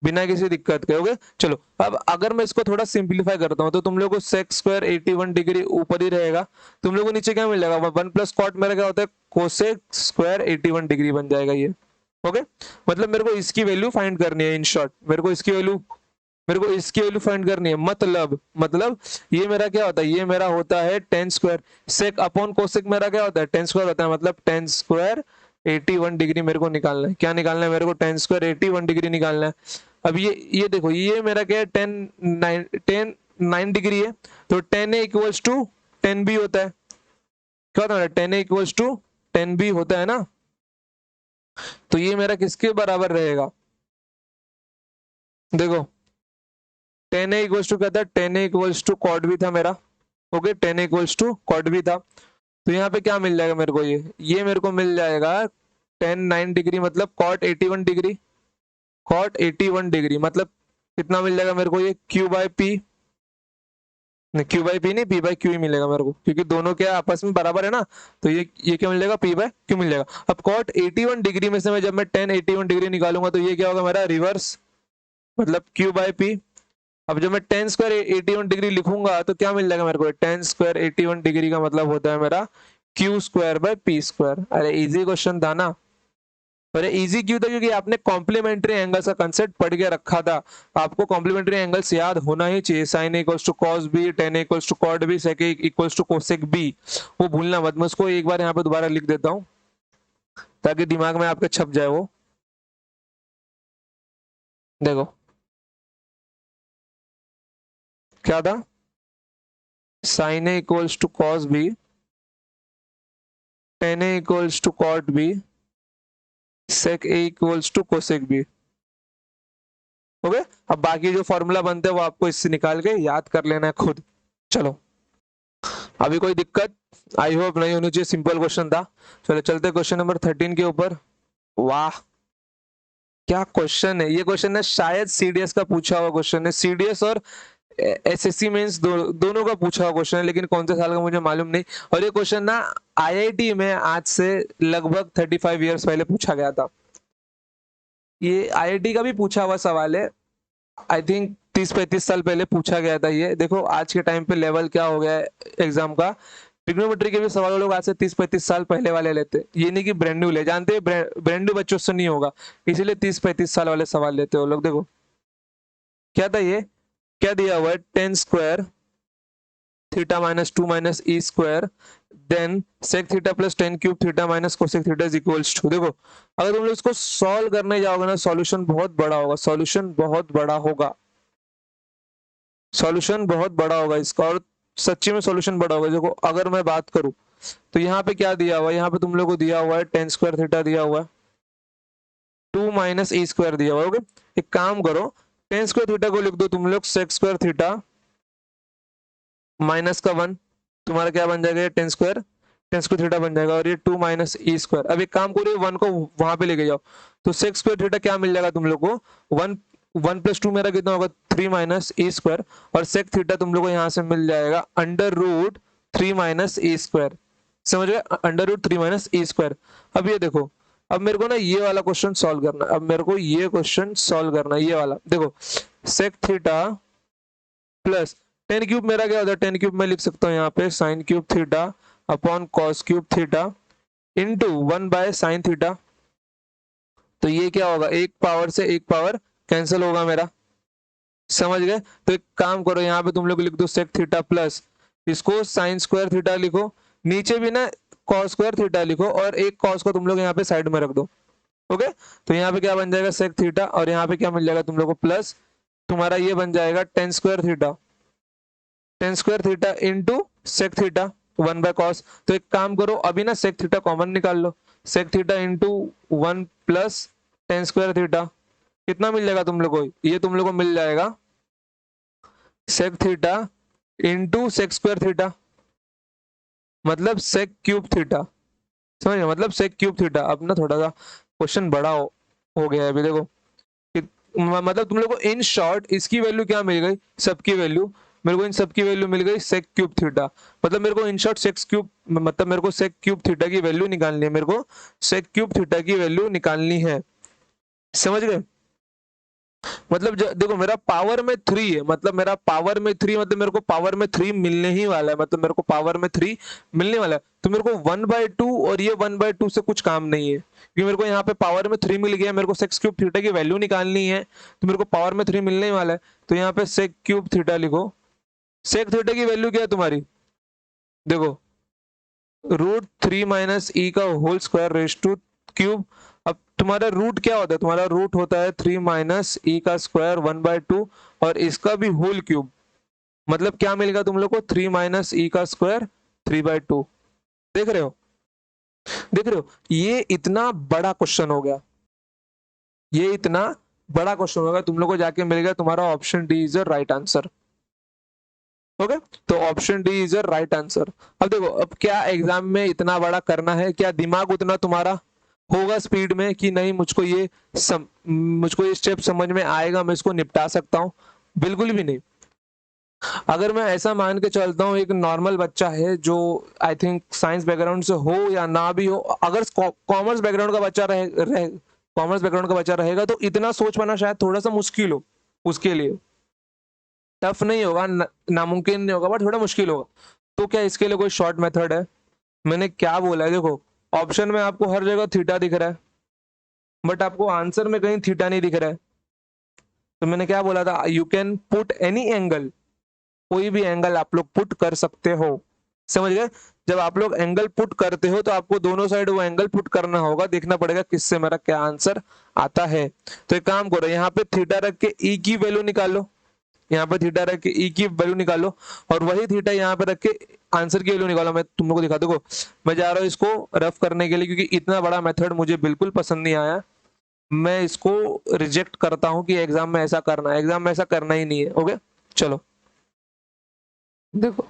बिना किसी दिक्कत के। ओके चलो, अब अगर मैं इसको थोड़ा सिंप्लीफाई करता हूँ तो तुम लोग को सेक स्क्वायर 81 डिग्री ऊपर ही रहेगा, तुम लोग को नीचे क्या मिलेगा, 1 प्लस कॉट मेरा क्या होता है कोसेक स्क्वायर 81 डिग्री बन जाएगा ये। ओके मतलब मेरे को इसकी वैल्यू फाइंड करनी है, इन शॉर्ट मेरे को इसकी वैल्यू फाइंड करनी है, मतलब ये मेरा क्या होता है, ये मेरा होता है टेन स्क्वायर, सेक अपॉन कोसेक मेरा क्या होता है टेन स्क्वायर होता है, मतलब टेन स्क्वायर 81 डिग्री मेरे को निकालना है। क्या निकालना है मेरे को, टेन स्क्वायर 81 डिग्री निकालना है। अब ये देखो ये मेरा क्या है, टेन नाइन डिग्री है, तो tan A equals to tan B होता है। क्या होता है, tan A equals to tan B होता है ना, तो ये मेरा किसके बराबर रहेगा, देखो टेन ए इक्वल्स टू क्या था, tan A equals to cot भी था मेरा। Okay tan A equals to cot भी था, तो यहाँ पे क्या मिल जाएगा मेरे को, ये मेरे को मिल जाएगा टेन 9 डिग्री मतलब कॉट 81 डिग्री, कॉट 81 डिग्री मतलब कितना मिल जाएगा मेरे को, ये Q by P, Q by P नहीं, पी बाई क्यू ही मिलेगा मेरे को, क्योंकि दोनों क्या आपस में बराबर है ना, तो ये क्या मिल जाएगा, पी बाई क्यू मिल जाएगा। अब कॉट 81 डिग्री में से मैं जब मैं टेन 81 डिग्री निकालूंगा तो ये क्या होगा मेरा रिवर्स, मतलब क्यू बाई पी। अब जब मैं टेन स्क्वायर 81 डिग्री लिखूंगा तो क्या मिल जाएगा मेरे को, टेन स्क्वायर 81 डिग्री का मतलब होता है मेरा Q square by P square. अरे इजी क्वेश्चन था ना, अरे इजी क्यों था, क्योंकि आपने कॉम्प्लीमेंट्री एंगल्स का कंसेप्ट पढ़ के रखा था, आपको कॉम्प्लीमेंट्री एंगल्स याद होना ही चाहिए, sine equals to cos B, tan equals to cot B, sec equals to cosec B, वो भूलना मत। मैं उसको एक बार यहाँ पे दोबारा लिख देता हूँ ताकि दिमाग में आपके छप जाए वो। देखो क्या था, sine A equals to cos B, tan A equals to cot B, sec A equals to cosec B. Okay, अब बाकी जो फॉर्मूला बनते हैं वो आपको इससे निकाल के याद कर लेना है खुद। चलो, अभी कोई दिक्कत आई होप नहीं होनी चाहिए, सिंपल क्वेश्चन था। चलो चलते क्वेश्चन नंबर 13 के ऊपर। वाह क्या क्वेश्चन है, ये क्वेश्चन है शायद सीडीएस का पूछा हुआ क्वेश्चन है, सीडीएस और एसएससी मेंस दोनों का पूछा हुआ क्वेश्चन है, लेकिन कौन से साल का मुझे मालूम नहीं। और ये क्वेश्चन ना आईआईटी में आज से लगभग 35 इयर्स पहले पूछा गया था। ये आईआईटी का भी पूछा हुआ सवाल है, आई थिंक 30-35 साल पहले पूछा गया था ये। देखो आज के टाइम पे लेवल क्या हो गया है एग्जाम का, ट्रिग्नोमेट्री के भी सवाल लोग आज से 30-35 साल पहले वाले लेते हैं, ये नहीं कि ब्रांड न्यू ले, जानते हैं ब्रांड न्यू बच्चों से नहीं होगा, इसीलिए 30-35 साल वाले सवाल लेते हो लोग। देखो क्या था ये, क्या दिया हुआ है, tan square theta minus two minus e square then sec theta plus tan cube theta minus cosec theta is equals to. देखो अगर तुम लोग इसको सॉल्व करने जाओगे ना, सॉल्यूशन बहुत बड़ा होगा, सॉल्यूशन बहुत बड़ा होगा, सॉल्यूशन बहुत बड़ा होगा इसका, और सच्ची में सॉल्यूशन बड़ा होगा। देखो अगर मैं बात करूं तो यहाँ पे क्या दिया हुआ है, यहाँ पे तुम लोग को दिया हुआ है टेन स्क्वायर थीटा दिया हुआ है, टू माइनस ई स्क्वायर दिया हुआ है। ओके, एक काम करो, टेन स्क्वायर थीटा को लिख दो तुम लोग सेक स्क्वायर थीटा माइनस का वन, तुम्हारा क्या बन जाएगा, टेन स्क्वायर थीटा बन जाएगा, और ये टू माइनस ई स्क्वायर। अब एक काम करो, वन को वहां पे लेके जाओ, तो सेक स्क्वायर थीटा क्या मिल जाएगा तुम लोग को, वन, वन प्लस टू मेरा कितना होगा, थ्री माइनस ई स्क्वायर, और सेक थीटा तुम लोग को यहाँ से मिल जाएगा under root three minus e square. समझ गए, under root three minus e square. अब ये देखो, अब मेरे को ना ये वाला क्वेश्चन सॉल्व करना है, अब मेरे को ये क्वेश्चन सॉल्व करना है, ये वाला देखो, sec theta plus tan cube मेरा क्या होता है, टेन क्यूब में लिख सकता हूँ यहाँ पे sine cube theta upon cos cube theta into one by sine theta. तो ये क्या होगा, एक पावर से एक पावर कैंसिल होगा मेरा, समझ गए। तो एक काम करो, यहाँ पे तुम लोग लिख दो सेक थीटा प्लस, इसको साइन स्क्वायर थीटा लिखो, नीचे भी ना कॉस स्क्वायर थीटा लिखो, और एक कॉस को तुम लोग यहाँ पे साइड में रख दो। ओके, तो यहाँ पे क्या बन जाएगा सेक थीटा, और यहाँ पे क्या मिल जाएगा तुम लोग को प्लस, तुम्हारा ये बन जाएगा tan square theta, tan square theta into sec theta one by cos. तो एक काम करो, अभी ना सेक थीटा कॉमन निकाल लो, sec theta into one plus tan square theta, कितना मिल जाएगा तुम लोग को, ये तुम लोग को मिल जाएगा sec theta into sec square theta, मतलब सेक क्यूब थीटा। समझ गए, मतलब सेक क्यूब थीटा। अब ना थोड़ा सा क्वेश्चन बड़ा हो गया है अभी, देखो मतलब तुम लोग को इन शॉर्ट इसकी वैल्यू क्या मिल गई, सबकी वैल्यू, मेरे को इन सबकी वैल्यू मिल गई सेक क्यूब थीटा, मतलब मेरे को इन शॉर्ट सेक्स क्यूब, मतलब मेरे को सेक क्यूब थीटा की वैल्यू निकालनी है, मेरे को सेक क्यूब थीटा की वैल्यू निकालनी है, समझ गए। मतलब देखो मेरा पावर में थ्री है, मतलब मेरा पावर में थ्री, मतलब मेरे को पावर में थ्री मिलने ही वाला है, मतलब मेरे को पावर में थ्री मिलने वाला है, तो मेरे को वन बाय टू और ये वन बाय टू से कुछ काम नहीं है, क्योंकि मेरे को यहाँ पे पावर में थ्री मिल गया, मेरे को सेक्स क्यूब थीटा की वैल्यू निकालनी है, तो मेरे को पावर में थ्री मिलने ही वाला है, तो यहाँ पे सेक क्यूब थीटा लिखो। सेक थीटा की वैल्यू क्या है तुम्हारी, देखो रूट थ्री माइनस ई का whole square raise to cube. अब तुम्हारा रूट क्या होता है, तुम्हारा रूट होता है थ्री माइनस ई का स्क्वायर वन बाय टू, और इसका भी होल क्यूब, मतलब क्या मिलेगा तुम लोग को, थ्री माइनस ई का स्क्वायर थ्री बाय टू। देख रहे हो, देख रहे हो, ये इतना बड़ा क्वेश्चन हो गया, ये इतना बड़ा क्वेश्चन होगा, तुम लोग को जाके मिलेगा तुम्हारा option D is the right answer. Okay, तो option D is the right answer. अब देखो, अब क्या एग्जाम में इतना बड़ा करना है, क्या दिमाग उतना तुम्हारा होगा स्पीड में कि नहीं, मुझको ये स्टेप समझ में आएगा, मैं इसको निपटा सकता हूँ, बिल्कुल भी नहीं। अगर मैं ऐसा मान के चलता हूँ, एक नॉर्मल बच्चा है जो आई थिंक साइंस बैकग्राउंड से हो या ना भी हो, अगर कॉमर्स बैकग्राउंड का बच्चा कॉमर्स बैकग्राउंड का बच्चा रहेगा, तो इतना सोच पाना शायद थोड़ा सा मुश्किल हो उसके लिए, टफ नहीं होगा, नामुमकिन नहीं होगा, बट थोड़ा मुश्किल होगा। तो क्या इसके लिए कोई शॉर्ट मेथड है, मैंने क्या बोला है, देखो ऑप्शन में आपको हर जगह थीटा दिख रहा है, बट आपको आंसर में कहीं थीटा नहीं दिख रहा है, तो मैंने क्या बोला था, you can put any angle, कोई भी एंगल आप लोग पुट कर सकते हो, समझ गए। जब आप लोग एंगल पुट करते हो तो आपको दोनों साइड वो एंगल पुट करना होगा, देखना पड़ेगा किससे मेरा क्या आंसर आता है। तो एक काम करो, यहाँ पे थीटा रख के ई की वैल्यू निकालो, यहाँ पे थीटा रख के ई की वैल्यू निकालो, और वही थीटा यहाँ पे रख के आंसर की वैल्यू निकालो। मैं तुम लोग को दिखा दूंगा, मैं जा रहा हूँ इसको रफ करने के लिए, क्योंकि इतना बड़ा मेथड मुझे बिल्कुल पसंद नहीं आया। मैं इसको रिजेक्ट करता हूँ कि एग्जाम में ऐसा करना है, एग्जाम में ऐसा करना ही नहीं है। ओके चलो देखो,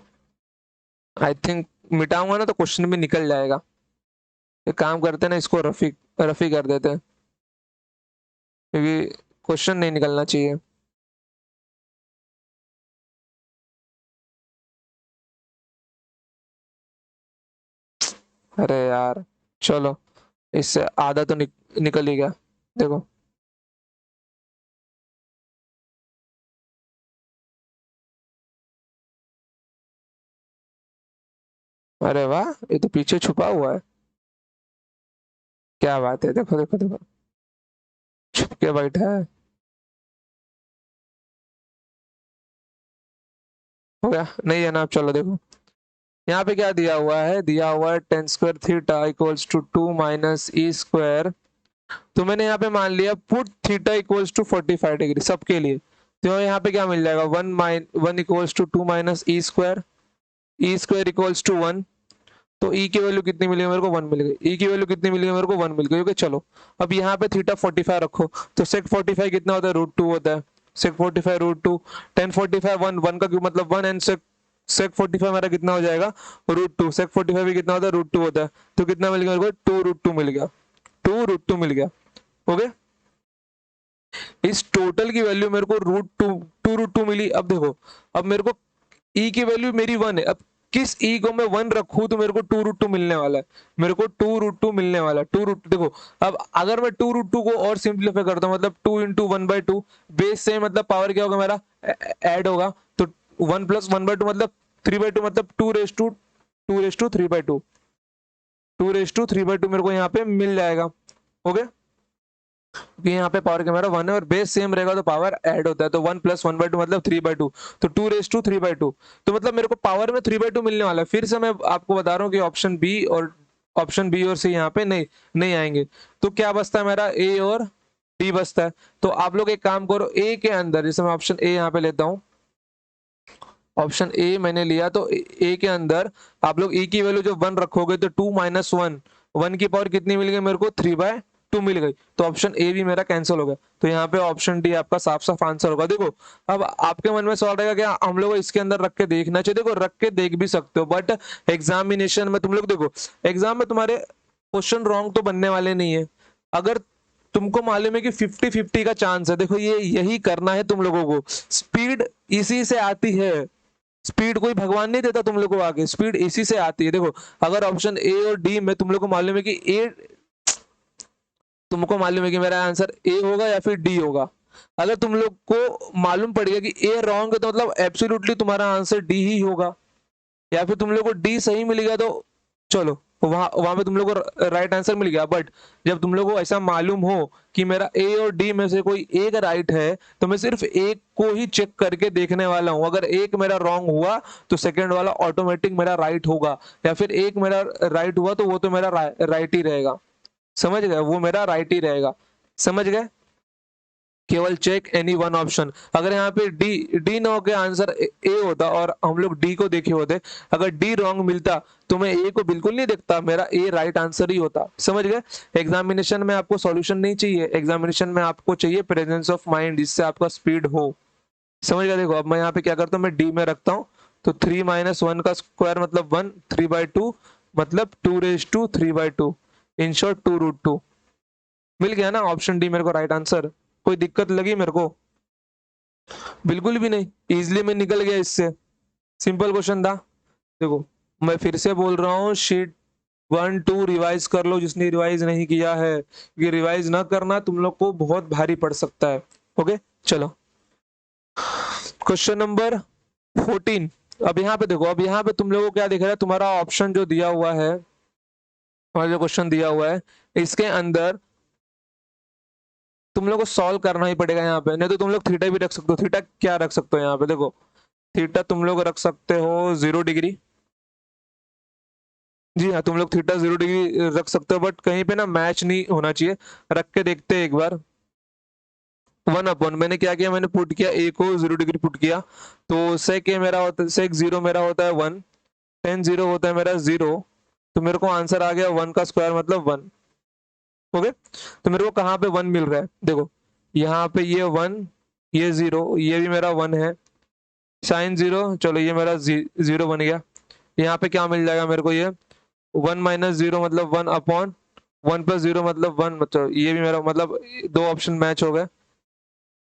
आई थिंक मिटाऊंगा ना तो क्वेश्चन भी निकल जाएगा। एक काम करते हैं ना, इसको रफी रफी कर देते हैं, क्योंकि क्वेश्चन नहीं निकलना चाहिए। अरे यार चलो, इससे आधा तो निकल ही गया। देखो अरे वाह, ये तो पीछे छुपा हुआ है। क्या बात है, देखो देखो देखो, छुप के बैठा है। हो गया नहीं है ना? अब चलो देखो, यहाँ पे क्या दिया हुआ है, दिया हुआ है tan square theta equals to 2 - e² तो मैंने यहाँ पे मान लिया put theta equals to 45 degree सबके लिए। तो यहाँ पे क्या मिल जाएगा, 1 - 1 = 2 - e², e² इक्वल्स टू 1। तो ई की वैल्यू कितनी मिली मेरे को, 1 मिल गई। ई की वैल्यू कितनी मिली मेरे को, 1 मिल गई। ओके चलो, अब यहाँ पे थीटा 45 रखो, तो सेक 45 कितना होता है, √2 होता है। सेक 45 √2, 10 45 1, 1 का क्यूब मतलब 1, एंड सेक 45 मेरा कितना हो जाएगा, √2। सेक 45 भी कितना होता है, √2 होता है। तो कितना मिल गया मेरे को, 2 √2 मिल गया, 2 √2 मिल गया। ओके, इस टोटल की वैल्यू मेरे को √2 मिली। अब देखो, अब मेरे को ई की वैल्यू मेरी 1 है। अब किस ई को मैं 1 रखूं तो मेरे को 2 √2 मिलने वाला है, मेरे को 2 √2 मिलने वाला है। 2 √2 देखो, अब अगर मैं 2 √2 को और सिंप्लीफाई करता हूँ, मतलब 2 × 1/2, बेस से मतलब पावर क्या होगा मेरा, ऐड होगा। तो 1 + 1/2 मतलब 3/2, मतलब 2 3/2 2 3/2 मेरे को यहाँ पे मिल जाएगा। ओके, क्योंकि यहाँ पे पावर का मेरा 1 है और बेस सेम रहेगा तो पावर ऐड होता है। तो 1 + 1/2 मतलब 3/2, तो 2 3/2। तो मतलब मेरे को पावर में 3/2 मिलने वाला है। फिर से मैं आपको बता रहा हूँ कि ऑप्शन बी और सी यहाँ पे नहीं नहीं आएंगे। तो क्या बचता है मेरा, ए और डी बचता है। तो आप लोग एक काम करो, ए के अंदर, जैसे मैं ऑप्शन ए यहाँ पे लेता हूँ, ऑप्शन ए मैंने लिया, तो ए के अंदर आप लोग ई की वैल्यू जब 1 रखोगे तो 2 - 1, 1 की पावर कितनी मिल गई मेरे को, 3/2 मिल गई। तो ऑप्शन ए भी मेरा कैंसिल हो गया। तो यहाँ पे ऑप्शन डी आपका साफ साफ आंसर होगा। देखो, अब आपके मन में सवाल रहेगा क्या हम लोग इसके अंदर रख के देखना चाहिए। देखो, रख के देख भी सकते हो, बट एग्जामिनेशन में तुम लोग देखो, एग्जाम में तुम्हारे क्वेश्चन रॉन्ग तो बनने वाले नहीं है। अगर तुमको मालूम है कि 50-50 का चांस है, देखो ये यही करना है तुम लोगों को। स्पीड इसी से आती है, स्पीड कोई भगवान नहीं देता तुम लोग को आगे, स्पीड इसी से आती है। देखो, अगर ऑप्शन ए और डी में तुम लोग को मालूम है कि ए, तुमको मालूम है कि मेरा आंसर ए होगा या फिर डी होगा, अगर तुम लोग को मालूम पड़ गया कि ए रॉन्ग है तो मतलब एब्सोल्युटली तुम्हारा आंसर डी ही होगा। या फिर तुम लोग को डी सही मिल गया तो चलो, वहां वहां पे तुम लोग को राइट आंसर मिल गया। बट जब तुम लोग को ऐसा मालूम हो कि मेरा ए और डी में से कोई एक राइट है, तो मैं सिर्फ एक को ही चेक करके देखने वाला हूं। अगर एक मेरा रॉन्ग हुआ तो सेकंड वाला ऑटोमेटिक मेरा राइट होगा, या फिर एक मेरा राइट हुआ तो वो तो मेरा राइट ही रहेगा। समझ गए, वो मेरा राइट ही रहेगा। समझ गए, केवल चेक एनी वन ऑप्शन। अगर यहाँ पे डी डी ना होकर आंसर ए होता और हम लोग डी को देखे होते, अगर डी रॉन्ग मिलता तो मैं ए को बिल्कुल नहीं देखता, मेरा ए राइट आंसर ही होता। समझ गए, एग्जामिनेशन में आपको सॉल्यूशन नहीं चाहिए, एग्जामिनेशन में आपको चाहिए प्रेजेंस ऑफ माइंड, जिससे आपका स्पीड हो। समझ गए, देखो अब मैं यहाँ पे क्या करता हूँ, मैं डी में रखता हूँ। तो 3 - 1 का स्क्वायर मतलब 1, 3/2 मतलब 2 3/2, इन शॉर्ट 2 √2 मिल गया ना। ऑप्शन डी मेरे को राइट आंसर। कोई दिक्कत लगी मेरे को? बिल्कुल भी नहीं, इजिली मैं निकल गया इससे। सिंपल क्वेश्चन था। देखो, मैं फिर से बोल रहा हूँ, शीट 1 2 रिवाइज कर लो जिसने रिवाइज नहीं किया है, क्योंकि रिवाइज ना करना तुम लोग को बहुत भारी पड़ सकता है। ओके चलो, क्वेश्चन नंबर 14। अब यहाँ पे देखो, अब यहाँ पे तुम लोगों को क्या दिख रहा है, तुम्हारा ऑप्शन जो दिया हुआ है, तुम्हारा जो क्वेश्चन दिया हुआ है, इसके अंदर तुम लोग को सॉल्व करना ही पड़ेगा यहाँ पे। नहीं तो तुम लोग थीटा भी रख सकते हो। थीटा क्या रख सकते हो यहाँ पे, देखो थीटा तुम लोग रख सकते हो 0 डिग्री, जी हाँ, तुम लोग थीटा 0 डिग्री रख सकते हो, बट कहीं पे ना मैच नहीं होना चाहिए। रख के देखते हैं एक बार। 1 अपॉन मैंने क्या किया, मैंने पुट किया a को 0 डिग्री पुट किया, तो sec a मेरा होता है, sec 0 मेरा होता है 1, tan 0 होता है मेरा 0, तो मेरे को आंसर आ गया 1 का स्क्वायर मतलब 1। ओके, तो मेरे को कहाँ पे 1 मिल रहा है, देखो यहाँ पे ये 1, ये 0, ये भी मेरा 1 है, साइन 0, चलो ये मेरा 0 बन गया। यहाँ पे क्या मिल जाएगा मेरे को, ये 1 माइनस 0 मतलब 1 अपॉन 1 प्लस 0 मतलब 1, मतलब ये भी मेरा मतलब दो ऑप्शन मैच हो गए।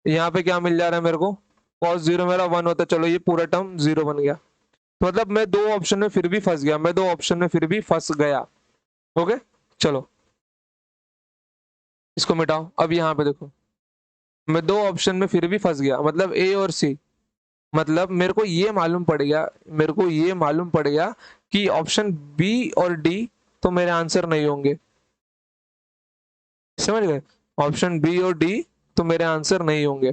यहाँ पे क्या मिल जा रहा है मेरे को, cos 0 मेरा 1 होता है, चलो ये पूरा टर्म 0 बन गया। तो मतलब मैं दो ऑप्शन में फिर भी फंस गया, मैं दो ऑप्शन में फिर भी फंस गया। ओके, चलो इसको मिटाओ। अब यहाँ पे देखो, मैं दो ऑप्शन में फिर भी फंस गया, मतलब ए और सी। मतलब मेरे को ये मालूम पड़ गया, मेरे को ये मालूम पड़ गया कि ऑप्शन बी और डी तो मेरे आंसर नहीं होंगे। समझ गए, ऑप्शन बी और डी तो मेरे आंसर नहीं होंगे।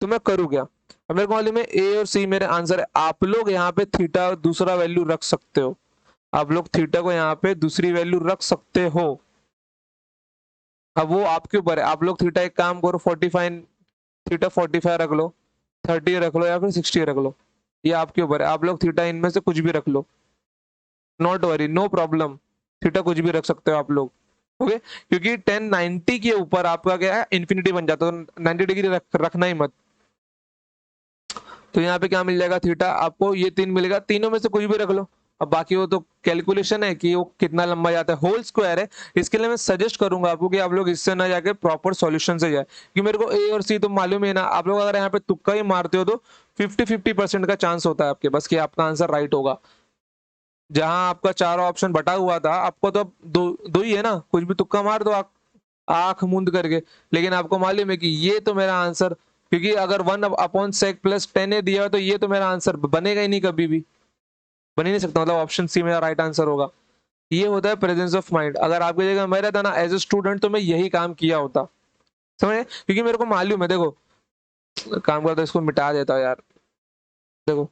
तो मैं करूँ क्या, अब मेरे को मालूम है ए और सी मेरे आंसर है। आप लोग यहाँ पे थीटा दूसरा वैल्यू रख सकते हो, आप लोग थीटा को यहाँ पे दूसरी वैल्यू रख सकते हो। अब वो आपके ऊपर है, आप लोग थीटा एक काम करो 45, थीटा 45 रख लो, 30 रख लो या फिर 60 रख लो, ये आपके ऊपर है। आप लोग थीटा इनमें से कुछ भी रख लो, not worry, no problem, theta कुछ भी रख सकते हो आप लोग। ओके, क्योंकि 1090 के ऊपर आपका क्या है, इन्फिनिटी बन जाता है, तो 90 डिग्री रखना ही मत। तो यहाँ पे क्या मिल जाएगा, थीटा आपको ये 3 मिलेगा, तीनों में से कुछ भी रख लो। अब बाकी वो तो कैलकुलेशन है कि वो कितना लंबा जाता है, होल स्क्वायर है। इसके लिए मैं सजेस्ट करूंगा आपको कि आप लोग इससे ना जाके प्रॉपर सॉल्यूशन से जाए, कि मेरे को ए और सी तो मालूम है ना। आप लोग अगर यहाँ पे तुक्का ही मारते हो तो 50-50% का चांस होता है आपके पास कि आपका आंसर राइट होगा। जहां आपका चारों ऑप्शन बटा हुआ था, आपको तो अब दो दो ही है ना, कुछ भी तुक्का मार दो आप आंख मूंद करके। लेकिन आपको मालूम है कि ये तो मेरा आंसर, क्योंकि अगर 1/sec+10 ए दिया हो तो ये तो मेरा आंसर बनेगा ही नहीं, कभी भी बन ही नहीं सकता, मतलब ऑप्शन सी मेरा राइट आंसर होगा। ये होता है प्रेजेंस ऑफ माइंड। अगर आपकी जगह मैं रहता ना एज ए स्टूडेंट, तो मैं यही काम किया होता, समझे, क्योंकि मेरे को मालूम है। देखो काम करता, इसको मिटा देता यार। देखो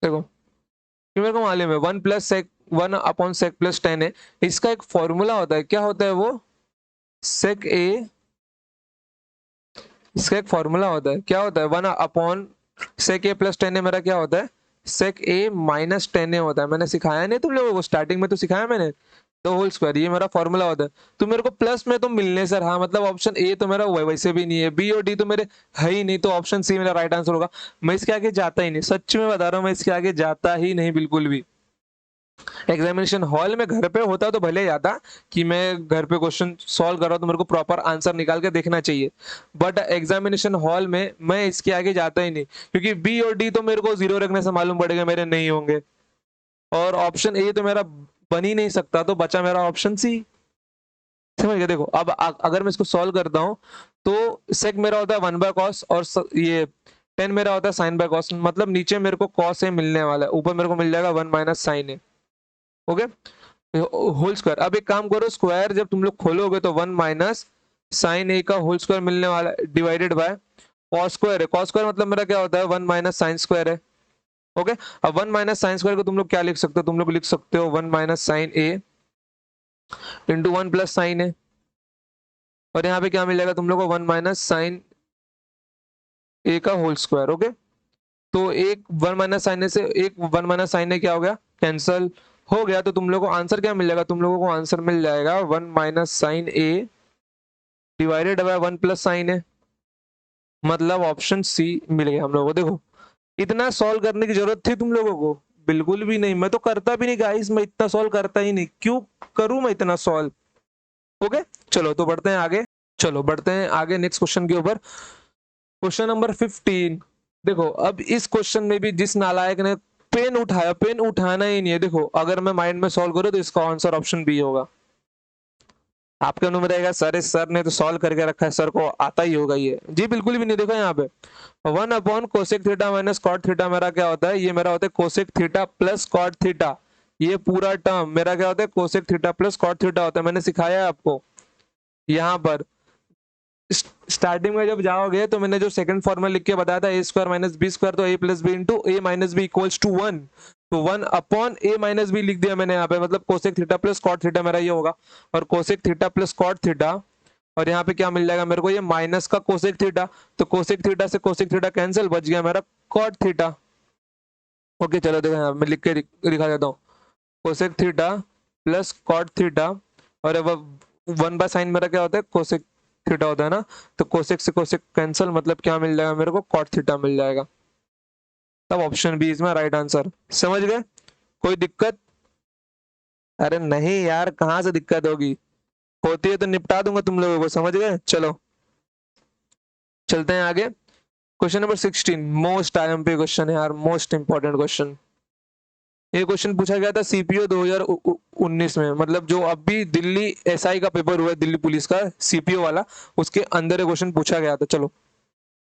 देखो, कि मेरे को मालूम है 1/sec+10 है, इसका एक फॉर्मूला होता है, क्या होता है वो, सेक ए, इसका एक फॉर्मूला होता है, क्या होता है, 1/sec a+10 है मेरा, क्या होता है, sec a-10a होता है। मैंने सिखाया नहीं तुम लोगों को, स्टार्टिंग में तो सिखाया मैंने, तो होल स्क्वायर ये मेरा फॉर्मूला होता है। तो मेरे को प्लस में तो मिलने सर, हाँ मतलब ऑप्शन ए तो मेरा वैसे भी नहीं है, बी और डी तो मेरे है ही नहीं, तो ऑप्शन सी मेरा राइट आंसर होगा। मैं इसके आगे जाता ही नहीं, सच में बता रहा हूँ, मैं इसके आगे जाता ही नहीं बिल्कुल भी। एग्जामिनेशन हॉल में घर पे होता तो भले जाता, कि मैं घर पे क्वेश्चन सॉल्व कर रहा हूं तो मेरे को प्रॉपर आंसर निकाल के देखना चाहिए, बट एग्जामिनेशन हॉल में मैं इसके आगे जाता ही नहीं, क्योंकि बी और डी तो मेरे को 0 रखने से मालूम पड़ेगा मेरे नहीं होंगे, और ऑप्शन ए तो मेरा बन ही नहीं सकता, तो बचा मेरा ऑप्शन सी। समझ गए, देखो अब अगर मैं इसको सॉल्व करता हूँ, तो सेक मेरा होता है 1/cos, और ये 10 मेरा होता है साइन बाय कॉस, मतलब नीचे मेरे को कॉस ए मिलने वाला है, ऊपर मेरे को मिल जाएगा 1 - sin a। Okay, whole square. अब एक काम करो, स्क्वायर जब तुम लोग खोलोगे तो 1 - sin a का होल स्क्वायर मिलने वाला है, डिवाइडेड बाय कॉस स्क्वायर है। कॉस स्क्वायर मतलब मेरा क्या होता है, 1 - sin स्क्वायर है। ओके, अब 1 - sin स्क्वायर को तुम लोग क्या लिख सकते हो, तुम लोग लिख सकते हो 1 - sin a × 1 + sin a, और यहाँ पे क्या मिल जाएगा तुम लोग को, 1 - sin a का होल स्क्वायर। ओके, तो एक 1 - sin a से एक 1 - sin a क्या हो गया, कैंसल हो गया। तो तुम लोगों को आंसर क्या मिल जाएगा, तुम लोगों को आंसर मिल जाएगा 1 - sin a divided by 1 + sin a, मतलब ऑप्शन सी मिल गया हम लोगों को। देखो इतना सॉल्व करने की जरूरत थी तुम लोगों को, बिल्कुल भी नहीं, मैं तो करता भी नहीं गाइस, मैं इतना सॉल्व करता ही नहीं, क्यों करूं मैं इतना सॉल्व। ओके, चलो तो बढ़ते हैं आगे, चलो बढ़ते हैं आगे नेक्स्ट क्वेश्चन के ऊपर। Question number 15। देखो अब इस क्वेश्चन में भी जिस नालायक ने पेन उठाया, पेन उठाना ही नहीं है, देखो अगर मैं माइंड में सॉल्व करूं तो इसका आंसर ऑप्शन बी होगा। आपके मन में रहेगा सर इस सर ने तो सॉल्व करके रखा है, सर को आता ही होगा ये, जी बिल्कुल भी नहीं। देखो यहाँ पे 1/cosec थीटा - cot थीटा मेरा क्या होता है, ये मेरा होता है cosec theta plus cot theta. ये पूरा टर्म मेरा क्या होता है, cosec theta plus cot theta होता है, मैंने सिखाया है आपको यहाँ पर। स्टार्टिंग में जब जाओगे तो मैंने जो सेकंड फॉर्मूला लिख के बताया था A square minus B square, तो A plus B into A minus B equals to 1, तो 1 अपॉन ए माइनस बी लिख दिया मैंने यहाँ पे, मतलब cosec theta plus cot theta मेरा ये होगा, और cosec theta plus cot theta, और यहाँ पे क्या मिल जाएगा मेरे को, ये माइनस का कोसेक थीटा, तो कोसेक थीटा से कोसेक थीटा कैंसिल, बच गया मेरा कॉट थीटा। ओके चलो देखो यहाँ मैं लिख के दिखा देता हूँ, cosec theta plus cot theta, और अब 1/sin मेरा क्या होता है, कोसेक थीटा होता है ना, तो कोसेक से कोसेक कैंसिल, मतलब क्या मिल जाएगा मेरे को, कॉट थीटा मिल जाएगा। तब option B is my right answer. समझ गए? कोई दिक्कत? अरे नहीं यार, कहाँ से दिक्कत होगी, होती है तो निपटा दूंगा तुम लोगों को, समझ गए? चलो चलते हैं आगे। Question number 16, most IMP question है यार, मोस्ट इंपॉर्टेंट क्वेश्चन। ये क्वेश्चन पूछा गया था सीपीओ 2019 में, मतलब जो अभी दिल्ली एसआई का पेपर हुआ है, दिल्ली पुलिस का सीपीओ वाला, उसके अंदर ये क्वेश्चन पूछा गया था। चलो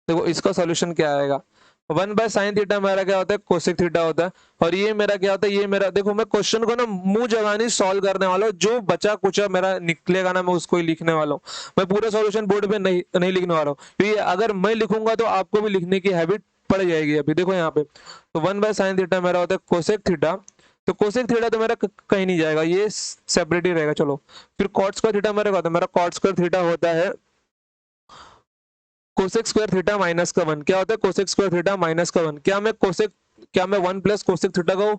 देखो इसका सॉल्यूशन क्या आएगा। 1/sin थीटा मेरा क्या होता है, कोसेक थीटा होता है, और ये मेरा क्या होता है, ये मेरा, देखो मैं क्वेश्चन को ना मुंह जगानी सॉल्व करने वाला हूँ, जो बचा कुचा मेरा निकलेगा ना मैं उसको ही लिखने वाला हूँ, मैं पूरा सॉल्यूशन बोर्ड पे नहीं लिखने वाला हूँ, क्योंकि अगर मैं लिखूंगा तो आपको भी लिखने की हैबिट पड़ जाएगी। अभी देखो यहाँ पे, तो 1/sin थीटा मेरा होता है कोसेक थीटा, तो कोसेक थीटा तो मेरा कहीं नहीं जाएगा, ये सेपरेट ही रहेगा। चलो फिर कॉट स्क्वायर थीटा मेरा क्या होता है, मेरा कॉट स्क्वायर थीटा होता है कोसेक स्क्वायर थीटा माइनस का 1। क्या होता है, कोसेक स्क्वायर थीटा माइनस का 1। क्या मैं 1 प्लस कोसेक थीटा को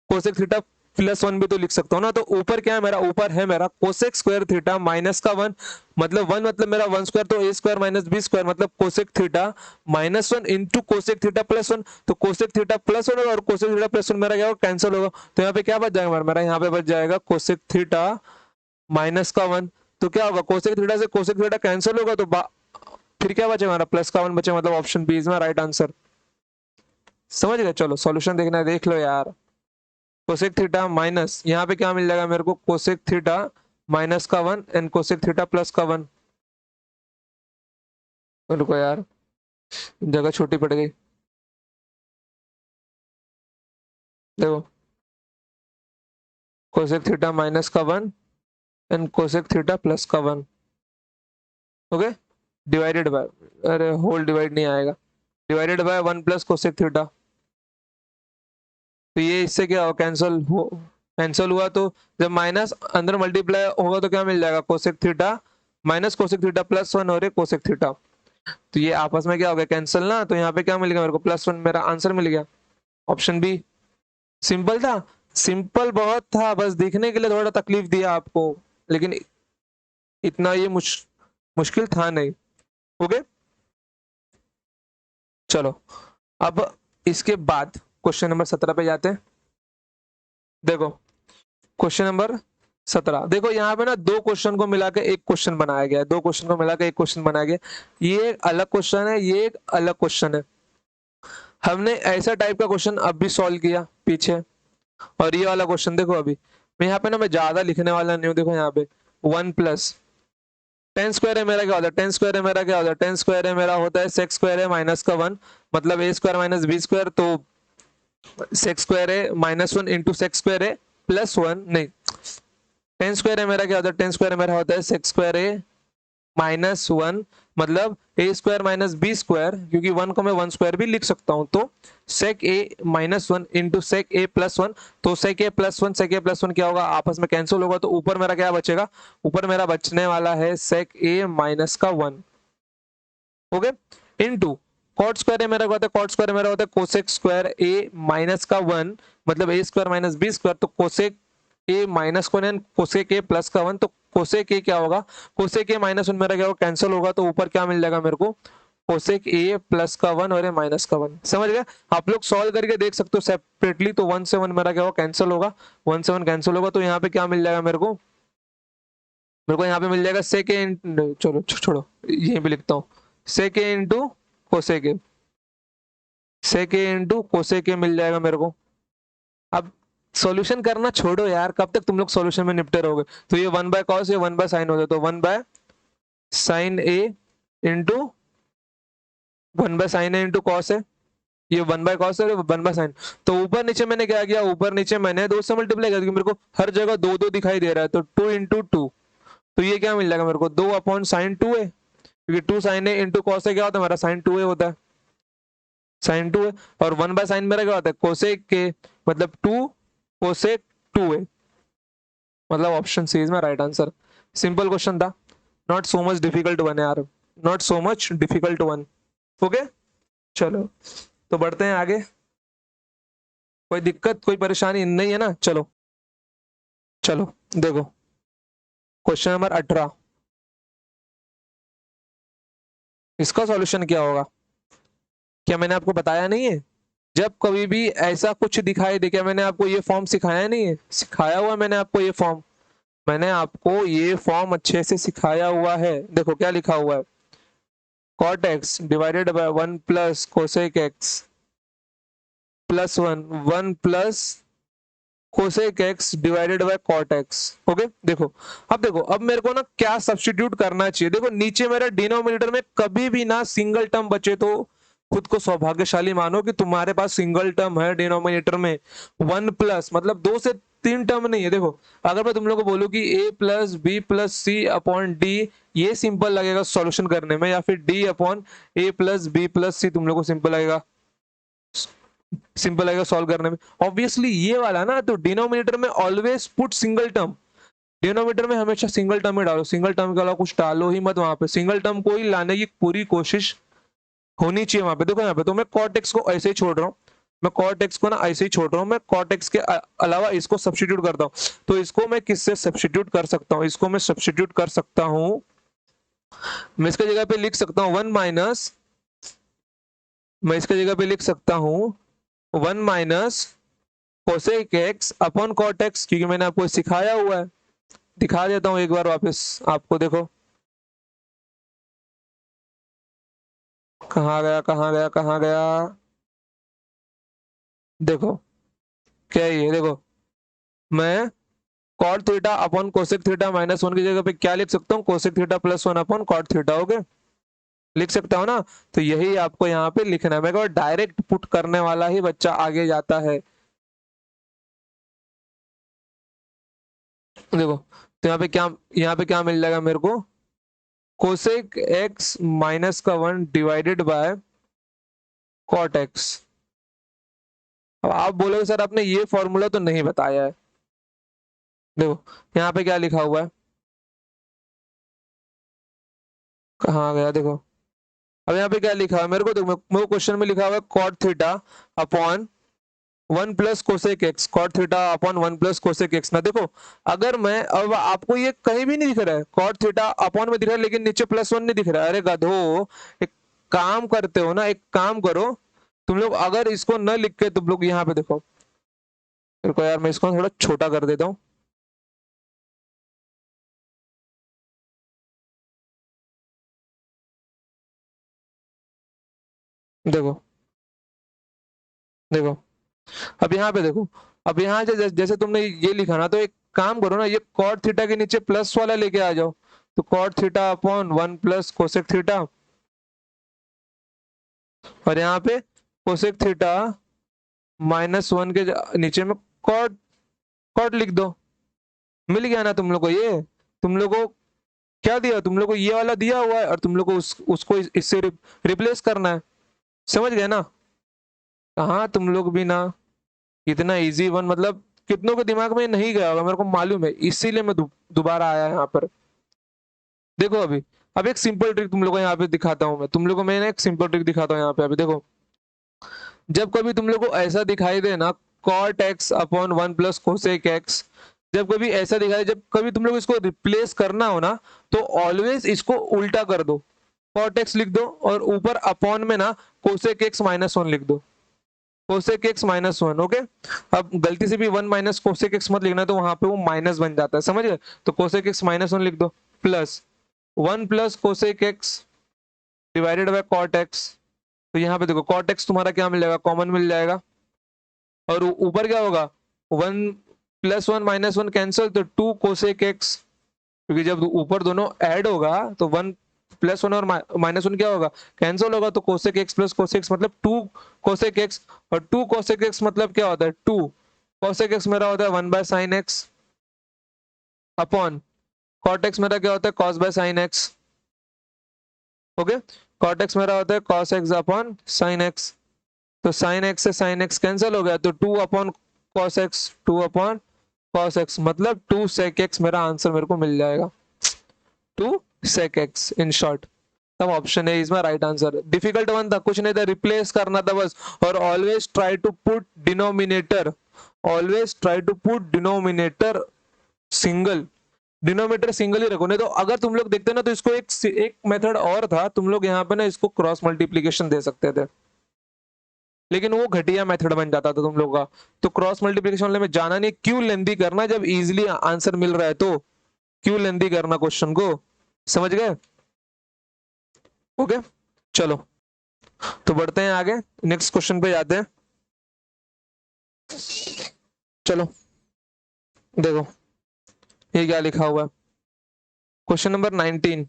कोसेक थीटा प्लस 1 भी तो लिख सकता हूँ ना, तो ऊपर क्या है मेरा, ऊपर है मेरा कोसेक स्क्वायर थीटा माइनस का 1, मतलब 1 मतलब मेरा 1 स्क्वायर, तो ए स्क्वायर माइनस बी स्क्वायर, मतलब cosec theta minus 1 into cosec theta plus 1, तो कोसेक थीटा प्लस 1 और कोसेक थीटा प्लस 1 मेरा क्या होगा, कैंसिल होगा, तो यहाँ पे क्या बच जाएगा मेरा, यहाँ पे बच जाएगा कोसेक थीटा माइनस का 1, तो क्या होगा, कोसेक थीटा से कोसेक थीटा कैंसिल होगा, तो फिर क्या बचे हमारा, प्लस का 1 बचे, मतलब option B is my right answer. समझ गए? चलो सॉल्यूशन देखना है, देख लो यार। कोसेक थीटा माइनस, यहाँ पे क्या मिल जाएगा मेरे को, कोसेक थीटा माइनस का 1 एंड कोसेक थीटा प्लस का 1। रुको यार, जगह छोटी पड़ गई। देखो कोसेक थीटा माइनस का 1 एंड कोसेक थीटा प्लस का 1। ओके, डिवाइडेड बाय, अरे होल डिवाइड नहीं आएगा, divided by 1 plus cosec theta, तो ये इससे क्या हो, कैंसिल हुआ, तो जब माइनस अंदर मल्टीप्लाई होगा तो क्या मिल जाएगा, cosec theta minus cosec theta plus 1 और कोसेक थीटा, तो ये आपस में क्या हो गया, कैंसिल ना, तो यहाँ पे क्या मिल गया मेरे को, प्लस 1, मेरा आंसर मिल गया, ऑप्शन बी। सिंपल था, सिंपल बहुत था, बस दिखने के लिए थोड़ा तकलीफ दिया आपको, लेकिन इतना ये मुश्किल था नहीं। ओके चलो, अब इसके बाद क्वेश्चन नंबर 17 पे जाते हैं। देखो क्वेश्चन नंबर 17, देखो यहाँ पे ना दो क्वेश्चन को मिला के एक क्वेश्चन बनाया गया है, दो क्वेश्चन को मिला के एक क्वेश्चन बनाया गया, ये एक अलग क्वेश्चन है, ये एक अलग क्वेश्चन है। हमने ऐसा टाइप का क्वेश्चन अब भी सॉल्व किया पीछे, और ये वाला क्वेश्चन देखो, अभी मैं यहाँ पे ना मैं ज्यादा लिखने वाला नहीं हूँ। देखो यहाँ पे 1 प्लस 10 स्क्वायर है मेरा क्या होता है, 10 स्क्वायर है मेरा क्या होता है, 10 स्क्वायर है मेरा होता है सेक्स स्क्वायर है माइनस का 1, मतलब ए स्क्वायर माइनस बी स्क्वायर, तो सेक्स स्क्वायर है माइनस 1 इंटू सेक्स स्क्वायर है प्लस 1, नहीं 10 स्क्वायर है मेरा क्या होता है, 10 स्क्वायर मेरा होता है सेक्स स्क्वायर ए माइनस 1, मतलब ए स्क्वायर माइनस बी स्क्वायर, क्योंकि 1 को मैं 1 स्क्वायर भी लिख सकता हूं, तो सेक ए माइनस 1 इंटू सेक ए प्लस 1, तो सेक ए प्लस 1 सेक ए प्लस 1 क्या होगा, आपस में कैंसिल होगा, तो ऊपर मेरा क्या बचेगा, ऊपर मेरा बचने वाला है सेक ए माइनस का 1। ओके, इनटू कॉट स्क्वायर है मेरा क्या होता है, कॉट स्क्वायर मेरा होता है कोसेक स्क्वायर ए माइनस का 1, मतलब ए स्क्वायर माइनस बी स्क्वायर, तो cosec A minus 1 and cosec A plus का 1, तो कोसेक ए क्या होगा, कोसेक ए माइनस 1 मेरा क्या होगा, कैंसिल होगा, तो ऊपर क्या मिल जाएगा मेरे को, कोसेक ए प्लस का 1 और ए माइनस का 1। समझ गए? आप लोग सॉल्व करके देख सकते हो सेपरेटली, तो 1 से 1 मेरा क्या होगा, कैंसिल होगा, 1 से 1 कैंसिल होगा, तो यहाँ पे क्या मिल जाएगा मेरे को यहाँ पे मिल जाएगा सेक ए, चलो छोड़ो यहीं पे लिखता हूँ, sec A into cosec A, sec A into cosec A मिल जाएगा मेरे को। अब सॉल्यूशन करना छोड़ो यार, कब तक तुम लोग सॉल्यूशन में निपटे रहोगे, तो ये 1 बाय कॉस, ये 1 बाय साइन हो जाए, तो 1 by sign A into 1 by sign A into cos है, ये 1 बाय कॉस है, 1 बाय साइन, तो ऊपर नीचे मैंने क्या किया, ऊपर नीचे मैंने 2 से मल्टीप्लाई कर दिया, मेरे को हर जगह 2 2 दिखाई दे रहा है, तो 2 इंटू 2, तो ये क्या मिल जाएगा मेरे को, 2 अपॉन साइन 2 है, क्योंकि 2 sign A into cos A क्या होता है, हमारा साइन 2a होता है, साइन 2a। और 1 बाय साइन मेरा क्या होता है, कोसेक के, मतलब 2 कोसेक 2a, मतलब option C is my right answer. Simple question था, not so much difficult one यार, not so much difficult one. Okay, चलो तो बढ़ते हैं आगे। कोई दिक्कत कोई परेशानी नहीं है ना? चलो चलो देखो, क्वेश्चन नंबर 18, इसका सॉल्यूशन क्या होगा? क्या मैंने आपको बताया नहीं है? जब कभी भी ऐसा कुछ दिखाई दे, क्या मैंने आपको ये फॉर्म सिखाया नहीं है? सिखाया हुआ मैंने आपको ये फॉर्म, मैंने आपको ये फॉर्म अच्छे से सिखाया हुआ है। देखो क्या लिखा हुआ है, cot x divided by 1 plus cosec x plus 1, 1 plus cosec x divided by cot x. Okay, देखो अब देखो, अब मेरे को ना क्या सब्स्टिट्यूट करना चाहिए। देखो नीचे मेरा डिनोमिनेटर में कभी भी ना सिंगल टर्म बचे तो खुद को सौभाग्यशाली मानो कि तुम्हारे पास सिंगल टर्म है डिनोमिनेटर में। 1 प्लस मतलब 2 से 3 टर्म नहीं है। देखो अगर मैं तुम लोग को बोलूं कि a plus B plus C upon D, ये सिंपल लगेगा सॉल्यूशन करने में, या फिर d upon a plus B plus C तुम लोग को सिंपल लगेगा, सिंपल लगेगा सॉल्व करने में। ऑब्वियसली ये वाला ना, तो डिनोमिनेटर में always put single term, denominator में हमेशा सिंगल टर्म ही डालो, सिंगल टर्म के अलावा कुछ डालो ही मत वहां पे, सिंगल टर्म को ही लाने की पूरी कोशिश होनी चाहिए वहां पे। देखो यहाँ पे तो मैं कॉट एक्स को ऐसे ही छोड़ रहा हूँ, मैं कॉट एक्स को ना ऐसे ही छोड़ रहा हूँ, मैं कॉट एक्स के अलावा इसको सब्स्टिट्यूट करता हूँ। तो इसको मैं किससे सब्स्टिट्यूट कर सकता हूँ? इसको मैं सब्स्टिट्यूट कर सकता हूँ, मैं इसके जगह पे लिख सकता हूँ 1 माइनस, मैं इसके जगह पे लिख सकता हूँ 1 minus cosec x upon cot x, क्योंकि मैंने आपको सिखाया हुआ है। दिखा देता हूँ एक बार वापस आपको, देखो कहाँ गया कहाँ गया कहाँ गया, देखो क्या है ये, देखो मैं cot theta upon cosec theta minus 1 की जगह पे क्या लिख सकता हूँ, cosec theta plus 1 upon cot theta. Okay, लिख सकता हूँ ना? तो यही आपको यहाँ पे लिखना है। मैं कहा डायरेक्ट पुट करने वाला ही बच्चा आगे जाता है। देखो तो यहाँ पे क्या मिल जाएगा मेरे को, कोसेक एक्स माइनस का 1 डिवाइडेड बाय कॉट एक्स। अब आप बोलोगे सर आपने ये फॉर्मूला तो नहीं बताया है। देखो यहाँ पे क्या लिखा हुआ है, कहाँ गया, देखो अब यहाँ पे क्या लिखा है मेरे को, देखो मेरे को क्वेश्चन में लिखा हुआ है cot theta upon 1 plus cosec x, cot theta upon 1 plus cosec x ना। देखो अगर मैं, अब आपको ये कहीं भी नहीं दिख रहा है, कॉट थीटा अपॉन में दिख रहा है लेकिन नीचे प्लस 1 नहीं दिख रहा है। अरे गधो, एक काम करते हो ना, एक काम करो तुम लोग, अगर इसको न लिख के तुम लोग यहाँ पे देखो, देखो यार मैं इसको थोड़ा छोटा कर देता हूँ। देखो देखो अब यहाँ पे देखो, अब यहाँ जैसे तुमने ये लिखा ना, तो एक काम करो ना, ये कॉट थीटा के नीचे प्लस वाला लेके आ जाओ। तो cot theta upon 1 plus cosec theta, और यहाँ पे कोसेक थीटा माइनस 1 के नीचे में कॉट, कॉट लिख दो। मिल गया ना तुम लोग को ये? तुम लोग को क्या दिया, तुम लोग को ये वाला दिया हुआ है, और तुम लोग को उसको इससे रिप्लेस करना है। समझ गए ना? कहाँ तुम लोग भी ना, इतना इजी वन मतलब कितनों के दिमाग में नहीं गया होगा मेरे को मालूम है, इसीलिए मैं दोबारा आया यहाँ पर। देखो अभी, अब एक सिंपल ट्रिक तुम लोग को यहाँ पे दिखाता हूँ मैं, तुम लोग को मैं एक सिंपल ट्रिक दिखाता हूँ यहाँ पे। अभी देखो, जब कभी तुम लोग को ऐसा दिखाई दे ना, cot x upon 1 plus cosec x, जब कभी ऐसा दिखाई, जब कभी तुम लोग इसको रिप्लेस करना हो ना, तो ऑलवेज इसको उल्टा कर दो, कॉट एक्स लिख दो और ऊपर अपॉन में ना कोसेक एक्स माइनस 1 लिख दो, कोसेक एक्स माइनस 1। ओके, अब गलती से भी 1 माइनस कोसेक एक्स मत लिखना, तो वहां पे वो माइनस बन जाता है, समझ गए? तो कोसेक एक्स माइनस 1 लिख दो, plus 1 plus cosec x divided by cot x. तो यहाँ पे देखो कॉट एक्स तुम्हारा क्या मिल जाएगा, कॉमन मिल जाएगा, और ऊपर क्या होगा, 1 प्लस 1 माइनस 1 कैंसिल, तो 2 कोसेक एक्स, क्योंकि जब ऊपर दोनों ऐड होगा तो 1 प्लस 1 और माइनस 1 क्या होगा, कैंसिल होगा, तो cosec x plus cosec x मतलब 2 कोसेक एक्स, और 2 कोसेक एक्स मतलब क्या होता है, 2 कोसेक एक्स मेरा होता है 1 by sine x upon cot x मेरा क्या होता है, cos by sine x. Okay, cot x मेरा होता है cos x upon sine x, तो साइन एक्स से साइन एक्स कैंसिल हो गया, तो 2 अपॉन कॉस एक्स, 2 अपॉन कॉस एक्स, मतलब 2 सेक एक्स मेरा आंसर मेरे को मिल जाएगा, 2 सेक एक्स इन शॉर्ट। तब option A is my right answer. Difficult one था, कुछ नहीं था, रिप्लेस करना था बस। और always try to put denominator, always try to put denominator single, denominator single ही रखो। नहीं तो अगर तुम लोग देखते ना तो इसको एक मेथड और था, तुम लोग यहाँ पे ना इसको क्रॉस मल्टीप्लीकेशन दे सकते थे, लेकिन वो घटिया मेथड बन जाता था तुम लोग का। तो क्रॉस मल्टीप्लिकेशन वाले में जाना नहीं, क्यों लेंदी करना जब इजीली आंसर मिल रहा है, तो क्यों लेंदी करना क्वेश्चन को, समझ गए? ओके, चलो तो बढ़ते हैं आगे, नेक्स्ट क्वेश्चन पे जाते हैं। चलो देखो ये क्या लिखा हुआ है, क्वेश्चन नंबर 19।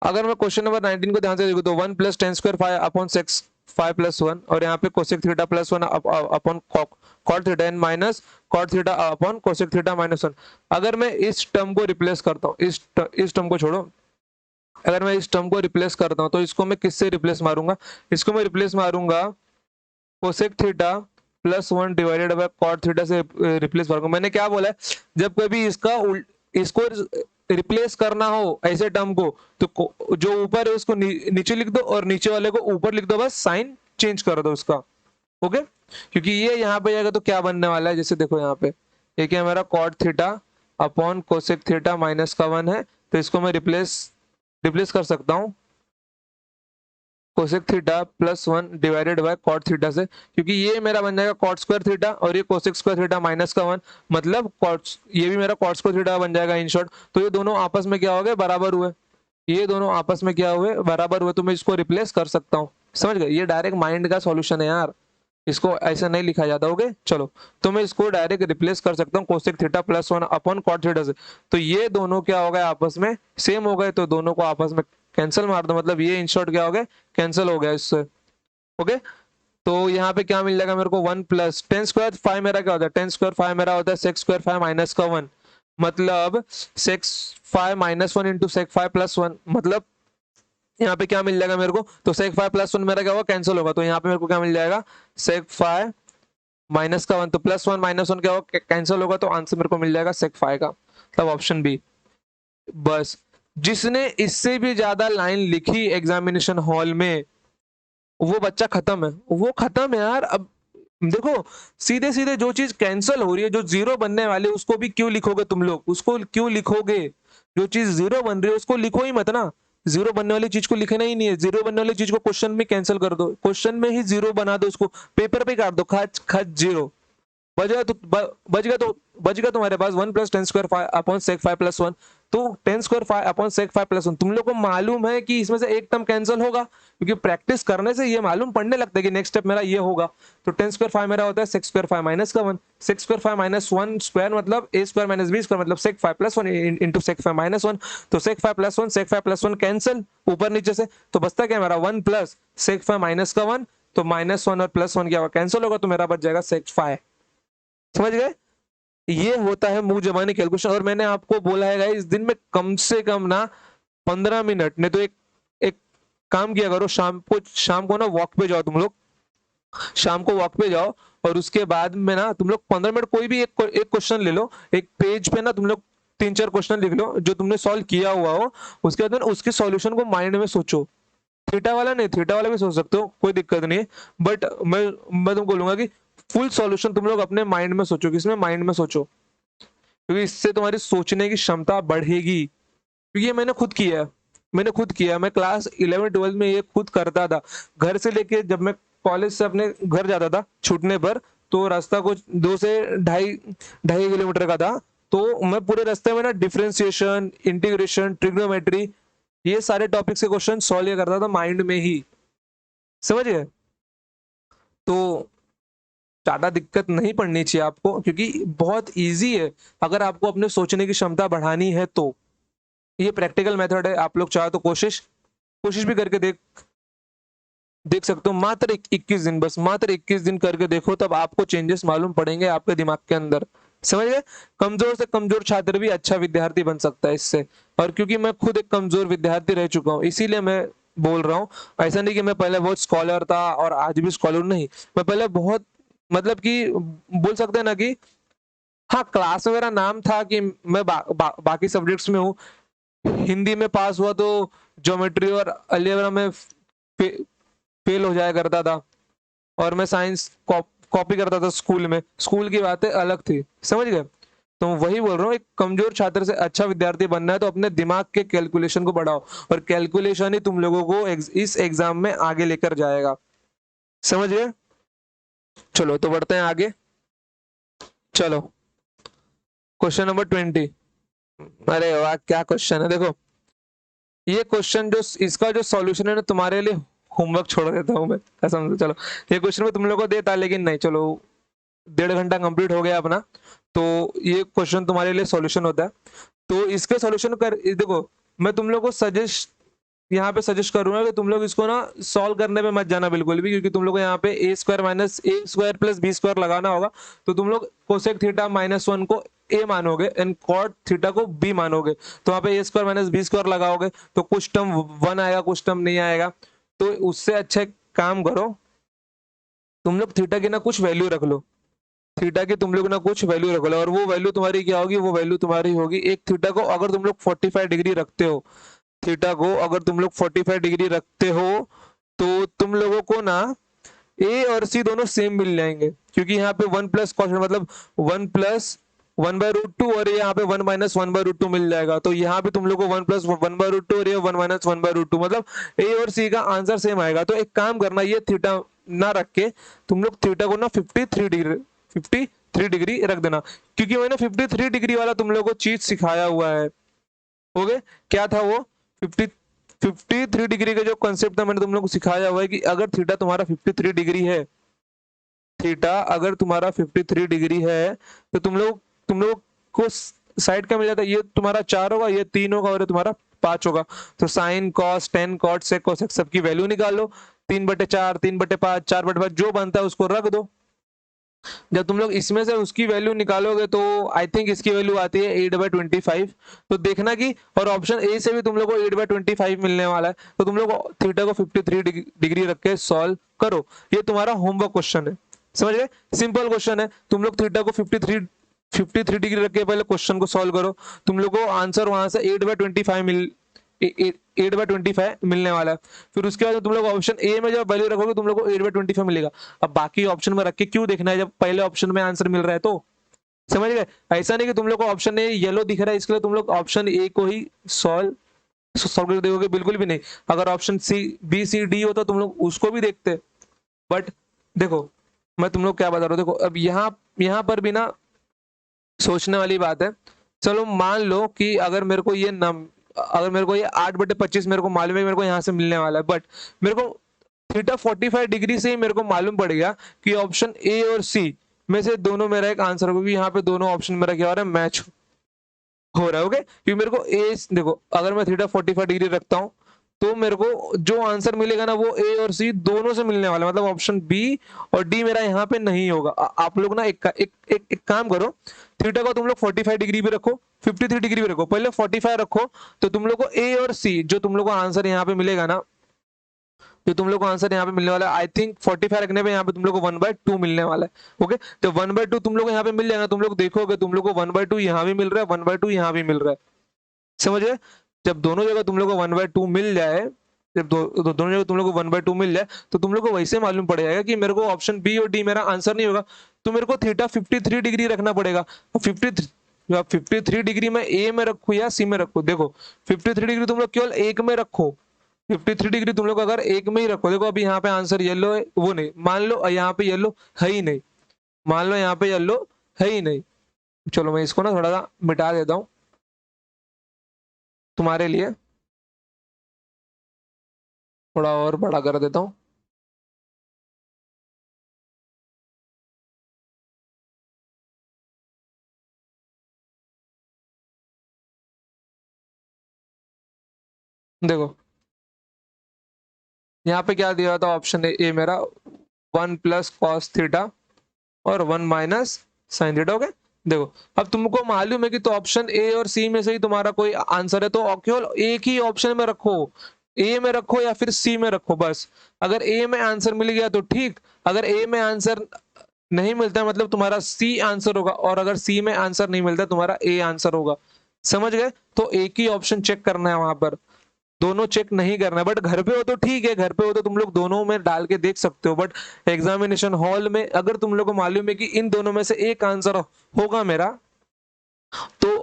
अगर मैं क्वेश्चन नंबर 19 को ध्यान से देखूं तो 1 plus tan square 5 upon sec 5 plus 1, और यहाँ पे cosec theta plus 1 upon cot theta and minus cot theta upon cosec theta minus 1। अगर मैं इस टर्म को रिप्लेस करता हूँ, इस टर्म को छोड़ो, अगर मैं इस टर्म को रिप्लेस करता हूँ तो इसको मैं किससे रिप्लेस मारूंगा, इसको मैं रिप्लेस मारूंगा cosec theta plus 1 divided by cot theta से रिप्लेस मारूंगा। मैंने क्या बोला है, जब कभी इसको रिप्लेस करना हो ऐसे टर्म को, तो जो ऊपर है उसको नीचे लिख दो और नीचे वाले को ऊपर लिख दो, बस साइन चेंज कर दो उसका। ओके, क्योंकि ये यहाँ पे जाएगा तो क्या बनने वाला है, जैसे देखो यहाँ पे ये क्या हमारा cot theta upon cosec theta minus का 1 है, तो इसको मैं रिप्लेस रिप्लेस कर सकता हूँ cosec theta plus 1 divided by cot theta से, क्योंकि ये मेरा बन जाएगा कॉट स्क्वायर थीटा और ये कोसेक स्क्वायर थीटा माइनस का 1, मतलब कॉट, ये भी मेरा कॉट स्क्वायर थीटा बन जाएगा इन शॉर्ट। तो ये दोनों आपस में क्या हो गए, बराबर हुए, ये दोनों आपस में क्या हुए, बराबर हुए, तो मैं इसको रिप्लेस कर सकता हूँ। समझ गए, ये डायरेक्ट माइंड का सॉल्यूशन है यार, इसको ऐसा नहीं लिखा जाता। ओके चलो, तो मैं इसको डायरेक्ट रिप्लेस कर सकता हूँ cosec theta plus 1 upon cot theta से, तो ये दोनों क्या हो गए, आपस में सेम हो गए, तो दोनों को आपस में कैंसिल मार दो, मतलब ये इन शॉर्ट क्या हो गए, कैंसिल हो गया इससे। ओके, तो यहाँ पे क्या मिल जाएगा मेरे को, 1 प्लस टेन स्क्वायर 5 मेरा क्या होता है, टेन स्क्वायर 5 मेरा होता है सेक्स स्क्वायर 5 माइनस का 1, मतलब sec 5 minus 1 into sec 5 plus 1, मतलब यहाँ पे क्या मिल जाएगा मेरे को, तो सेक 5 प्लस 1 मेरा क्या होगा, कैंसिल होगा, तो यहाँ पे मेरे को क्या मिल जाएगा, सेक 5 माइनस का 1, तो प्लस 1 माइनस 1 क्या होगा, कैंसिल होगा, तो आंसर मेरे को मिल जाएगा सेक 5 का, तब ऑप्शन बी। बस, जिसने इससे भी ज्यादा लाइन लिखी एग्जामिनेशन हॉल में वो बच्चा खत्म है, वो खत्म है यार। अब देखो, सीधे सीधे जो चीज कैंसिल हो रही है, जो जीरो बनने वाले उसको भी क्यों लिखोगे तुम लोग, उसको क्यों लिखोगे, जो चीज जीरो बन रही है उसको लिखो ही मत ना, जीरो बनने वाली चीज को लिखना ही नहीं है, जीरो बनने वाली चीज को क्वेश्चन में कैंसिल कर दो, क्वेश्चन में ही जीरो बना दो, उसको पेपर पे काट दो, खच खच जीरो, बच गया तुम्हारे पास 1 plus tan square upon sec 5 plus 1, तो tan square 5 upon sec 5 plus 1, तुम लोग को मालूम है कि इसमें से एक टर्म कैंसिल होगा, क्योंकि प्रैक्टिस करने से ये मालूम पड़ने लगता है कि नेक्स्ट स्टेप मेरा ये होगा। तो टेन स्क्वायर 5 मेरा होता है सेक स्क्वायर 5 माइनस का 1, सेक स्क्वायर 5 माइनस 1 स्क्वायर मतलब ए स्क्वायर माइनस बी स्क्वायर, मतलब सेक 5 प्लस 1 इंटू सेक 5 माइनस 1, तो सेक 5 प्लस 1 सेक 5 प्लस 1 कैंसिल ऊपर नीचे से, तो बचता क्या मेरा 1 प्लस सेक 5 माइनस का 1, तो माइनस 1 और प्लस 1 क्या होगा, कैंसिल होगा, तो मेरा बच जाएगा सेक 5। समझ गए, ये होता है मुंह जबानी कैलकुलेशन। और मैंने आपको बोला है गाइस, दिन में कम से कम ना 15 मिनट, नहीं तो एक एक काम किया करो, शाम को ना वॉक पे जाओ तुम लोग, शाम को वॉक पे जाओ, और उसके बाद में ना तुम लोग 15 मिनट कोई भी एक क्वेश्चन ले लो, एक पेज पे ना तुम लोग 3-4 क्वेश्चन लिख लो जो तुमने सॉल्व किया हुआ हो, उसके बाद ना उसके सॉल्यूशन को माइंड में सोचो। थीटा वाला नहीं, थीटा वाला भी सोच सकते हो, कोई दिक्कत नहीं है, बट मैं तुमको बोलूंगा कि फुल सॉल्यूशन तुम लोग अपने माइंड में सोचो, किसमें, माइंड में सोचो, क्योंकि इससे तुम्हारी सोचने की क्षमता बढ़ेगी, क्योंकि ये मैंने खुद किया है, मैंने खुद किया, मैं क्लास 11-12 में ये खुद करता था, घर से लेके जब मैं कॉलेज से अपने घर जाता था छूटने पर, तो रास्ता कुछ 2 से ढाई किलोमीटर का था, तो मैं पूरे रास्ते में ना डिफरेंशिएशन, इंटीग्रेशन, ट्रिग्नोमेट्री, ये सारे टॉपिक्स के क्वेश्चन सॉल्व करता था माइंड में ही। समझ गए, तो ज्यादा दिक्कत नहीं पड़नी चाहिए आपको, क्योंकि बहुत इजी है, अगर आपको अपने सोचने की क्षमता बढ़ानी है तो ये प्रैक्टिकल मेथड है, आप लोग चाहो तो कोशिश कोशिश भी करके देख सकते हो, मात्र 21 दिन, बस मात्र 21 दिन करके देखो, तब आपको चेंजेस मालूम पड़ेंगे आपके दिमाग के अंदर। समझ गए? कमजोर से कमजोर छात्र भी अच्छा विद्यार्थी बन सकता है इससे। और क्योंकि मैं खुद एक कमजोर विद्यार्थी रह चुका हूँ, इसीलिए मैं बोल रहा हूँ। ऐसा नहीं कि मैं पहले बहुत स्कॉलर था और आज भी स्कॉलर नहीं। मैं पहले बहुत, मतलब कि बोल सकते हैं ना कि हाँ, क्लास में मेरा नाम था कि मैं बाकी सब्जेक्ट्स में हूँ। हिंदी में पास हुआ तो ज्योमेट्री और अलजेब्रा में फे, फेल हो जाया करता था। और मैं साइंस कॉपी करता था स्कूल में। स्कूल की बातें अलग थी, समझ गए? तो वही बोल रहा हूँ, एक कमजोर छात्र से अच्छा विद्यार्थी बनना है तो अपने दिमाग के कैलकुलेशन को बढ़ाओ। और कैलकुलेशन ही तुम लोगों को इस एग्जाम में आगे लेकर जाएगा। समझ गए? चलो तो बढ़ते हैं आगे। चलो, क्वेश्चन नंबर 20। अरे वाह, क्या क्वेश्चन है! देखो, ये क्वेश्चन जो इसका जो सॉल्यूशन है ना, तुम्हारे लिए होमवर्क छोड़ देता हूँ मैं, कसम से। चलो, ये क्वेश्चन मैं तुम लोगों को देता, लेकिन नहीं, चलो 1.5 घंटा कंप्लीट हो गया अपना। तो ये क्वेश्चन तुम्हारे लिए सॉल्यूशन होता है। तो इसके सॉल्यूशन कर देखो, मैं तुम लोग को यहाँ पे सजेस्ट करूंगा कि तुम लोग इसको ना सॉल्व करने पे मत जाना बिल्कुल भी, क्योंकि तुम लोग को यहाँ पे ए स्क्वायर माइनस ए स्क्वायर प्लस बी स्क्वायर लगाना होगा। तो तुम लोग कोसेक थीटा -1 को ए मानोगे एंड कॉट थीटा को बी मानोगे। तो वहाँ पे ए स्क्वायर माइनस बी स्क्वायर लगाओगे तो कुछ टर्म 1 आएगा, कुछ टर्म नहीं आएगा। तो उससे अच्छा एक काम करो, तुम लोग थीटा की ना कुछ वैल्यू रख लो। थीटा की तुम लोग ना कुछ वैल्यू रख लो, और वो वैल्यू तुम्हारी क्या होगी? वो वैल्यू तुम्हारी होगी, एक थीटा को अगर तुम लोग 45 डिग्री रखते हो, थीटा को अगर तुम लोग 45 डिग्री रखते हो, तो तुम लोगों को ना ए और सी दोनों सेम मिल जाएंगे। क्योंकि यहाँ पे 1 प्लस कॉस मतलब 1 प्लस 1/√2 और यहाँ पे 1 माइनस 1/√2 मिल जाएगा। तो यहाँ पे तुम लोग को 1 प्लस 1/√2 और ये 1 माइनस 1/√2, मतलब ए और सी का आंसर सेम आएगा। तो एक काम करना, ये थीटा ना रख के तुम लोग थीटा को ना 53 डिग्री रख देना। क्योंकि मैंने 53 डिग्री वाला तुम लोग को चीज सिखाया हुआ है। ओके, क्या था वो? 50 53 डिग्री का जो कॉन्सेप्ट था, मैंने तुम लोग को सिखाया हुआ है कि अगर थीटा तुम्हारा 53 डिग्री है, थीटा अगर तुम्हारा 53 डिग्री है, तो तुम लोग को साइड का मिल जाता है। ये तुम्हारा 4 होगा, ये 3 होगा और ये तुम्हारा 5 होगा। तो sine cos tan cot sec cosec सबकी वैल्यू निकाल लो। 3/4, 3/5, 4/5 जो बनता है उसको रख दो। जब तुम लोग इसमें से उसकी वैल्यू निकालोगे तो आई थिंक इसकी वैल्यू आती है 8/25। तो देखना कि, और ऑप्शन ए से भी तुम लोग को 8/25 मिलने वाला है। तो तुम लोग थीटा को 53 डिग्री रख के सॉल्व करो। ये तुम्हारा होमवर्क क्वेश्चन है, समझ गए? सिंपल क्वेश्चन है। तुम लोग थीटा को 53 डिग्री रख के पहले क्वेश्चन को सॉल्व करो। तुम लोग को आंसर वहां से 8/25 मिलने वाला है। फिर उसके बाद तुम लोग ऑप्शन ए में जब वैल्यू रखोगे, तुम लोग को 8/25 मिलेगा। अब बाकी ऑप्शन में रख के क्यों देखना है जब पहले ऑप्शन में आंसर मिल रहा है? तो समझ गए? ऐसा नहीं कि तुम लोग को ऑप्शन ए येलो दिख रहा है इसके लिए तुम लोग ऑप्शन ए को ही सॉल्व सॉल्व कर दोगे, बिल्कुल भी नहीं। अगर option C B C D होता तुम लोग उसको भी देखते। बट देखो, मैं तुम लोग क्या बता रहा हूँ, देखो अब यहाँ यहाँ पर भी ना सोचने वाली बात है। चलो मान लो कि अगर मेरे को ये 8/25 मेरे को मालूम है, मेरे को यहाँ से मिलने वाला है। बट मेरे को थीटा 45 डिग्री से ही मेरे को मालूम पड़ गया कि ऑप्शन ए और सी में से दोनों मेरा एक आंसर होगा, क्योंकि यहाँ पे दोनों ऑप्शन मेरा क्या हो रहा है? मैच हो रहा है। ओके, क्योंकि मेरे को ए देखो, अगर मैं थीटा 45 डिग्री रखता हूँ तो मेरे को जो आंसर मिलेगा ना, वो ए और सी दोनों से मिलने वाला है। मतलब ऑप्शन बी और डी मेरा यहाँ पे नहीं होगा। आप लोग ना एक काम करो, थीटा को तुम लोग 45 डिग्री भी रखो, 53 डिग्री भी रखो, पहले 45 रखो। तो तुम लोग को ए और सी जो तुम लोग को आंसर यहाँ पे मिलेगा ना, जो तुम लोग को आंसर यहाँ पे मिलने वाला है, आई थिंक 45 रखने पे यहाँ पे तुम लोग को 1/2 मिलने वाला है। ओके, तो 1/2 तुम लोग को यहाँ पे मिल जाएगा। तुम लोग देखोगे तुम लोग को 1/2 यहाँ भी मिल रहा है, 1/2 यहाँ भी मिल रहा है। समझ गए? जब दोनों जगह तुम लोग को 1/2 मिल जाए, जब दोनों जगह तुम लोग को 1/2 मिल जाए, तो तुम लोग को वैसे मालूम पड़ जाएगा कि मेरे को ऑप्शन बी और डी मेरा आंसर नहीं होगा। तो मेरे को थीटा 53 डिग्री रखना पड़ेगा। 53 डिग्री में ए में रखू या सी में रखू? देखो, 53 डिग्री तुम लोग केवल एक में रखो। 53 डिग्री तुम लोग अगर एक में ही रखो, देखो अभी यहाँ पे आंसर येलो है, वो नहीं मान लो, यहाँ पे येलो है ही नहीं, मान लो यहाँ पे येलो है ही नहीं। चलो मैं इसको ना थोड़ा सा मिटा देता हूँ तुम्हारे लिए, थोड़ा और बड़ा कर देता हूँ। देखो, यहाँ पे क्या दिया था? ऑप्शन ए मेरा 1 प्लस कॉस थीटा और 1 माइनस साइन थीटा। ओके, देखो, अब तुमको मालूम है कि तो ऑप्शन ए और सी में से ही तुम्हारा कोई आंसर है, तो केवल एक ही ऑप्शन में रखो, ए में रखो या फिर सी में रखो बस। अगर ए में आंसर मिल गया तो ठीक, अगर ए में आंसर नहीं मिलता मतलब तुम्हारा सी आंसर होगा, और अगर सी में आंसर नहीं मिलता तुम्हारा ए आंसर होगा। समझ गए? तो एक ही ऑप्शन चेक करना है वहां पर, दोनों चेक नहीं करना है। बट घर पे हो तो ठीक है, घर पे हो तो तुम लोग दोनों में डाल के देख सकते हो, बट एग्जामिनेशन हॉल में अगर तुम लोग को मालूम है कि इन दोनों में से एक आंसर होगा मेरा, तो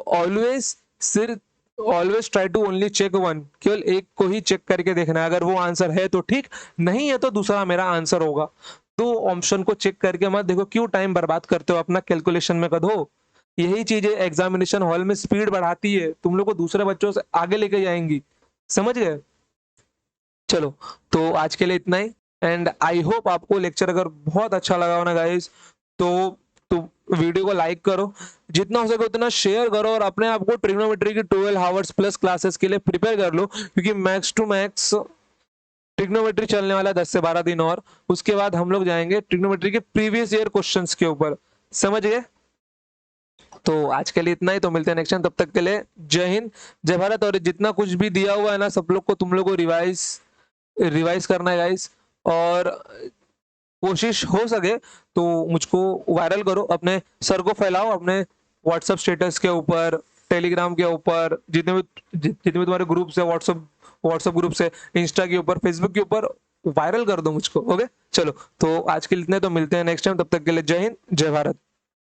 always try to only check one, केवल एक को ही चेक करके देखना है। अगर वो आंसर है तो ठीक, नहीं है तो दूसरा मेरा आंसर होगा। तो ऑप्शन को चेक करके मत देखो, क्यों टाइम बर्बाद करते हो अपना कैलकुलेशन में कदो। यही चीजें एग्जामिनेशन हॉल में स्पीड बढ़ाती है, तुम लोग को दूसरे बच्चों से आगे लेके जाएंगी। समझ गए? चलो, तो आज के लिए इतना ही। एंड आई होप आपको लेक्चर अगर बहुत अच्छा लगा हो ना गाइस, तो वीडियो को लाइक करो, जितना हो सके उतना शेयर करो, और अपने आप को ट्रिग्नोमेट्री की 12 आवर्स प्लस क्लासेस के लिए प्रिपेयर कर लो, क्योंकि मैक्स टू मैक्स ट्रिग्नोमेट्री चलने वाला है 10 से 12 दिन, और उसके बाद हम लोग जाएंगे ट्रिग्नोमेट्री के प्रीवियस ईयर क्वेश्चंस के ऊपर। समझ गए? तो आज के लिए इतना ही, तो मिलते हैं नेक्स्ट टाइम। तब तक के लिए जय हिंद, जय भारत। और जितना कुछ भी दिया हुआ है ना, सब लोग को तुम लोग को रिवाइज रिवाइज करना है गाइस, और कोशिश हो सके तो मुझको वायरल करो, अपने सर को फैलाओ अपने व्हाट्सएप स्टेटस के ऊपर, टेलीग्राम के ऊपर, जितने भी तुम्हारे ग्रुप्स है, व्हाट्सएप ग्रुप से, इंस्टा के ऊपर, फेसबुक के ऊपर, वायरल कर दो मुझको। ओके, चलो, तो आज के लिए इतने, तो मिलते हैं नेक्स्ट टाइम। तब तक के लिए जय हिंद, जय भारत।